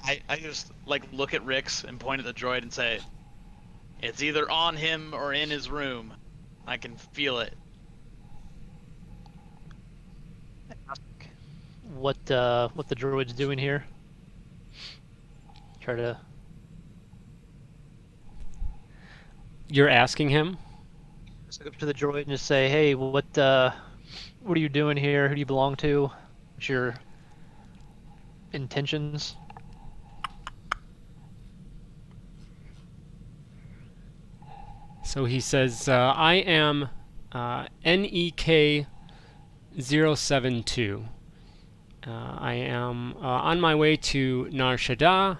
I just like look at Rix and point at the droid and say, "It's either on him or in his room. I can feel it." What the droid's doing here? Try to. You're asking him? Just look up to the droid and just say, "Hey, what are you doing here? Who do you belong to? What's your intentions?" So he says, I am NEK072. I am on my way to Nar Shaddaa.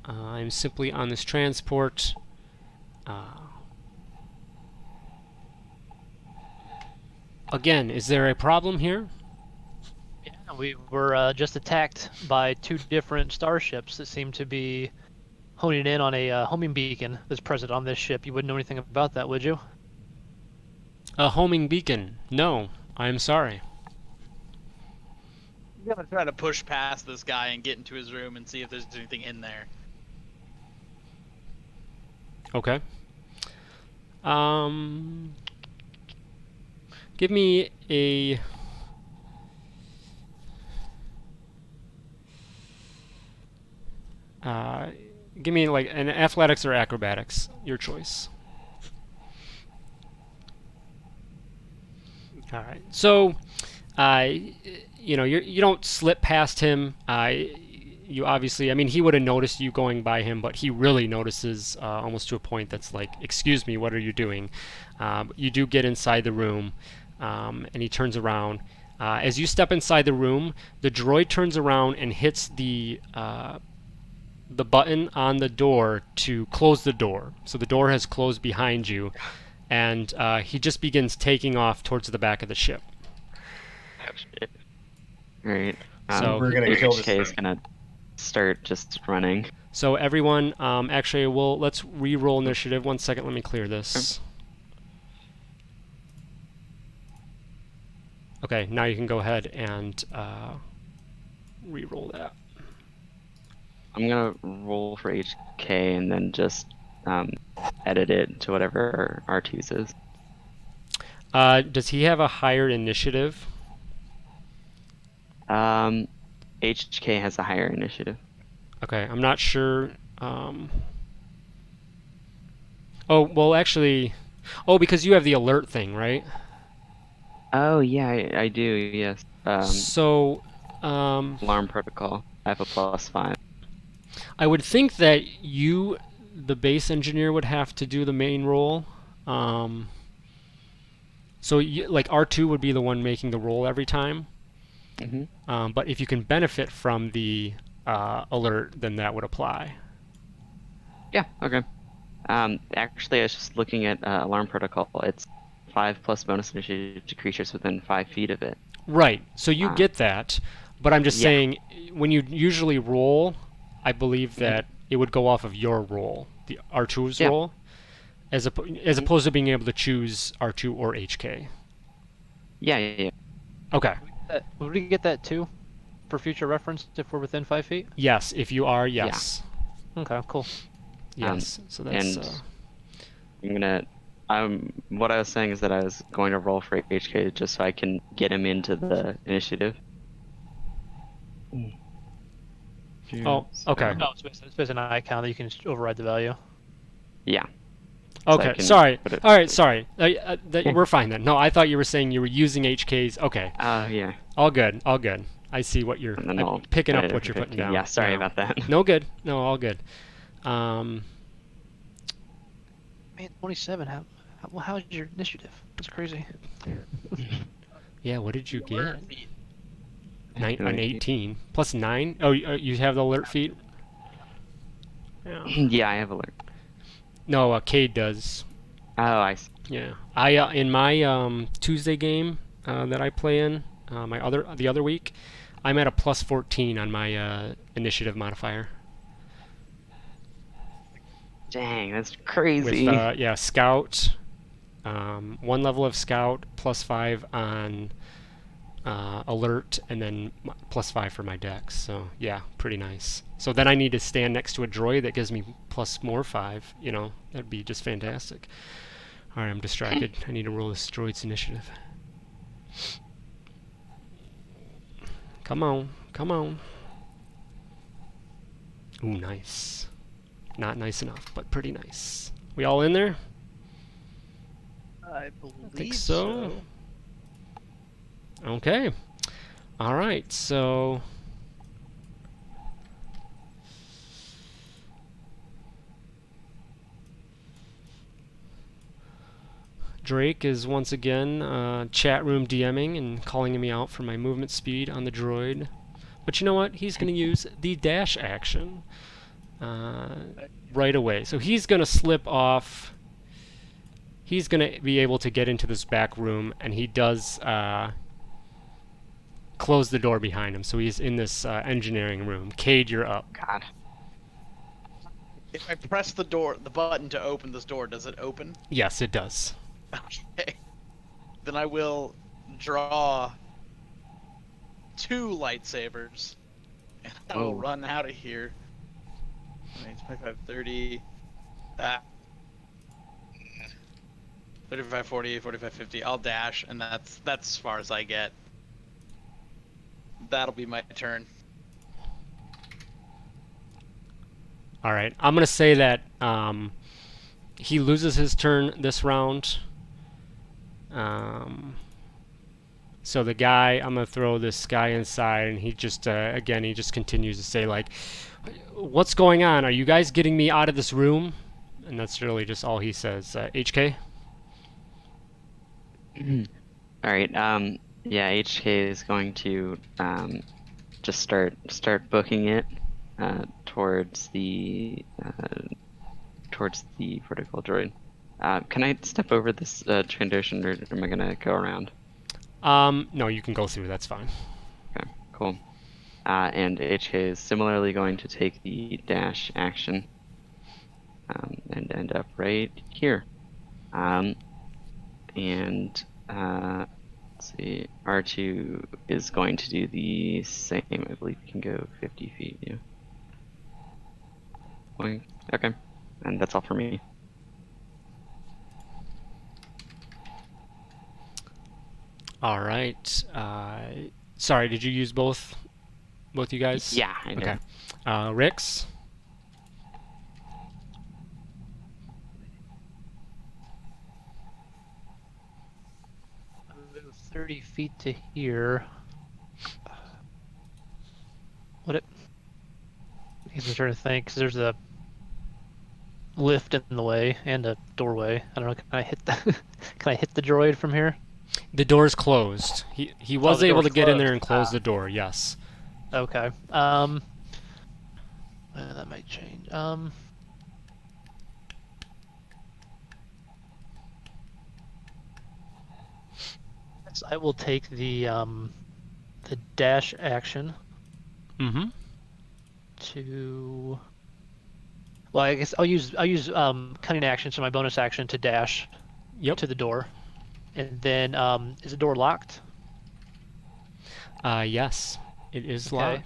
I'm simply on this transport. Again, is there a problem here? Yeah, we were just attacked by 2 different starships that seem to be honing in on a homing beacon that's present on this ship. You wouldn't know anything about that, would you? A homing beacon. No, I'm sorry. I'm gonna try to push past this guy and get into his room and see if there's anything in there. Okay. Give me a... give me like an athletics or acrobatics, your choice. All right. So, you know, you don't slip past him. You obviously, I mean, he would have noticed you going by him, but he really notices almost to a point that's like, "Excuse me, what are you doing?" You do get inside the room, and he turns around. As you step inside the room, the droid turns around and hits the button on the door to close the door. So the door has closed behind you, and he just begins taking off towards the back of the ship. Right. So We're gonna kill this HK is thing. gonna start just running. So everyone, actually, let's re-roll initiative. 1 second, let me clear this. Okay, now you can go ahead and re-roll that. I'm gonna roll for HK and then just edit it to whatever R2's is. Does he have a higher initiative? HK has a higher initiative. Okay, I'm not sure. Oh, well, actually... Oh, because you have the alert thing, right? Oh yeah, I do. Yes. So, Alarm protocol. I have a +5. I would think that you, the base engineer, would have to do the main role. So, like, R2 would be the one making the roll every time. Mm-hmm. But if you can benefit from the alert, then that would apply. Yeah. Okay. Actually, I was just looking at alarm protocol. It's 5+ bonus initiative to creatures within 5 feet of it. Right. So you get that, but I'm just Yeah. saying, when you usually roll, I believe that it would go off of your roll, the R2's Yeah. roll, as opposed to being able to choose R2 or HK. Yeah. Okay. Would we get that too, for future reference, if we're within 5 feet? Yes, if you are, yes. Okay, cool. Yes. So that's. And I'm gonna. What I was saying is that I was going to roll for HK just so I can get him into the initiative. Oh, okay. No, it's based on an icon that you can just override the value. Yeah. So I Okay, can sorry. put it- All right, sorry. We're fine then. No, I thought you were saying you were using HKs. Okay, Yeah. all good, all good. I see what you're. And then I'm I'll picking put up it what at you're putting 15. down. Yeah, sorry about that. No good. No, all good. Man, 27. How's your initiative? That's crazy. Yeah, what did you get? Alert feed. An 18 plus 9. Oh, you have the alert feat. Yeah. Yeah, I have alert. No, Cade does. Oh, I see. Yeah, I in my Tuesday game that I play in the other week, I'm at a plus 14 on my initiative modifier. Dang, that's With crazy. scout, 1 level of scout, plus 5 on alert, and then +5 for my dex. So yeah, pretty nice. So then I need to stand next to a droid that gives me +5. You know, that'd be just fantastic. All right, I'm distracted. I need to roll this droid's initiative. Come on, come on. Ooh, nice. Not nice enough, but pretty nice. We all in there? I I believe think so. Okay. All right, so Drake is once again chat room DMing and calling me out for my movement speed on the droid. But you know what? He's going to use the dash action right away. So he's going to slip off. He's going to be able to get into this back room, and he does close the door behind him. So he's in this engineering room. Cade, you're up. God. If I press the button to open this door, does it open? Yes, it does. Okay. Then I will draw 2 lightsabers, and I will run out of here. 25, 30, 35, 40, 45, 50. I'll dash, and that's as far as I get. That'll be my turn. All right. I'm going to say that he loses his turn this round. So the guy, I'm going to throw this guy inside, and he just, again, he just continues to say, like, what's going on? Are you guys getting me out of this room? And that's really just all he says. HK? All right. Yeah, HK is going to just start booking it towards the vertical droid. Can I step over this Trandoshan, or am I gonna go around? No, you can go through. That's fine. Okay, cool. And HK is similarly going to take the dash action and end up right here. And let's see, R2 is going to do the same. I believe you can go 50 feet. Yeah. Okay, and that's all for me. All right. Sorry, did you use both you guys? Yeah, I did. Okay. Rix? I'll move 30 feet to here. What it? I guess I'm trying to think, 'cause there's a lift in the way and a doorway. I don't know. Can I hit the? Can I hit the droid from here? The door's closed. He was the able to door's get in there closed. and close the door, yes. Okay. That might change. Yes, I will take the dash action Mm-hmm. to. Well, I guess I'll use cunning action, so my bonus action to dash Yep. to the door, and then is the door locked? Yes, it is Okay.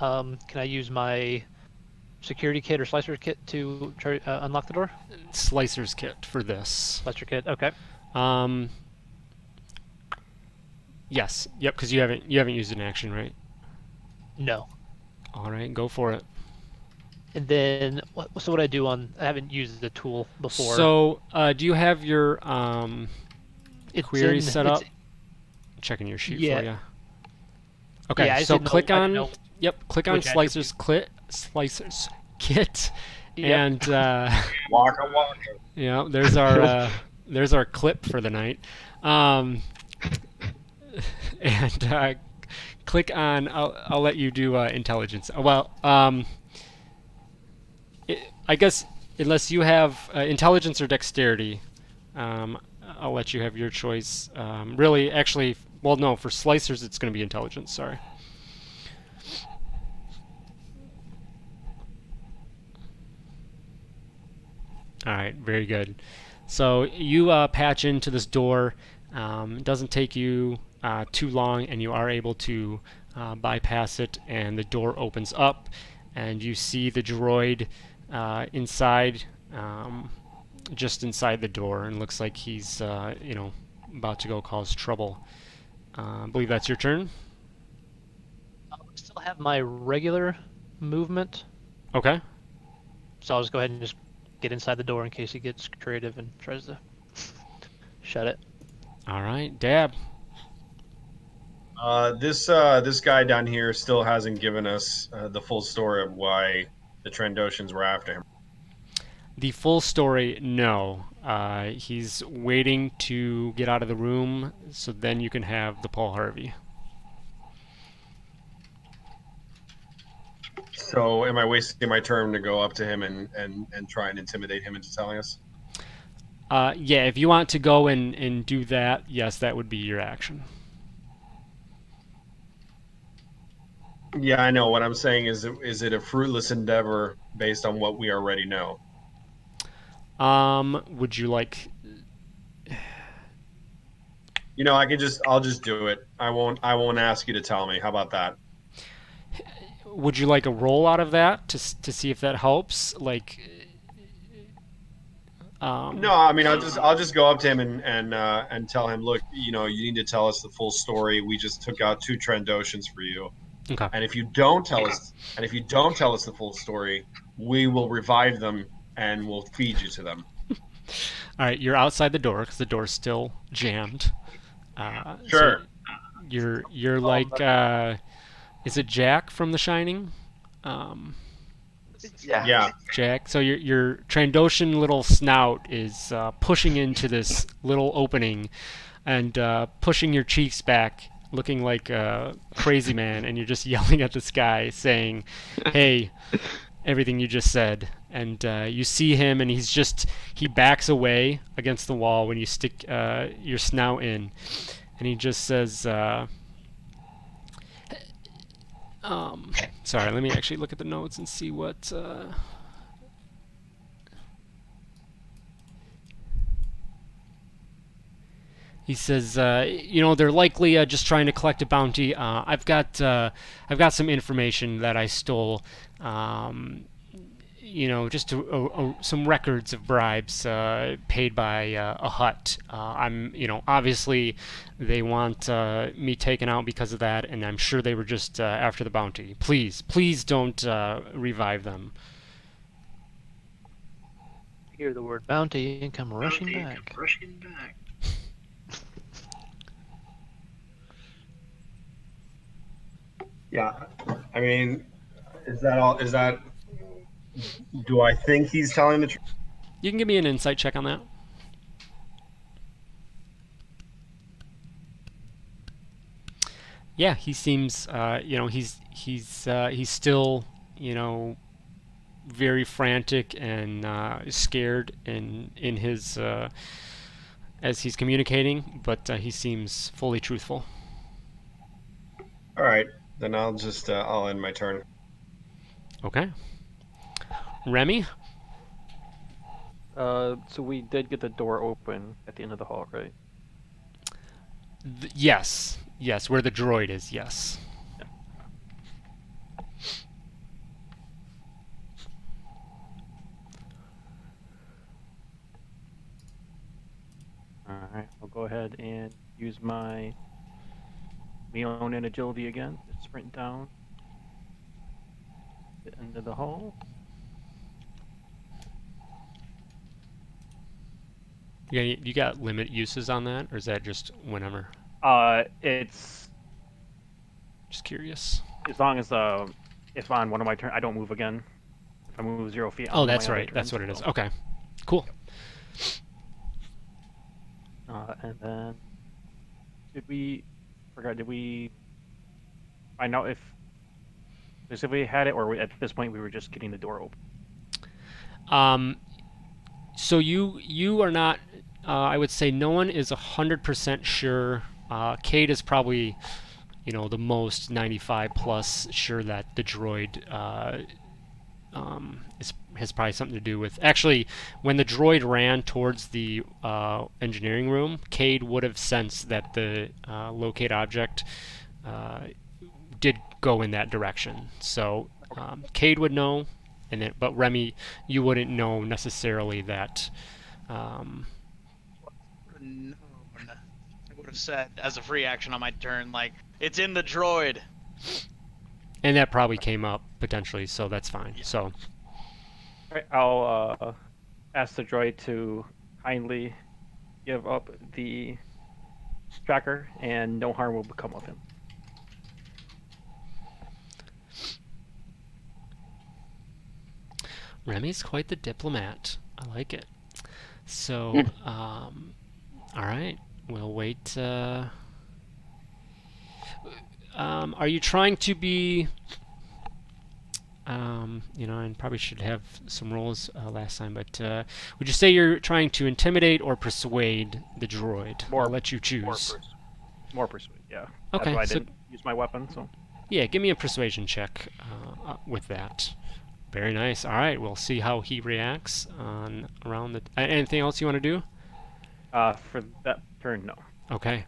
locked. Can I use my security kit or slicer kit to try unlock the door? Slicer's kit for this. Slicer kit. Okay. Yes. Yep, because you haven't used an action, right? No. All right, go for it. And then so what I do on? I haven't used the tool before. So, do you have your It's query in- set it's- up? Checking your sheet Yeah. for you. Okay, Yeah, I so didn't know- click I on. didn't know Click on which attribute. Slicer's kit, Yep. and Waka waka. yeah, there's our clip for the night. And click on. I'll let you do intelligence. Well, I guess unless you have intelligence or dexterity, I'll let you have your choice. Really, actually, well, no, for slicers it's going to be intelligence. Sorry. All right, very good. So you patch into this door. It doesn't take you too long, and you are able to bypass it, and the door opens up, and you see the droid inside, just inside the door, and looks like he's about to go cause trouble. I believe that's your turn. I still have my regular movement, Okay. so I'll just go ahead and just get inside the door in case he gets creative and tries to shut it. All right, Dab. This guy down here still hasn't given us the full story of why the Trandoshans were after him. The full story, no. He's waiting to get out of the room, so then you can have the Paul Harvey. So am I wasting my turn to go up to him and try and intimidate him into telling us? Yeah, if you want to go and do that, yes, that would be your action. Yeah, I know. What I'm saying is it a fruitless endeavor based on what we already know? Would you like... I'll just do it. I won't ask you to tell me. How about that? Would you like a roll out of that to see if that helps? Like... No, I mean I'll just go up to him and tell him, look, you need to tell us the full story. We just took out 2 Trandoshans for you. Okay. And if you don't tell us the full story, we will revive them and we'll feed you to them. All right, you're outside the door because the door's still jammed. Sure. So you're like, is it Jack from The Shining? Yeah. Jack. So your Trandoshan little snout is pushing into this little opening, and pushing your cheeks back, looking like a crazy man, and you're just yelling at this guy saying, "Hey." Everything you just said, and you see him, and he backs away against the wall when you stick your snout in, and he just says, sorry, let me actually look at the notes and see what he says. They're likely just trying to collect a bounty. I've got some information that I stole. Just some records of bribes paid by a hut. Obviously they want me taken out because of that, and I'm sure they were just after the bounty. Please don't revive them. Hear the word bounty and come rushing back. Yeah. I mean, is that all? Do I think he's telling the truth? You can give me an insight check on that. Yeah, he seems, he's still, very frantic and scared in his as he's communicating, but he seems fully truthful. All right, then I'll end my turn. Okay. Remy? So we did get the door open at the end of the hall, right? Yes, where the droid is, yes. Yeah. Alright, I'll go ahead and use my Leon and agility again. Just sprint down the end of the hall. Yeah, you got limit uses on that, or is that just whenever? It's just curious. As long as if on one of my turns I don't move again. If I move 0 feet. Oh, that's right. That's what it is. Okay, cool. And then did we find out if we had it, or at this point we were just getting the door open? So you are not. I would say no one is 100% sure. Kate is probably, the most 95 plus sure that the droid has probably something to do with. Actually, when the droid ran towards the engineering room, Cade would have sensed that the locate object did go in that direction. So Cade would know, but Remy, you wouldn't know necessarily that. Known. I would have said as a free action on my turn, like, it's in the droid. And that probably came up potentially, so that's fine. Yeah. So All right, I'll ask the droid to kindly give up the tracker, and no harm will become of him. Remy's quite the diplomat. I like it. So, all right, we'll wait. Are you trying to be? I probably should have some rolls last time, but would you say you're trying to intimidate or persuade the droid? I'll let you choose. More persuade, yeah. Okay, That's why I so- didn't use my weapon, so. Yeah, give me a persuasion check with that. Very nice. All right, we'll see how he reacts on around the. Anything else you want to do? For that turn, no. Okay.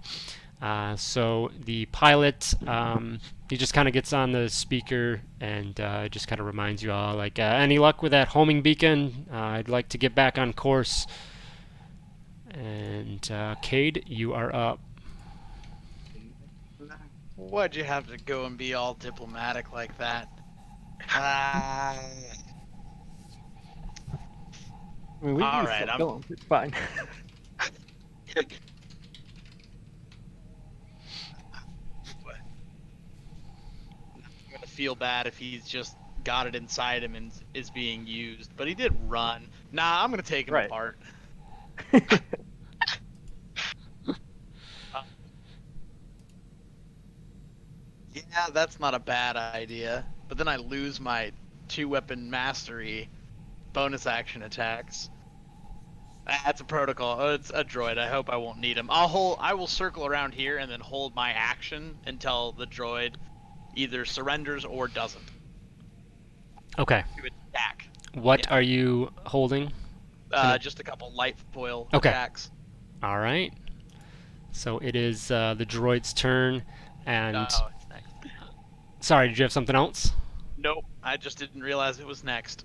So the pilot, he just kind of gets on the speaker and just kind of reminds you all, like, any luck with that homing beacon? I'd like to get back on course. And Cade, you are up. Why'd you have to go and be all diplomatic like that? I mean, we All can right, still I'm- kill him. It's fine. I'm gonna feel bad if he's just got it inside him and is being used, but he did run. Nah, I'm gonna take him Right. apart. Yeah, that's not a bad idea. But then I lose my 2-weapon mastery bonus action attacks. That's a protocol. Oh, it's a droid. I hope I won't need him. I will circle around here and then hold my action until the droid either surrenders or doesn't. Okay. To attack. What Yeah. are you holding? Just a couple light foil Okay. attacks. All right. So it is the droid's turn, and Oh, it's next. sorry, did you have something else? Nope. I just didn't realize it was next.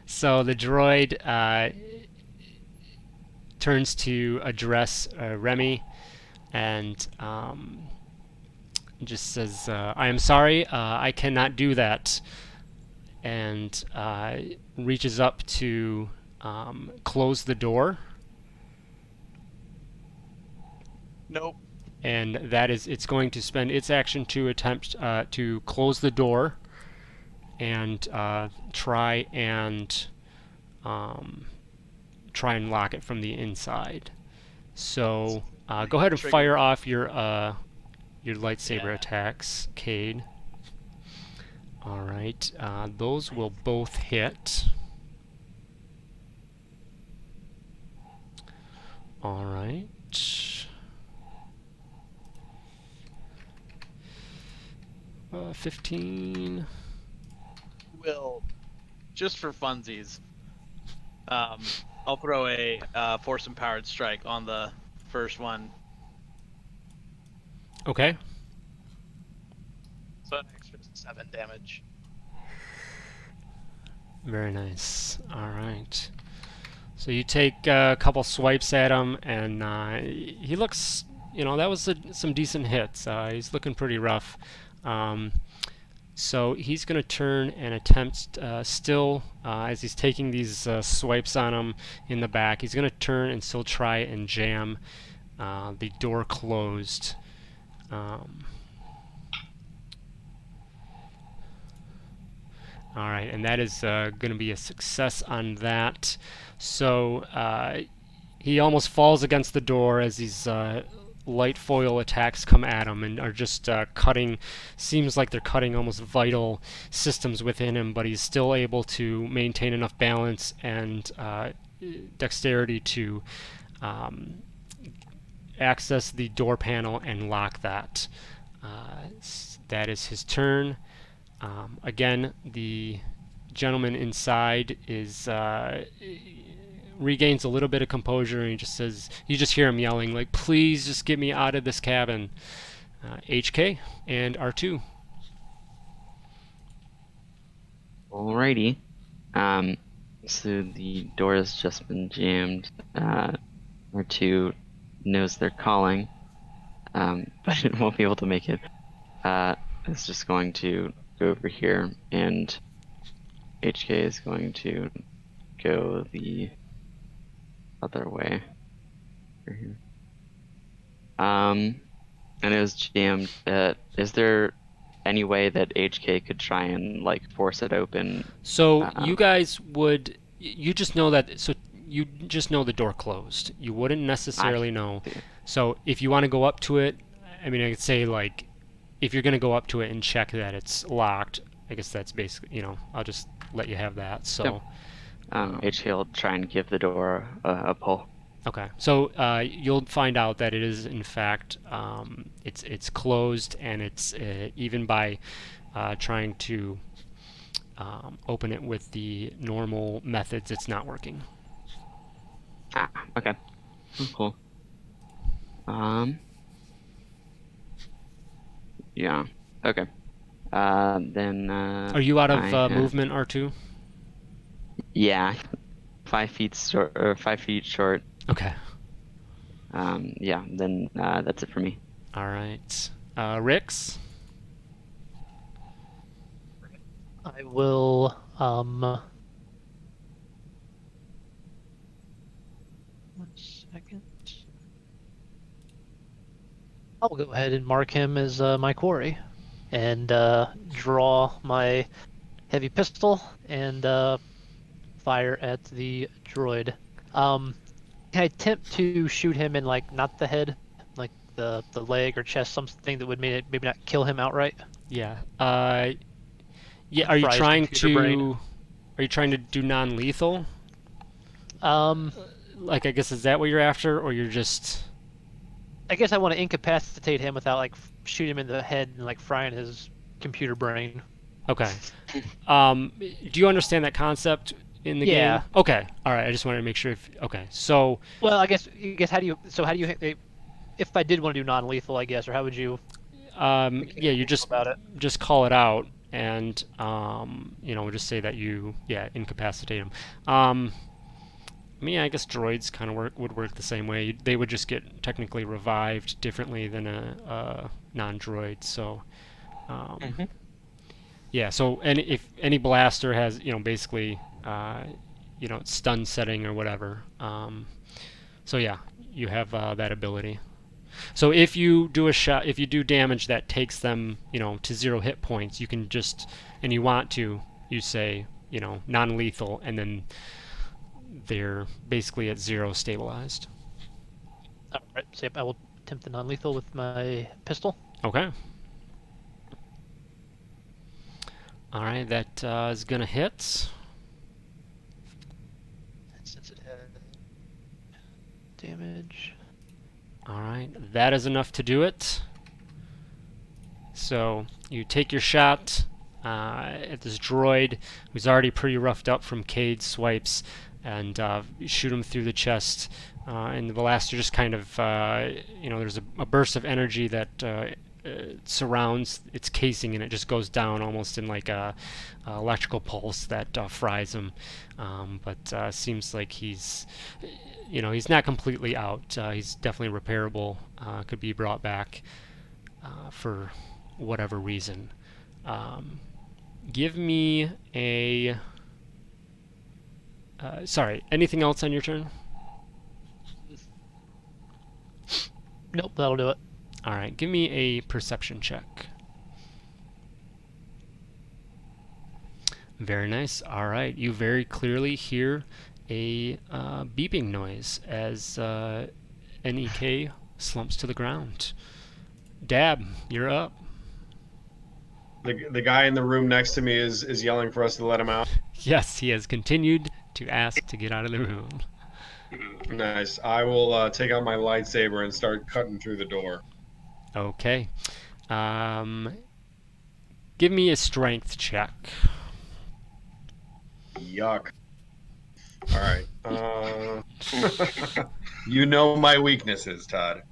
So the droid turns to address Remy and just says, I am sorry, I cannot do that. And reaches up to close the door. Nope. And that is, it's going to spend its action to attempt to close the door and try and lock it from the inside. So go ahead and Trigger. fire off your lightsaber Yeah. attacks, Cade. All right, those will both hit. All right. 15. Will, just for funsies, I'll throw a force empowered strike on the first one. Okay. So an extra 7 damage. Very nice. All right. So you take a couple swipes at him, and he looks, that was some decent hits. He's looking pretty rough. So he's going to turn and attempt, still, as he's taking these swipes on him in the back, he's going to turn and still try and jam the door closed. All right, and that is going to be a success on that. So he almost falls against the door as these light foil attacks come at him and are just cutting. Seems like they're cutting almost vital systems within him, but he's still able to maintain enough balance and dexterity to access the door panel and lock that. That is his turn. Again, the gentleman inside is regains a little bit of composure, and he just says, you just hear him yelling, like, please just get me out of this cabin. HK and R2. Alrighty. So the door has just been jammed. R2 knows they're calling, but it won't be able to make it. It's just going to go over here, and HK is going to go the other way. Over here. And it was jammed. Is there any way that HK could try and like force it open? So you guys would, you just know that, so you just know the door closed. You wouldn't necessarily know. So if you want to go up to it, I mean, I could say like, if you're going to go up to it and check that it's locked, I guess that's basically, I'll just let you have that. So HK will try and give the door a pull. Okay, so you'll find out that it is in fact it's closed, and it's even by trying to open it with the normal methods, it's not working. Okay. Cool. Yeah. Okay. Then. Are you out of movement, R2? Yeah. 5 feet short, or 5 feet short. Okay. Yeah. Then that's it for me. All right. Rix. I will. 1 second. I'll go ahead and mark him as my quarry, and draw my heavy pistol and fire at the droid. Can I attempt to shoot him in like not the head, like the leg or chest, something that would maybe not kill him outright? Yeah. Yeah. Are you Fry's trying computer brain. to? Are you trying to do non-lethal? Like, I guess, is that what you're after, or you're just? I guess I want to incapacitate him without like shoot him in the head and like frying his computer brain. Okay. Do you understand that concept in the Yeah. game? Okay. All right. I just wanted to make sure. Okay. So. Well, I guess how do you? So how do you? If I did want to do non-lethal, I guess, or how would you? Yeah. You just about it. just call it out, and we'll just say that you incapacitate him. I mean, I guess droids kind of would work the same way. They would just get technically revived differently than a non-droid. So, yeah. So, if any blaster has, basically, stun setting or whatever. So yeah, you have that ability. So if you do a shot, if you do damage that takes them, to 0 hit points, you can just, and you want to, you say, non-lethal, and then they're basically at 0 stabilized. All right. So I will attempt the non-lethal with my pistol. Okay. All right, that is gonna hit. Since it had damage. All right, that is enough to do it. So you take your shot at this droid who's already pretty roughed up from Cade's swipes, and you shoot him through the chest. And the blaster just kind of, there's a burst of energy that surrounds its casing, and it just goes down almost in like a electrical pulse that fries him. But seems like he's not completely out. He's definitely repairable. Could be brought back for whatever reason. Give me a. Sorry, anything else on your turn? Nope, that'll do it. All right, give me a perception check. Very nice. All right, you very clearly hear a beeping noise as NEK slumps to the ground. Dab, you're up. The guy in the room next to me is yelling for us to let him out. Yes, he has continued to ask to get out of the room. Nice. I will take out my lightsaber and start cutting through the door. Okay. Give me a strength check. Yuck. All right. You know my weaknesses, Todd.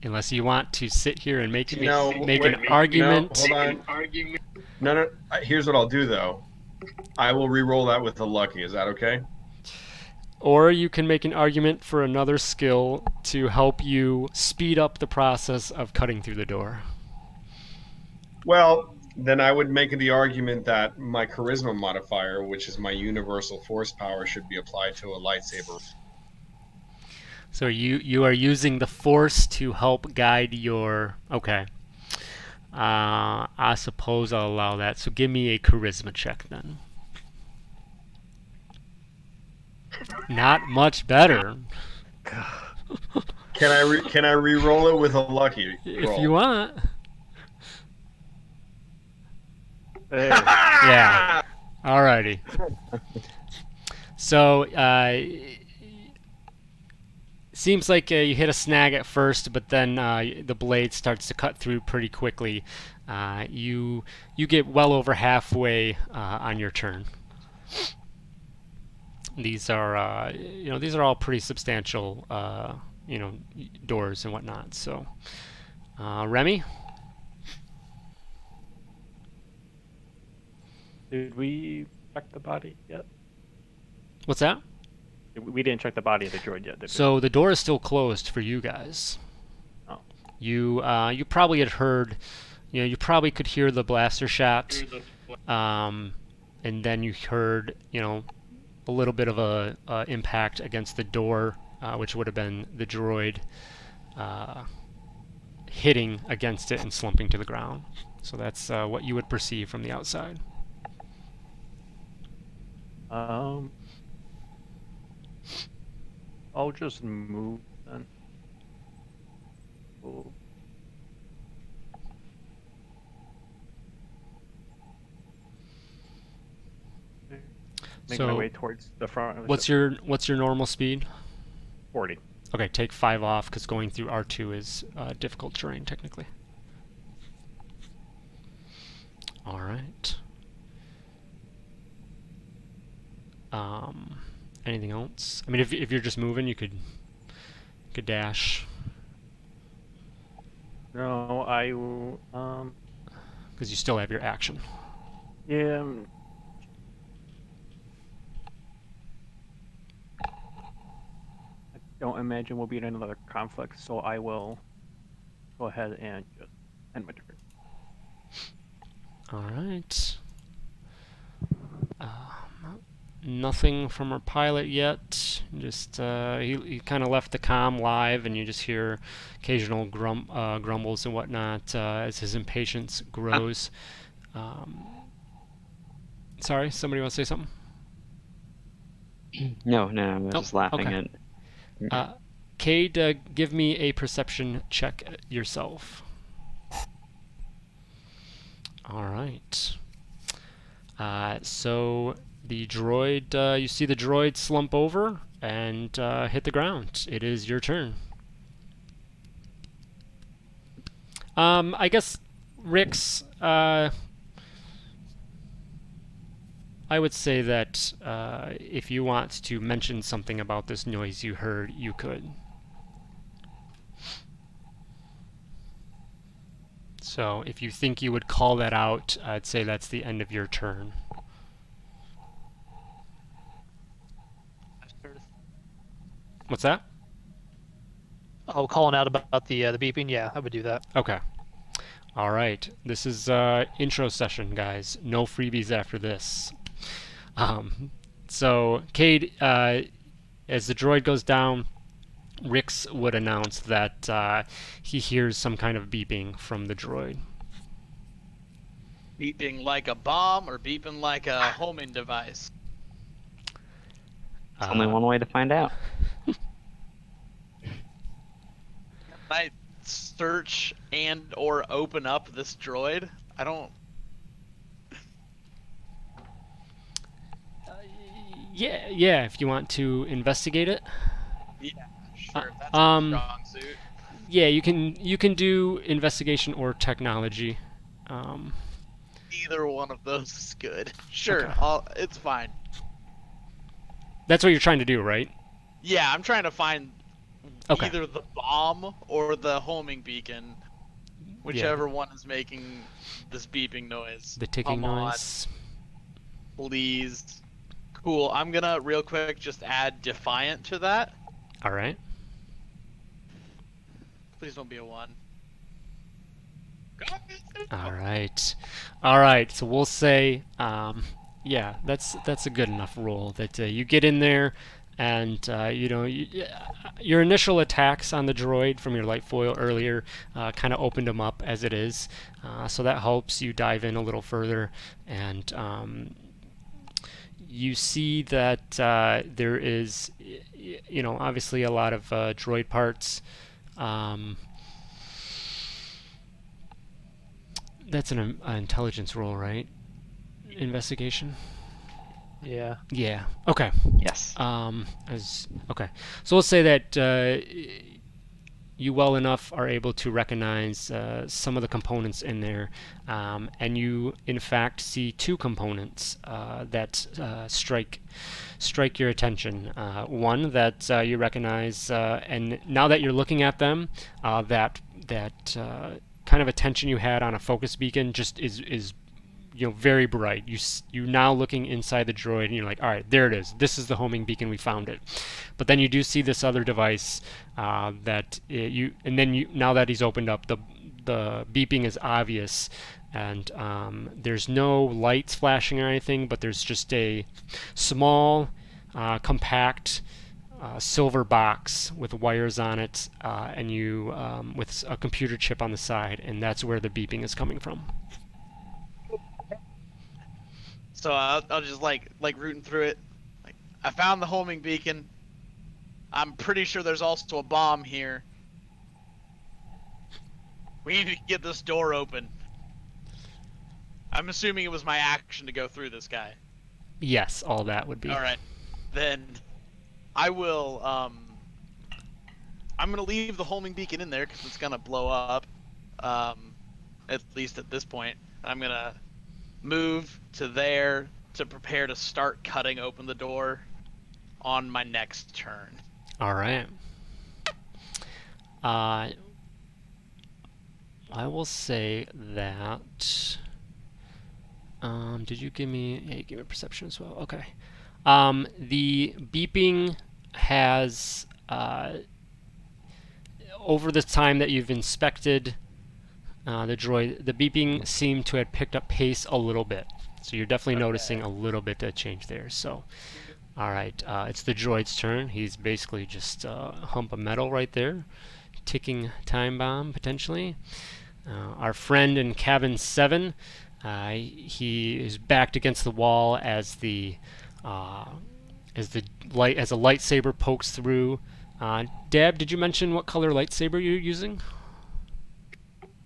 Unless you want to sit here and make No, an wait, argument. No, hold on. No. Here's what I'll do, though. I will re-roll that with the lucky. Is that okay? Or you can make an argument for another skill to help you speed up the process of cutting through the door. Well, then I would make the argument that my charisma modifier, which is my universal force power, should be applied to a lightsaber. So you are using the force to help guide your... Okay. I suppose I'll allow that. So give me a charisma check then. Not much better. Can I re-roll it with a lucky roll? If you want. Hey. Yeah. Alrighty. So, seems like you hit a snag at first, but then the blade starts to cut through pretty quickly. You get well over halfway on your turn. These are all pretty substantial doors and whatnot. So, Remy. Did we check the body yet? What's that? We didn't check the body of the droid yet, did we? So the door is still closed for you guys. Oh. You probably had heard, you probably could hear the blaster shot, and then you heard, a little bit of a impact against the door, which would have been the droid hitting against it and slumping to the ground. So that's what you would perceive from the outside. I'll just move then. Cool. Making my way towards the front. What's your normal speed? 40. Okay, take 5 off because going through R2 is difficult terrain technically. All right. Anything else? I mean, if you're just moving, you could dash. No, I will. Because you still have your action. Yeah. I don't imagine we'll be in another conflict, so I will go ahead and just end my turn. All right. Nothing from our pilot yet. Just he kind of left the comm live, and you just hear occasional grumbles and whatnot as his impatience grows. Sorry, somebody want to say something? No, I was just laughing okay. at. Cade, give me a perception check yourself. All right. So the droid, you see the droid slump over and hit the ground. It is your turn. I guess, Rix, I would say that if you want to mention something about this noise you heard, you could. So if you think you would call that out, I'd say that's the end of your turn. What's that? Oh, calling out about the beeping. Yeah, I would do that. Okay. All right. This is intro session, guys. No freebies after this. So, Cade, as the droid goes down, Rix would announce that he hears some kind of beeping from the droid. Beeping like a bomb or beeping like a homing device? There's only one way to find out. I search and or open up this droid? I don't... Yeah, if you want to investigate it. Yeah, sure. That's a strong suit. Yeah, you can do investigation or technology. Either one of those is good. Sure, Okay. it's fine. That's what you're trying to do, right? Yeah, I'm trying to find Okay. either the bomb or the homing beacon, Yeah. whichever one is making this beeping noise. The ticking Come on, noise. please. Cool. I'm gonna real quick just add defiant to that. All right. Please don't be a 1. All right. All right. So we'll say, yeah, that's a good enough roll. That you get in there, and your initial attacks on the droid from your light foil earlier kind of opened him up as it is. So that helps you dive in a little further, and you see that there is, obviously a lot of droid parts. That's an intelligence roll, right? Investigation. Yeah. Yeah. Okay. Yes. Okay. So we'll say that you well enough are able to recognize some of the components in there, and you in fact see 2 components that strike your attention. One that you recognize, and now that you're looking at them, that kind of attention you had on a focus beacon just is very bright. You're now looking inside the droid, and you're like, all right, there it is. This is the homing beacon. We found it. But then you do see this other device now that he's opened up, the beeping is obvious, and there's no lights flashing or anything, but there's just a small, compact silver box with wires on it, and you with a computer chip on the side, and that's where the beeping is coming from. So I'll just like rooting through it. Like, I found the homing beacon. I'm pretty sure there's also a bomb here. We need to get this door open. I'm assuming it was my action to go through this guy. Yes, all that would be. All right, then I will. I'm gonna leave the homing beacon in there because it's gonna blow up. At least at this point, I'm gonna move to there to prepare to start cutting open the door on my next turn. All right. I will say that. Did you give me? Yeah, you gave me perception as well. Okay. The beeping has over the time that you've inspected the droid, the beeping seemed to have picked up pace a little bit. So you're definitely noticing a little bit of change there. So, all right, it's the droid's turn. He's basically just a hump of metal right there, ticking time bomb potentially. Our friend in cabin 7, he is backed against the wall as a lightsaber pokes through. Deb, did you mention what color lightsaber you're using?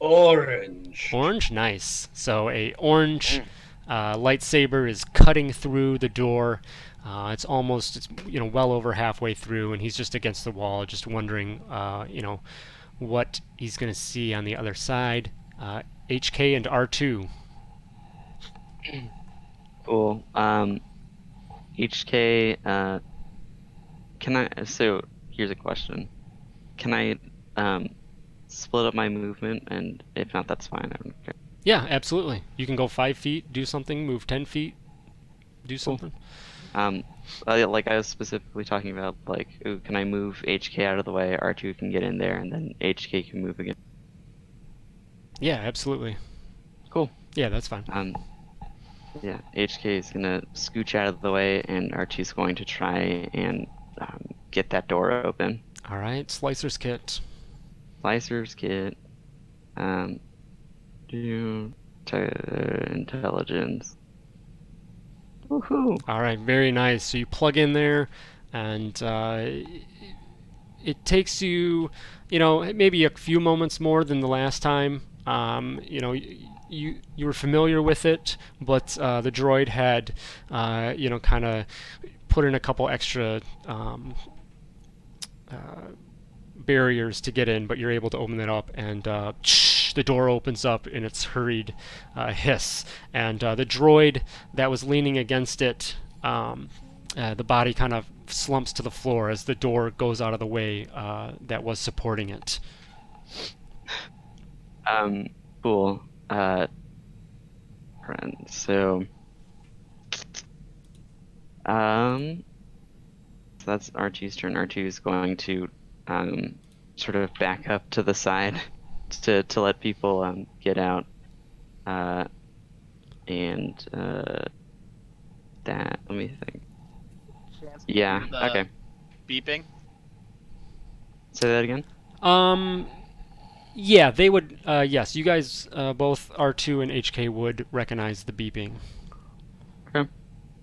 Orange. Orange, nice. So a orange lightsaber is cutting through the door. It's well over halfway through, and he's just against the wall, just wondering, what he's going to see on the other side. HK and R2. Cool. HK. Can I? So here's a question. Can I split up my movement? And if not, that's fine. I don't care. Yeah, absolutely. You can go 5 feet, do something. Move 10 feet, do something. Like I was specifically talking about, like, ooh, can I move HK out of the way? R2 can get in there, and then HK can move again. Yeah, absolutely. Cool. Yeah, that's fine. Yeah, HK is gonna scooch out of the way, and R2 is going to try and get that door open. All right, Slicer's Kit. Slicer's Kit. Do intelligence. Woohoo! All right, very nice. So you plug in there, and it takes you, maybe a few moments more than the last time. You were familiar with it, but the droid had, kind of put in a couple extra barriers to get in, but you're able to open it up, and the door opens up in its hurried hiss, and the droid that was leaning against it, the body kind of slumps to the floor as the door goes out of the way that was supporting it. Cool. Friend. So that's R2's turn. R2 is going to sort of back up to the side to let people get out. And that, let me think. Yeah, The okay. Beeping. Say that again. Yeah, they would. Yes, you guys, both R2 and HK would recognize the beeping. Okay.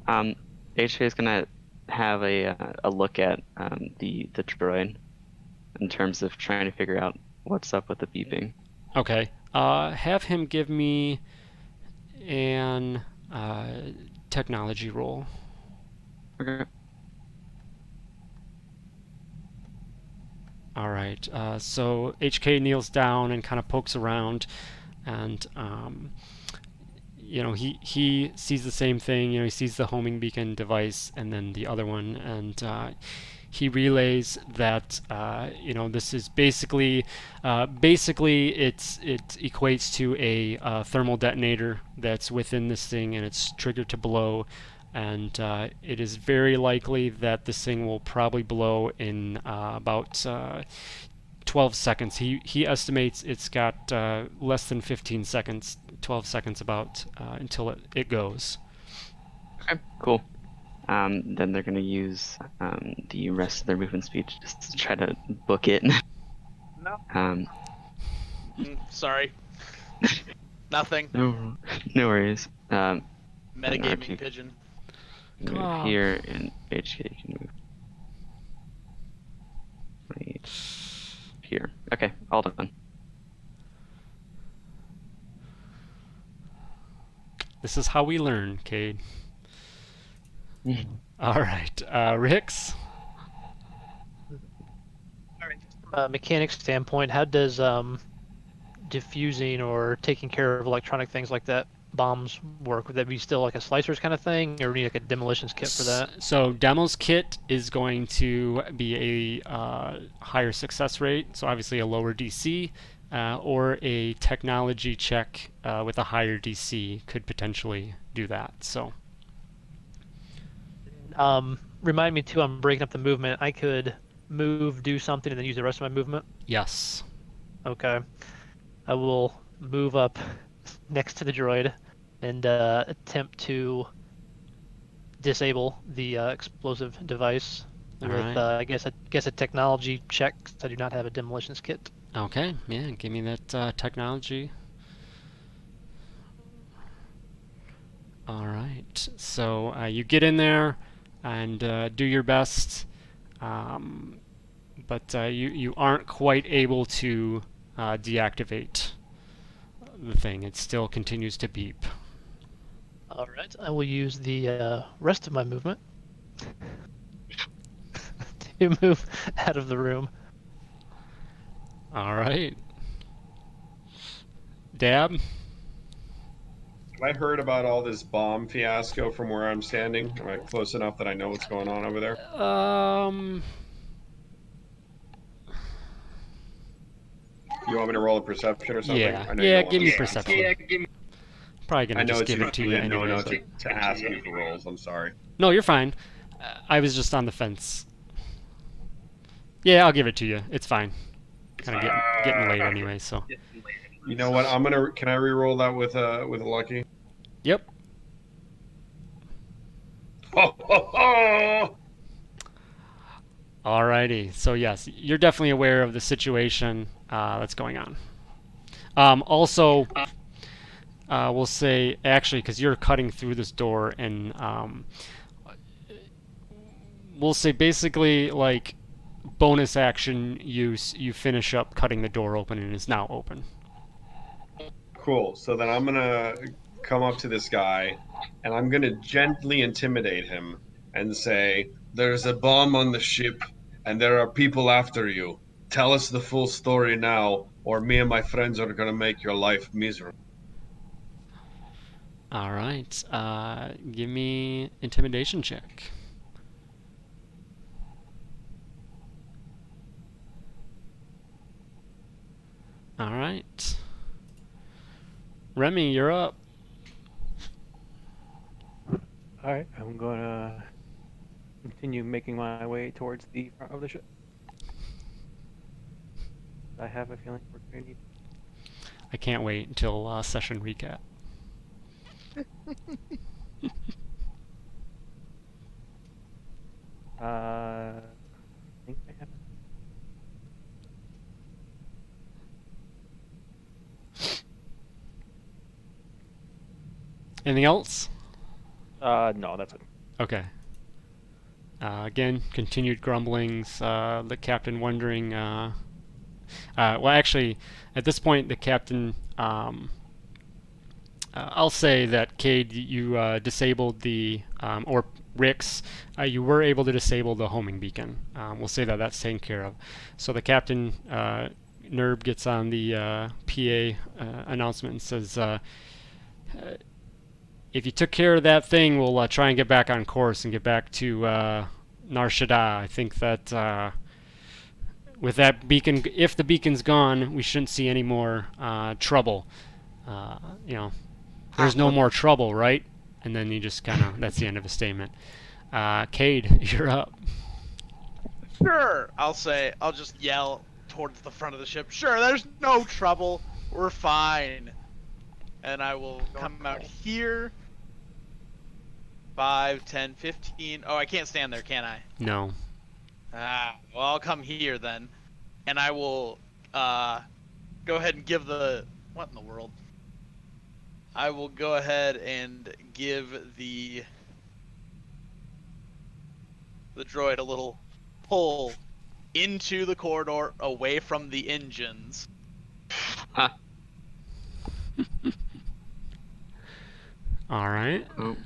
HK is gonna have a look at the droid in terms of trying to figure out what's up with the beeping. Okay. Have him give me an technology roll. Okay. All right. So HK kneels down and kind of pokes around, and he sees the same thing. He sees the homing beacon device and then the other one, and he relays that this is basically it equates to a thermal detonator that's within this thing, and it's triggered to blow. And it is very likely that this thing will probably blow in about 12 seconds. He estimates it's got less than 15 seconds, 12 seconds about, until it goes. Okay, cool. Then they're going to use the rest of their movement speed just to try to book it. No. Sorry. Nothing. No worries. Metagaming pigeon. Move here, and HK can move right here. Okay, all done. This is how we learn, Cade. All right, Rix. Mechanics standpoint, how does diffusing or taking care of electronic things like that bombs work? Would that be still like a slicers kind of thing, or do you need like a demolitions kit for that? So Demo's kit is going to be a higher success rate, so obviously a lower DC, or a technology check with a higher DC could potentially do that. So remind me too, I'm breaking up the movement. I could move, do something, and then use the rest of my movement. yes. Okay. I will move up next to the droid and attempt to disable the explosive device All with, right. I guess a technology check, 'cause I do not have a demolitions kit. Okay, yeah, give me that technology. All right, so you get in there and do your best, but you aren't quite able to deactivate the thing. It still continues to beep. All right, I will use the rest of my movement to move out of the room. All right. Dab? Have I heard about all this bomb fiasco from where I'm standing? Am I close enough that I know what's going on over there? You want me to roll a perception or something? Yeah, I know you don't want give me to- perception. Probably I gonna know just it's give it to you usually a no-no anyway. to ask you for rolls. I'm sorry. No, you're fine. I was just on the fence. Yeah, I'll give it to you. It's fine. Kind of getting late anyway, so. You know what? Can I re-roll that with a lucky? Yep. Ho, ho, ho! Alrighty. So yes, you're definitely aware of the situation that's going on. Also, we'll say actually because you're cutting through this door, and we'll say basically like bonus action use, you finish up cutting the door open and it's now open. Cool. So then I'm gonna come up to this guy, and I'm gonna gently intimidate him and say, "There's a bomb on the ship, and there are people after you. tell us the full story now, or me and my friends are gonna make your life miserable. All right. Give me intimidation check. All right. Remy, you're up. All right, I'm gonna continue making my way towards the front of the ship. I have a feeling we're gonna need. I can't wait until session recap. I think I have. Anything else? No, that's it. Okay. Again, continued grumblings. The captain wondering. Well, actually, at this point, the captain. I'll say that Cade, you disabled the, or Rix, you were able to disable the homing beacon. We'll say that that's taken care of. So the captain, Nerb, gets on the PA announcement and says, if you took care of that thing, we'll try and get back on course and get back to Nar Shaddaa. I think that with that beacon, if the beacon's gone, we shouldn't see any more trouble. You know, there's no more trouble, right? And then you just kind of, that's the end of his statement. Cade, you're up. Sure, I'll just yell towards the front of the ship. Sure, there's no trouble. We're fine. And I will come out here. 5, 10, 15. Oh, I can't stand there, can I? No. Well, I'll come here then. And I will go ahead and give the... What in the world? I will go ahead and give the droid a little pull into the corridor away from the engines. Huh. All right. Oh.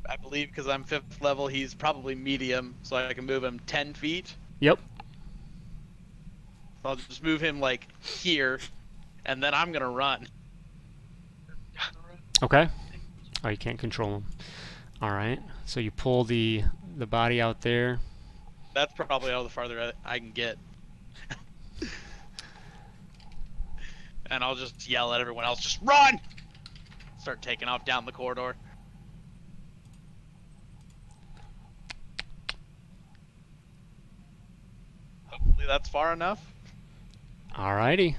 I believe because I'm 5th level, he's probably medium, so I can move him 10 feet. Yep. I'll just move him like here, and then I'm gonna run. Okay. Oh, you can't control him. All right. So you pull the body out there. That's probably all the farther I can get. And I'll just yell at everyone else, just run! Start taking off down the corridor. Hopefully that's far enough. Alrighty.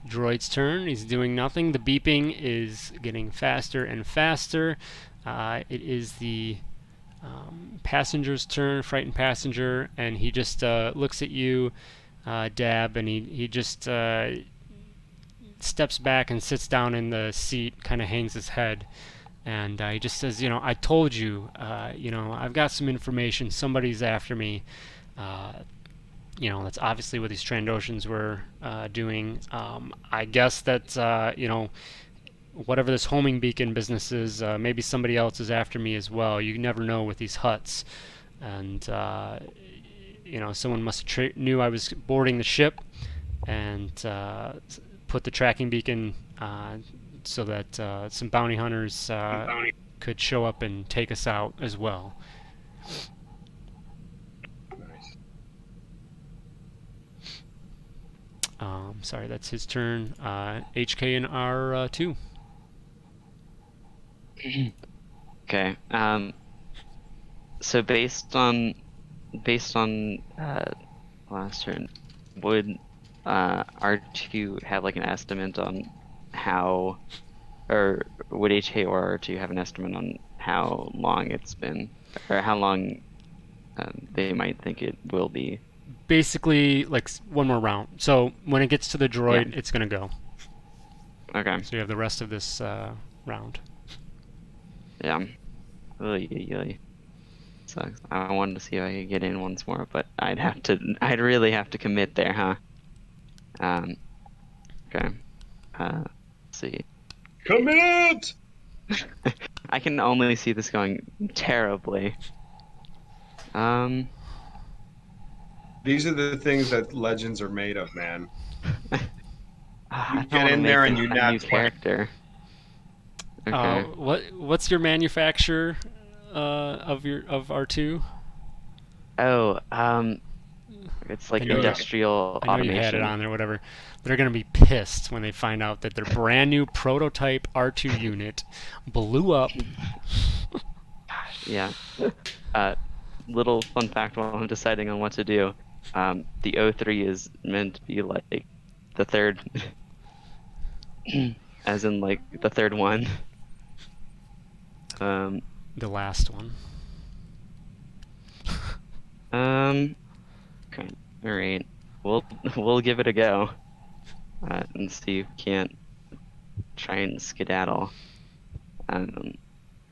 Droid's turn. He's doing nothing. The beeping is getting faster and faster. It is the passenger's turn, frightened passenger, and he just looks at you, Dab, and he just steps back and sits down in the seat, kind of hangs his head, and he just says, I told you, I've got some information. Somebody's after me. That's obviously what these Trandoshans were doing. I guess that, whatever this homing beacon business is, maybe somebody else is after me as well. You never know with these huts. And, someone must have knew I was boarding the ship and put the tracking beacon so that some bounty hunters could show up and take us out as well. Sorry, that's his turn. HK and R2. Okay. So based on last turn, would R2 have like an estimate on how, or would HK or R2 have an estimate on how long it's been, or how long they might think it will be? Basically, like one more round. So when it gets to the droid, it's gonna go. Okay. So you have the rest of this round. Yeah. Really sucks. I wanted to see if I could get in once more, but I'd really have to commit there, huh? Okay. Let's see. Commit! I can only see this going terribly. These are the things that legends are made of, man. I You don't get want to in make there a and you new nat 20. character. Okay. What's your manufacturer of R2? Oh, it's like I know you- industrial I know you automation. had it on there, whatever. They're gonna be pissed when they find out that their brand new prototype R2 unit blew up. Yeah. Little fun fact while I'm deciding on what to do. The O3 is meant to be like the third, as in like the third one. The last one. Okay. All right. We'll give it a go, and see if we can't try and skedaddle.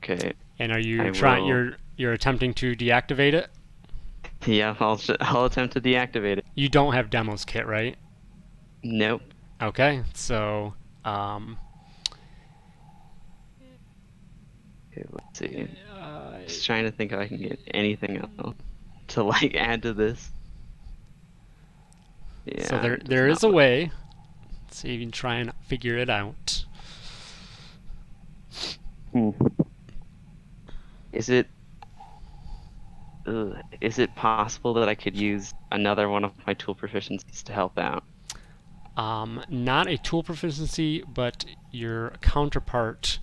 Okay. And are you I trying? will- You're attempting to deactivate it? Yeah, I'll attempt to deactivate it. You don't have demos kit, right? Nope. Okay, so Okay, let's see. uh, Just trying to think if I can get anything else to like add to this. Yeah. so it does there is not a look- way. So you can try and figure it out. Is it? Is it possible that I could use another one of my tool proficiencies to help out? Not a tool proficiency, but your counterpart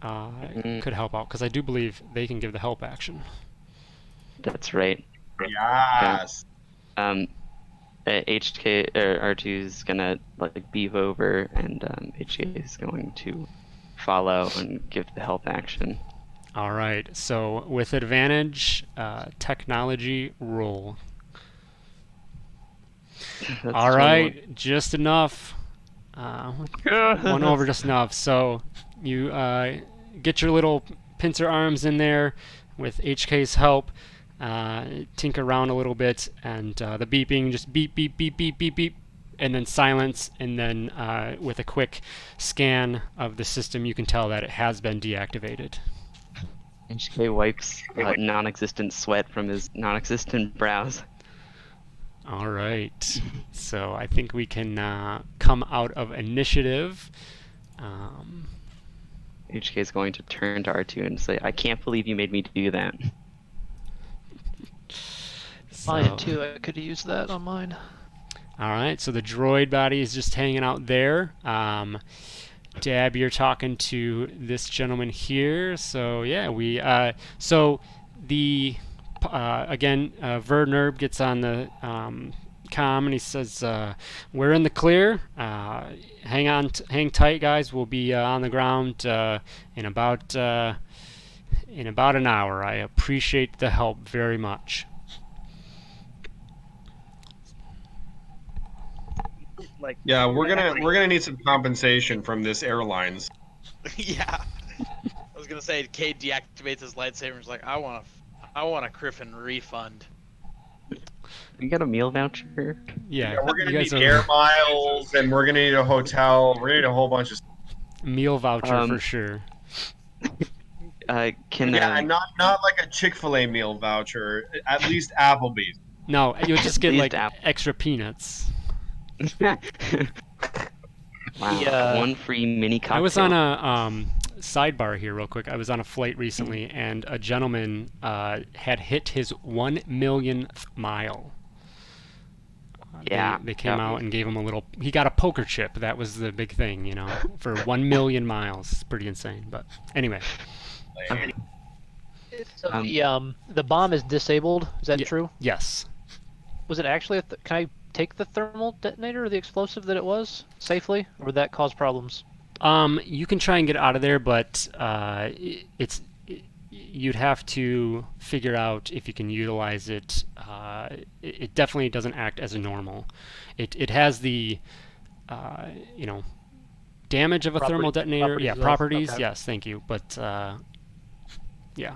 could help out because I do believe they can give the help action. That's right. Yes. HK or R2 is gonna like beef over, and HK is going to follow and give the help action. All right. So with advantage, technology roll. That's All right, just enough. One over just enough. So you get your little pincer arms in there with HK's help. Tinker around a little bit, and the beeping just beep, beep, beep, beep, beep, beep, and then silence. And then with a quick scan of the system, you can tell that it has been deactivated. HK wipes non-existent sweat from his non-existent brows. All right. So I think we can come out of initiative. HK is going to turn to R2 and say, "I can't believe you made me do that." Mine too. I could have used that on mine. All right. So the droid body is just hanging out there. Dab, you're talking to this gentleman here. So yeah, so the again, Vernerb gets on the comm and he says, "We're in the clear. Hang tight, guys. We'll be on the ground in about an hour. I appreciate the help very much." Like, Yeah, we're gonna need some compensation from this airlines. yeah. I was gonna say, Cade deactivates his lightsaber and is like, I want a Griffin refund. You got a meal voucher? Yeah, We're gonna you guys need are air miles, and we're gonna need a hotel. We're gonna need a whole bunch of. meal voucher for Um, sure. Can Yeah, and not like a Chick-fil-A meal voucher. At least Applebee's. No, you'll just get Please like dab. extra peanuts. wow, The, one free mini cocktail. I was on a sidebar here real quick. I was on a flight recently, and a gentleman had hit his 1 millionth mile. Yeah, They came that out was- and gave him a little. He got a poker chip. That was the big thing, you know, for 1 million miles. It's pretty insane. But anyway, So the bomb is disabled. Is that Yeah. true? yes. Was it actually? Can I take the thermal detonator or the explosive that it was safely, or would that cause problems? You can try and get out of there, but you'd have to figure out if you can utilize it. It definitely doesn't act as a normal. It has the damage of a thermal detonator. properties Yeah, of- properties. okay. Yes, thank you. But yeah.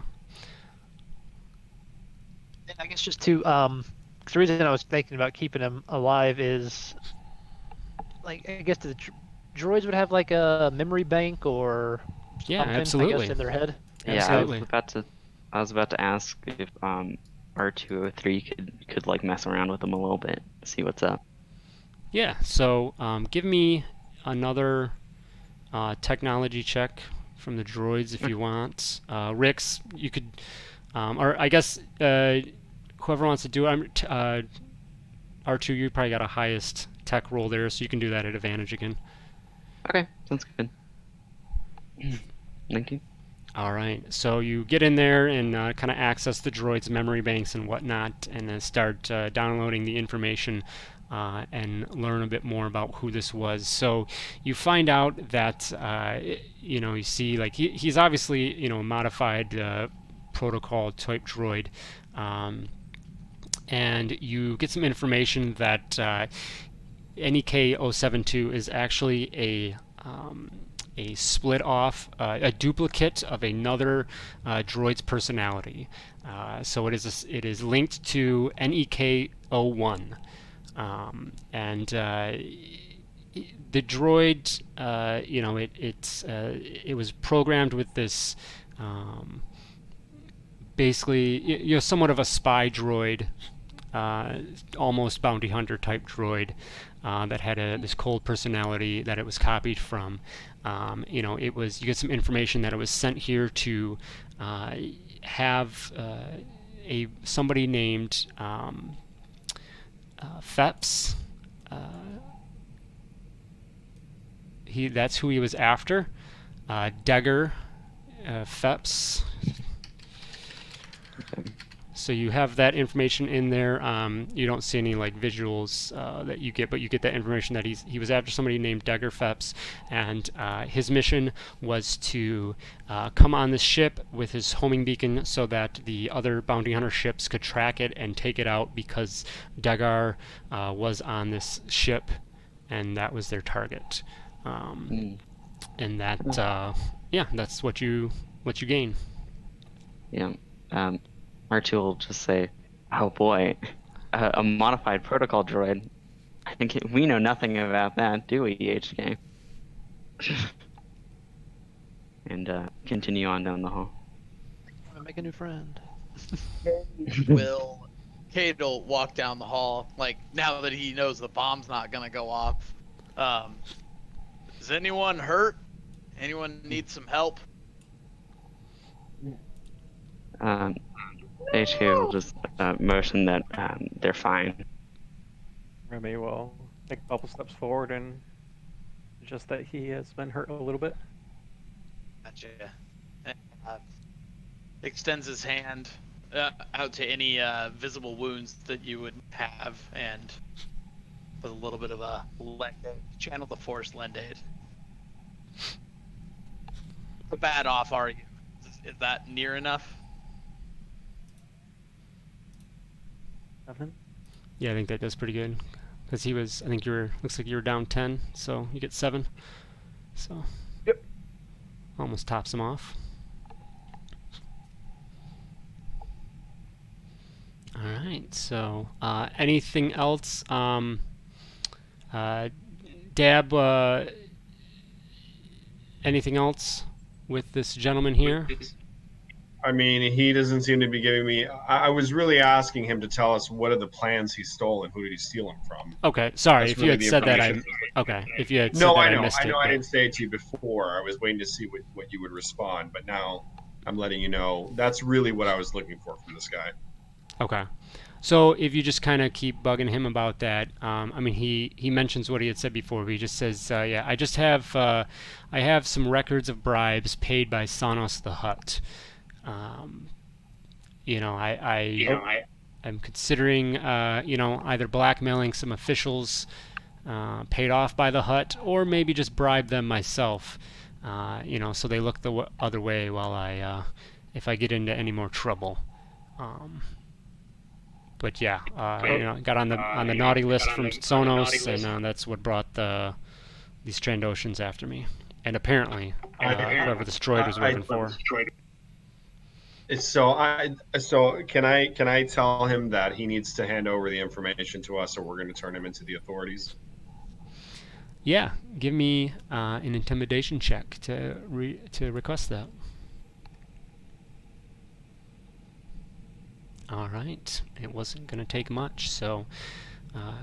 And I guess just to 'cause the reason I was thinking about keeping him alive is, like, I guess the droids would have like a memory bank or Yeah, something, I absolutely. guess, in their head. Yeah, Absolutely. I was about to ask if R203 could like mess around with them a little bit, see what's up. Yeah. So give me another technology check from the droids if you want. Rix, you could, or I guess whoever wants to do it. R2, you probably got a highest tech roll there, so you can do that at advantage again. Okay, sounds good. 19. All right, so you get in there and kind of access the droid's memory banks and whatnot, and then start downloading the information and learn a bit more about who this was. So you find out that you see like he's obviously a modified protocol type droid, and you get some information that NEK 072 is actually a split off, a duplicate of another droid's personality. So it is linked to NEK 01, and the droid, it was programmed with this. Basically, somewhat of a spy droid, almost bounty hunter type droid that had this cold personality that it was copied from. You get some information that it was sent here to have somebody named Phepps. That's who he was after. Degger Phepps. So you have that information in there. You don't see any like visuals that you get, but you get that information that he was after somebody named Degger Phepps, and his mission was to come on this ship with his homing beacon so that the other bounty hunter ships could track it and take it out, because Degger was on this ship, and that was their target. And that, that's what you gain. Yeah. R2 will just say, "Oh boy, a modified protocol droid. I think we know nothing about that, do we, HK?" And continue on down the hall. Make a new friend. Cade will walk down the hall, like, now that he knows the bomb's not gonna go off. Is anyone hurt? Anyone need some help? HK will just motion that they're fine. Remy will take a couple steps forward and just that he has been hurt a little bit. Gotcha. Extends his hand out to any visible wounds that you would have, and with a little bit of a lend aid. Channel the force lend aid. How bad off are you? Is that near enough? 7. Yeah, I think that does pretty good, because I think looks like you were down 10, so you get 7. So yep, almost tops him off. All right. So anything else? Dab. Anything else with this gentleman here? I mean, he doesn't seem to be giving me. I was really asking him to tell us what are the plans he stole and who did he steal them from. Okay, sorry. That's if really you had the said that, information. okay. If you had said No, that, I know. missed I know. it. I didn't say it to you before. I was waiting to see what you would respond, but now I'm letting you know. That's really what I was looking for from this guy. Okay. So if you just kind of keep bugging him about that, I mean, he mentions what he had said before. But he just says, "Yeah, I just have I have some records of bribes paid by Sonos the Hutt. I'm considering, either blackmailing some officials paid off by the Hutt, or maybe just bribe them myself. So they look the other way while if I get into any more trouble." But yeah, got on the naughty list from Sonos, and that's what brought these Trandoshans after me. And apparently, whoever this droid was working for. So can I tell him that he needs to hand over the information to us, or we're going to turn him into the authorities? Yeah, give me an intimidation check to request that. All right. It wasn't going to take much, so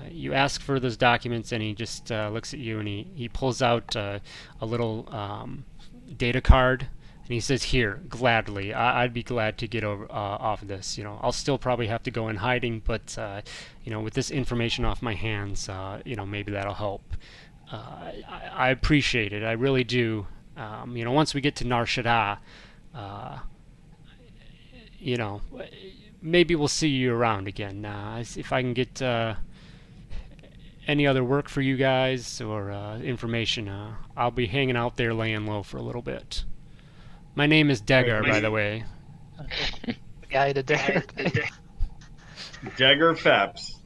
you ask for those documents, and he just looks at you, and he pulls out a little data card, and he says, "Here, gladly. I'd be glad to get over off of this. I'll still probably have to go in hiding, but with this information off my hands, maybe that'll help. I appreciate it. I really do. Once we get to Nar Shaddaa, maybe we'll see you around again. If I can get any other work for you guys or information, I'll be hanging out there laying low for a little bit. My name is Degger, by the way." The guy to Dagger. Dagger Faps.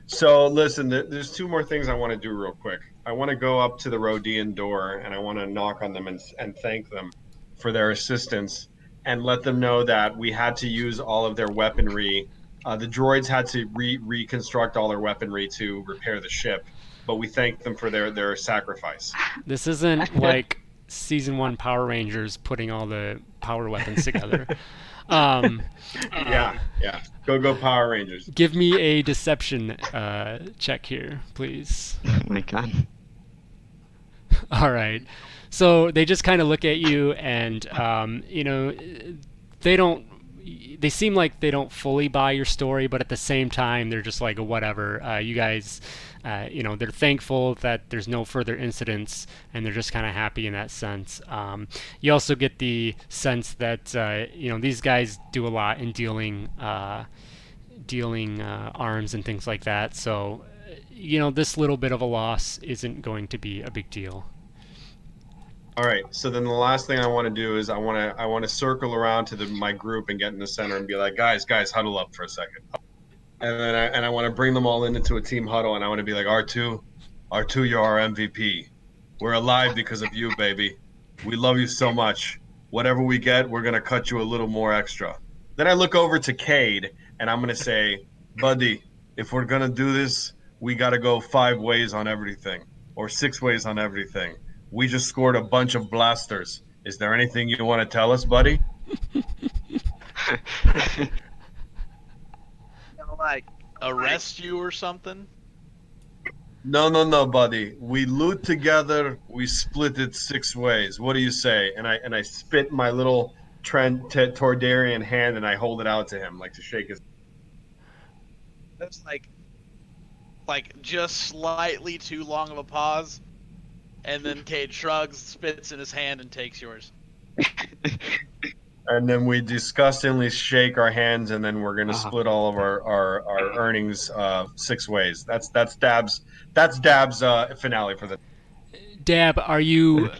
So listen, there's two more things I want to do real quick. I want to go up to the Rhodian door and I want to knock on them and thank them for their assistance and let them know that we had to use all of their weaponry. The droids had to reconstruct all their weaponry to repair the ship, but we thank them for their sacrifice. This isn't like season 1 Power Rangers putting all the power weapons together. Yeah. Go Power Rangers. Give me a deception check here, please. Oh my god. All right. So they just kind of look at you, and they seem like they don't fully buy your story, but at the same time they're just like, whatever. You guys, they're thankful that there's no further incidents, and they're just kind of happy in that sense. You also get the sense that these guys do a lot in dealing arms and things like that. So this little bit of a loss isn't going to be a big deal. All right. So then the last thing I want to do is I want to circle around to my group and get in the center and be like, guys, huddle up for a second. And then I want to bring them all into a team huddle, and I want to be like, R2, you're our MVP. We're alive because of you, baby. We love you so much. Whatever we get, we're gonna cut you a little more extra. Then I look over to Cade, and I'm gonna say, buddy, if we're gonna do this, we gotta go 5 ways on everything, or 6 ways on everything. We just scored a bunch of blasters. Is there anything you want to tell us, buddy? Like arrest you or something? No, buddy. We loot together. We split it 6 ways. What do you say? And I spit my little Tordarian hand and I hold it out to him, like to shake his. That's like just slightly too long of a pause, and then Cade shrugs, spits in his hand, and takes yours. And then we disgustingly shake our hands, and then we're gonna split all of our earnings 6 ways. That's Dab's finale for the. Dab, are you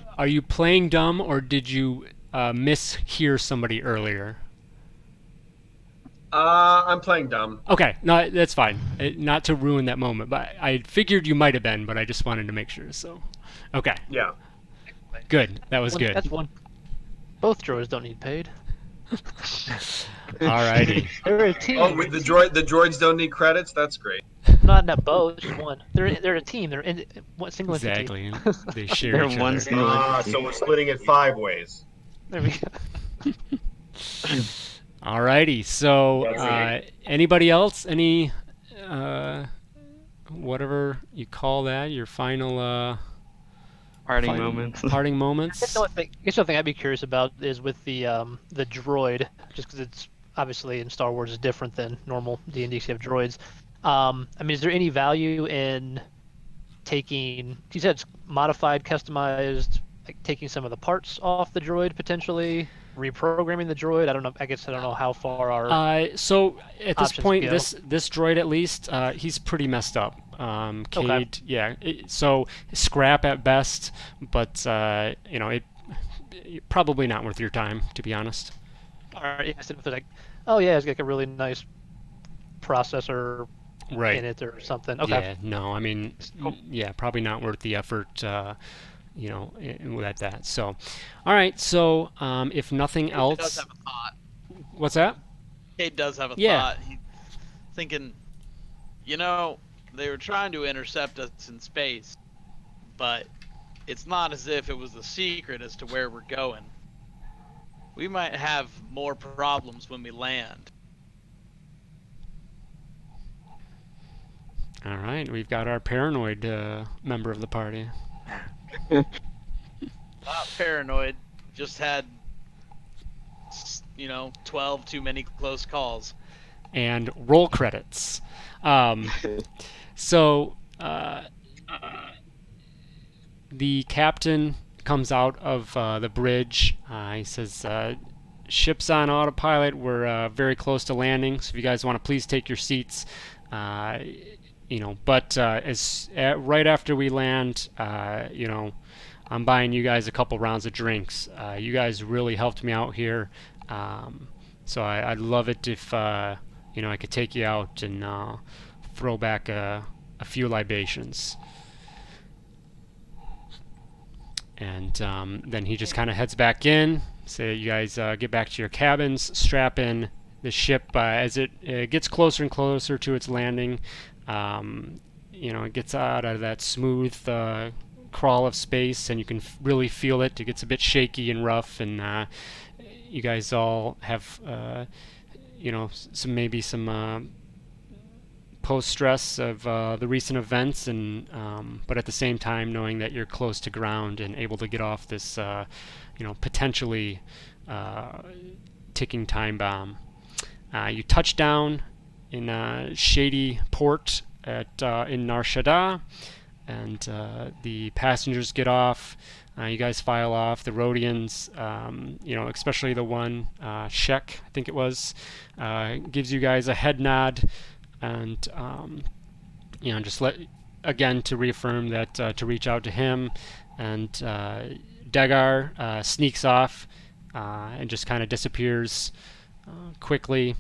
playing dumb, or did you mishear somebody earlier? I'm playing dumb. Okay, no, that's fine. Not to ruin that moment, but I figured you might have been, but I just wanted to make sure. So, okay. Yeah. Good. That was good. That's one. Both droids don't need paid. Alrighty. They're a team. Oh, the droids don't need credits. That's great. Not both, just one. They're a team. They're in one single entity. Exactly. They share They're each one other. single entity. So we're splitting it 5 ways. There we go. Alrighty. So, anybody else? Any, whatever you call that, your final Parting moments. Parting I moments. guess the thing I'd be curious about is with the droid, just because it's obviously in Star Wars is different than normal D&D. You have droids. I mean, is there any value in taking? You said it's modified, customized, like taking some of the parts off the droid potentially, reprogramming the droid. I don't know. I guess I don't know how far our. So at this options point, go. this droid at least, he's pretty messed up. Cade, Okay. yeah. So scrap at best, but it probably not worth your time, to be honest. All right. Yeah, so if it's like, oh yeah, it's got like a really nice processor Right. in it or something. Okay. Yeah. No, I mean, Cool. yeah, probably not worth the effort. At that. So, all right. So, if nothing Cade else, does have a thought. what's that? Cade does have a Yeah. thought. He's thinking, they were trying to intercept us in space, but it's not as if it was a secret as to where we're going. We might have more problems when we land. All right, we've got our paranoid member of the party. Not paranoid. Just had, 12 too many close calls. And roll credits. So the captain comes out of the bridge. He says, "Ship's on autopilot. We're very close to landing. So if you guys want to please take your seats." But right after we land, I'm buying you guys a couple rounds of drinks. You guys really helped me out here, so I'd love it if I could take you out and throw back a few libations. And then he just kind of heads back in. So you guys get back to your cabins, strap in the ship as it gets closer and closer to its landing. It gets out of that smooth crawl of space, and you can really feel it. It gets a bit shaky and rough, and you guys all have, some post-stress of the recent events, and but at the same time knowing that you're close to ground and able to get off this, potentially ticking time bomb. You touch down in a shady port in Nar Shaddaa, and the passengers get off. You guys file off. The Rhodians, especially the one, Shek, I think it was, gives you guys a head nod, and just to reaffirm that to reach out to him. And Degar sneaks off and just kind of disappears quickly.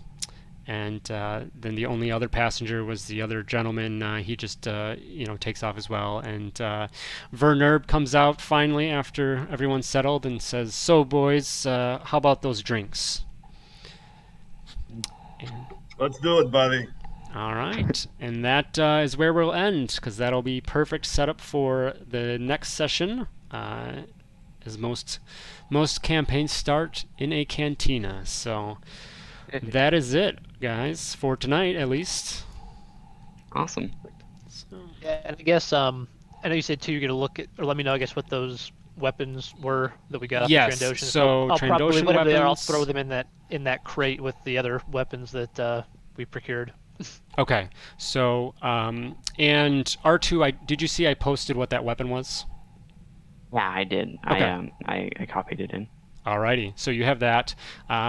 And then the only other passenger was the other gentleman. He just takes off as well. And Vernerb comes out finally after everyone's settled and says, "So boys, how about those drinks?" Let's do it, buddy. All right, and that is where we'll end, because that'll be perfect setup for the next session, as most campaigns start in a cantina. So that is it, guys, for tonight at least. Awesome. So, Yeah, and I guess I know you said too. You're gonna look at, or let me know, I guess, what those weapons were that we got off yes, the Trandoshan. so I'll probably, Trandoshan whatever they are, I'll weapons. throw them in that crate with the other weapons that we procured. Okay, so and R2, did you see I posted what that weapon was? Yeah, I did. Okay. I copied it in. Alrighty, so you have that.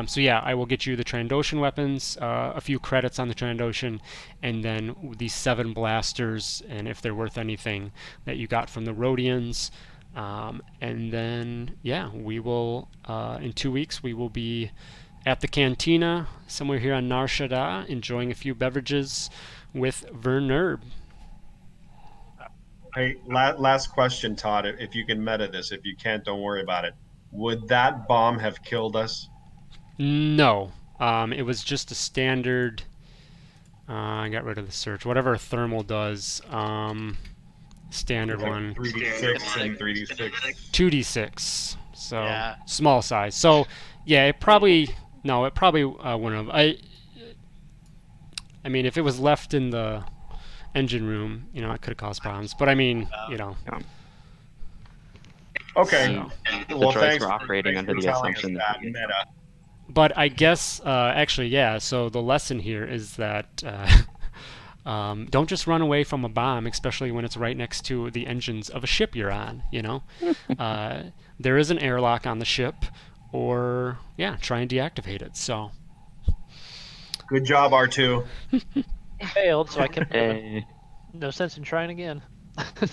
So yeah, I will get you the Trandoshan weapons, a few credits on the Trandoshan, and then the 7 blasters, and if they're worth anything, that you got from the Rhodians. And then, yeah, we will, in 2 weeks, we will be at the cantina somewhere here on Nar Shaddaa, enjoying a few beverages with Vernerb. Hey, last question, Todd. If you can meta this, if you can't, don't worry about it. Would that bomb have killed us? No, it was just a standard. I got rid of the search. Whatever thermal does, standard Like one. 3d6 and 3d6. 2d6, so Yeah. small size. So yeah, it probably wouldn't have. I mean, if it was left in the engine room, it could have caused problems. But I mean, Okay. The Well, droids thanks. were operating thanks under for the telling us assumption that that meta. But I guess actually, yeah. So the lesson here is that don't just run away from a bomb, especially when it's right next to the engines of a ship you're on. There is an airlock on the ship, or try and deactivate it. So Good job, R2. Failed, so I kept Hey. no sense in trying again.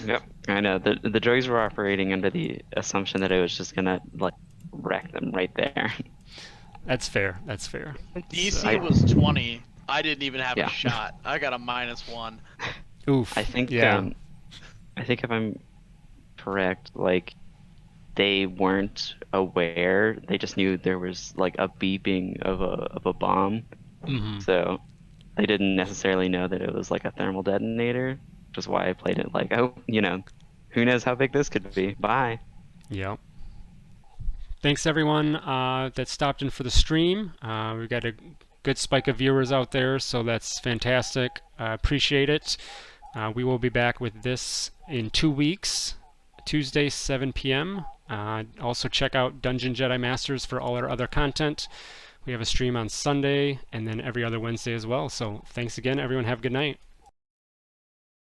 Yep, I know. The droids were operating under the assumption that it was just gonna wreck them right there. that's fair. That's fair. DC So- was 20. I didn't even have Yeah. a shot. I got a -1. Oof. I think Yeah. I think if I'm correct, they weren't aware. They just knew there was a beeping of a bomb. Mhm. So they didn't necessarily know that it was a thermal detonator, which is why I played it who knows how big this could be. Bye. Yep. Thanks everyone that stopped in for the stream. We've got a good spike of viewers out there, so that's fantastic. Appreciate it. We will be back with this in 2 weeks, Tuesday, 7 p.m. Also check out Dungeon Jedi Masters for all our other content. We have a stream on Sunday and then every other Wednesday as well. So thanks again, everyone. Have a good night.